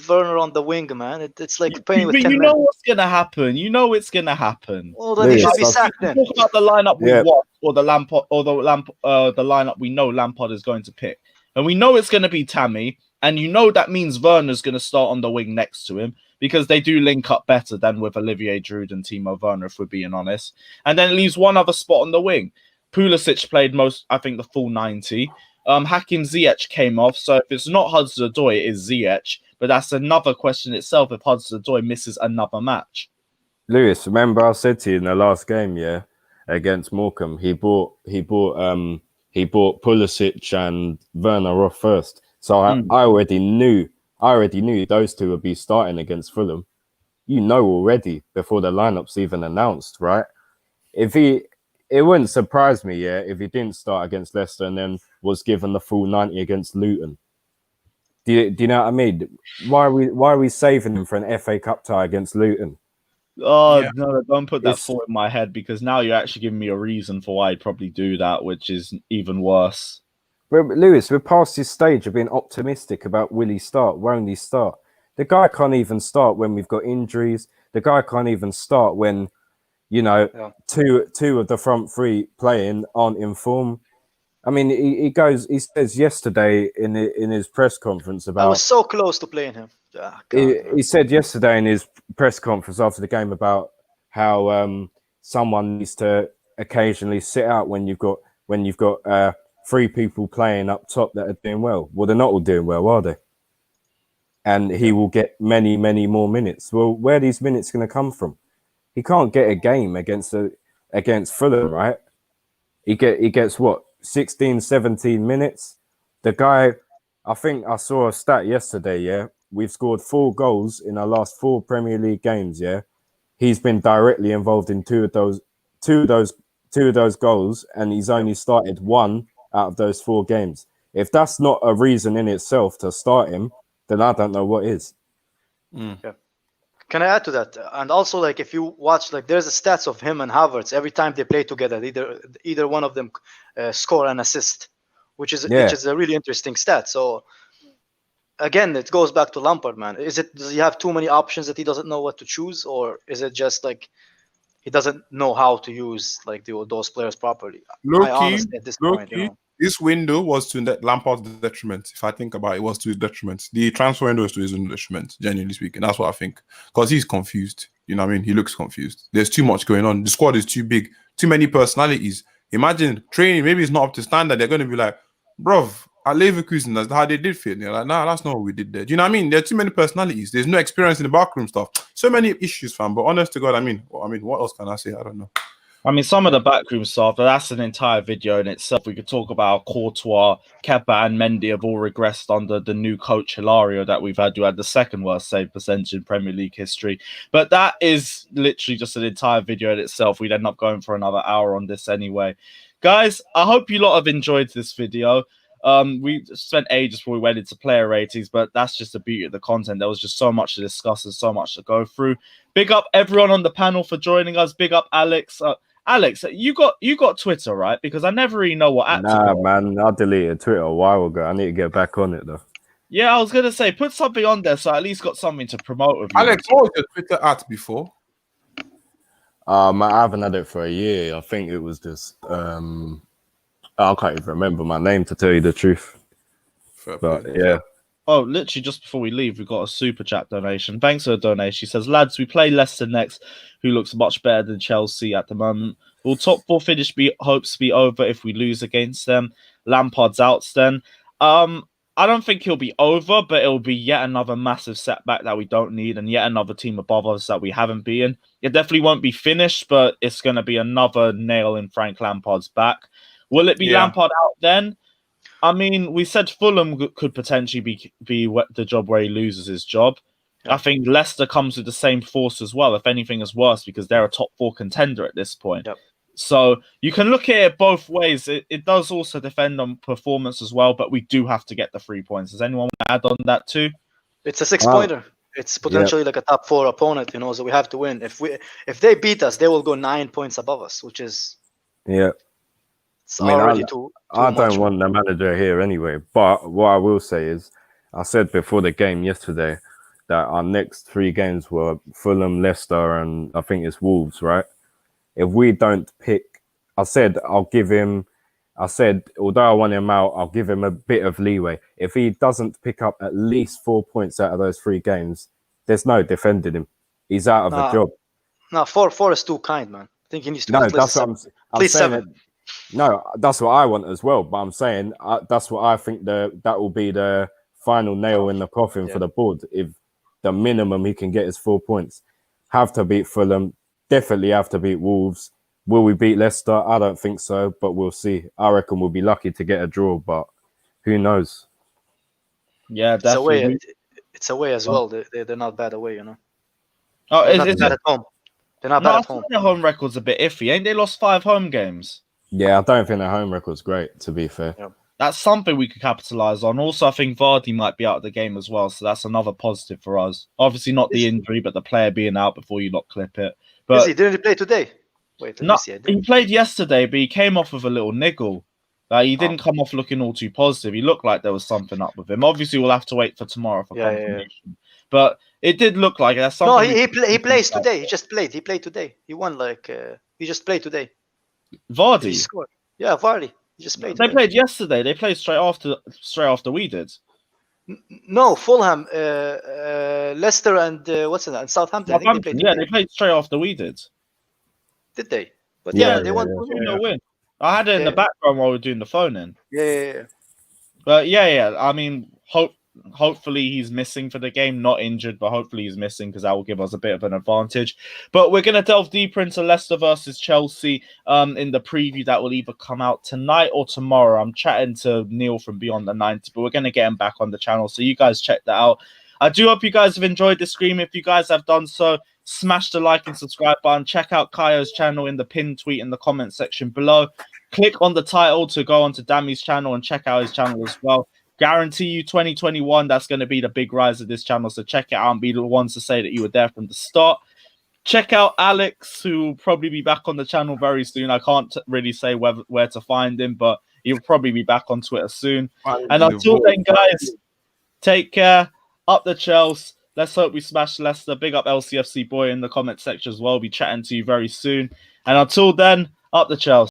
Werner on the wing, man. It's like playing with 10 you men. know what's going to happen. You know it's going to happen. Well, then he should be sacked then. Talk about the lineup we want, or the lineup we know Lampard is going to pick. And we know it's going to be Tammy, and you know that means Werner's going to start on the wing next to him, because they do link up better than with Olivier Giroud and Timo Werner, if we're being honest. And then it leaves one other spot on the wing. Pulisic played the full 90. Hakim Ziyech came off, so if it's not Hudson-Odoi, it is Ziyech. But that's another question itself if Hudson-Odoi misses another match. Lewis, remember I said to you in the last game, against Morecambe, he bought Pulisic and Werner off first. So I already knew those two would be starting against Fulham. You know already before the lineup's even announced, right? It wouldn't surprise me, if he didn't start against Leicester and then was given the full 90 against Luton. Do you know what I mean? Why are we saving him for an FA Cup tie against Luton? Oh, yeah. No, don't put that thought in my head, because now you're actually giving me a reason for why I'd probably do that, which is even worse. Lewis, we're past this stage of being optimistic about will he start, won't he start? The guy can't even start when we've got injuries. The guy can't even start when, you know, two of the front three playing aren't in form. I mean, he says yesterday in his press conference about... I was so close to playing him. He said yesterday in his press conference after the game about how someone needs to occasionally sit out when you've got 3 people playing up top that are doing well. Well, they're not all doing well, are they? And he will get many, many more minutes. Well, where are these minutes going to come from? He can't get a game against Fulham, right? He gets what, 16, 17 minutes? The guy, I think I saw a stat yesterday, we've scored 4 goals in our last 4 Premier League games, He's been directly involved in two of those goals, and he's only started 1 out of those 4 games. If that's not a reason in itself to start him, then I don't know what is. Yeah. Can I add to that? And also, like, if you watch, like, there's a stats of him and Havertz every time they play together. Either one of them score an assist, which is a really interesting stat. So again, it goes back to Lampard, man. Does he have too many options that he doesn't know what to choose, or is it just like he doesn't know how to use like those players properly? Honestly, at this point, this window was to Lampard's detriment. If I think about it, it was to his detriment. The transfer window was to his detriment, genuinely speaking. That's what I think. Because he's confused. You know what I mean? He looks confused. There's too much going on. The squad is too big. Too many personalities. Imagine training, maybe it's not up to standard. They're going to be like, bruv, at Leverkusen, that's how they did fit. And you're like, nah, that's not what we did there. Do you know what I mean? There are too many personalities. There's no experience in the backroom stuff. So many issues, fam. But honest to God, I mean, what else can I say? I don't know. I mean, some of the backroom stuff, that's an entire video in itself. We could talk about Courtois, Kepa, and Mendy have all regressed under the new coach Hilario that we've had, who had the second worst save percentage in Premier League history. But that is literally just an entire video in itself. We'd end up going for another hour on this anyway. Guys, I hope you lot have enjoyed this video. We spent ages before we went into player ratings, but that's just the beauty of the content. There was just so much to discuss and so much to go through. Big up everyone on the panel for joining us. Big up Alex. Alex, you got Twitter, right? Because I never really know what at. Nah, man, I deleted Twitter a while ago. I need to get back on it though. Yeah, I was gonna say put something on there so I at least got something to promote with you. Alex, what was your Twitter at before? I haven't had it for a year. I think it was just I can't even remember my name to tell you the truth. But yeah. Oh, literally just before we leave, we got a super chat donation. Thanks for the donation. She says, lads, we play Leicester next, who looks much better than Chelsea at the moment. Will top four finish hopes be over if we lose against them? Lampard's out then. I don't think he'll be over, but it'll be yet another massive setback that we don't need and yet another team above us that we haven't beaten. It definitely won't be finished, but it's going to be another nail in Frank Lampard's back. Will it be Lampard out then? I mean, we said Fulham could potentially be the job where he loses his job. Yeah. I think Leicester comes with the same force as well. If anything is worse, because they're a top four contender at this point. Yep. So you can look at it both ways. It does also defend on performance as well, but we do have to get the 3 points. Does anyone want to add on that too? It's a 6-pointer. It's potentially like a top four opponent, you know, so we have to win. If they beat us, they will go 9 points above us, which is I don't want the manager here anyway. But what I will say is, I said before the game yesterday that our next 3 games were Fulham, Leicester, and I think it's Wolves, right? If we don't pick, I said, although I want him out, I'll give him a bit of leeway. If he doesn't pick up at least 4 points out of those 3 games, there's no defending him. He's out of a job. No, 4 is too kind, man. I think he needs to go that's what I'm saying. 7. No, that's what I want as well. But I'm saying that's what I think that will be the final nail in the coffin for the board. If the minimum he can get is 4 points, have to beat Fulham, definitely have to beat Wolves. Will we beat Leicester? I don't think so, but we'll see. I reckon we'll be lucky to get a draw, but who knows? Yeah, definitely. It's away as well. They're not bad away, you know. Oh, they're not bad at home. They're not bad at home. Their home record's a bit iffy. Ain't they lost 5 home games? Yeah, I don't think their home record's great, to be fair. Yeah. That's something we could capitalize on. Also, I think Vardy might be out of the game as well, so that's another positive for us. Obviously, not the injury, but the player being out before you not clip it. But didn't he play today? Wait, no, he played yesterday, but he came off with a little niggle. He didn't come off looking all too positive. He looked like there was something up with him. Obviously, we'll have to wait for tomorrow for confirmation. Yeah. But it did look like that's something. No, he plays today. He just played. He played today. He won he just played today. Vardy. He scored. Yeah, Vardy. He just played. They played yesterday. They played straight after we did. No, Fulham, Leicester, and what's it? And Southampton. I think they played. Yeah, they played straight after we did. Did they? But they won. Win. I had it in the background while we were doing the phone in. Yeah. But yeah. I mean, hopefully he's missing for the game, not injured, but hopefully he's missing because that will give us a bit of an advantage. But we're going to delve deeper into Leicester versus Chelsea in the preview that will either come out tonight or tomorrow. I'm chatting to Neil from Beyond the 90, but we're going to get him back on the channel, so you guys check that out. I do hope you guys have enjoyed this stream. If you guys have done so, smash the like and subscribe button. Check out Kayo's channel in the pinned tweet in the comment section below. Click on the title to go onto Dami's channel and check out his channel as well. Guarantee you 2021, that's going to be the big rise of this channel. So check it out and be the ones to say that you were there from the start. Check out Alex, who will probably be back on the channel very soon. I can't really say where to find him, but he'll probably be back on Twitter soon. And until then, guys, take care. Up the Chelsea. Let's hope we smash Leicester. Big up LCFC boy in the comment section as well. We'll be chatting to you very soon. And until then, up the Chelsea.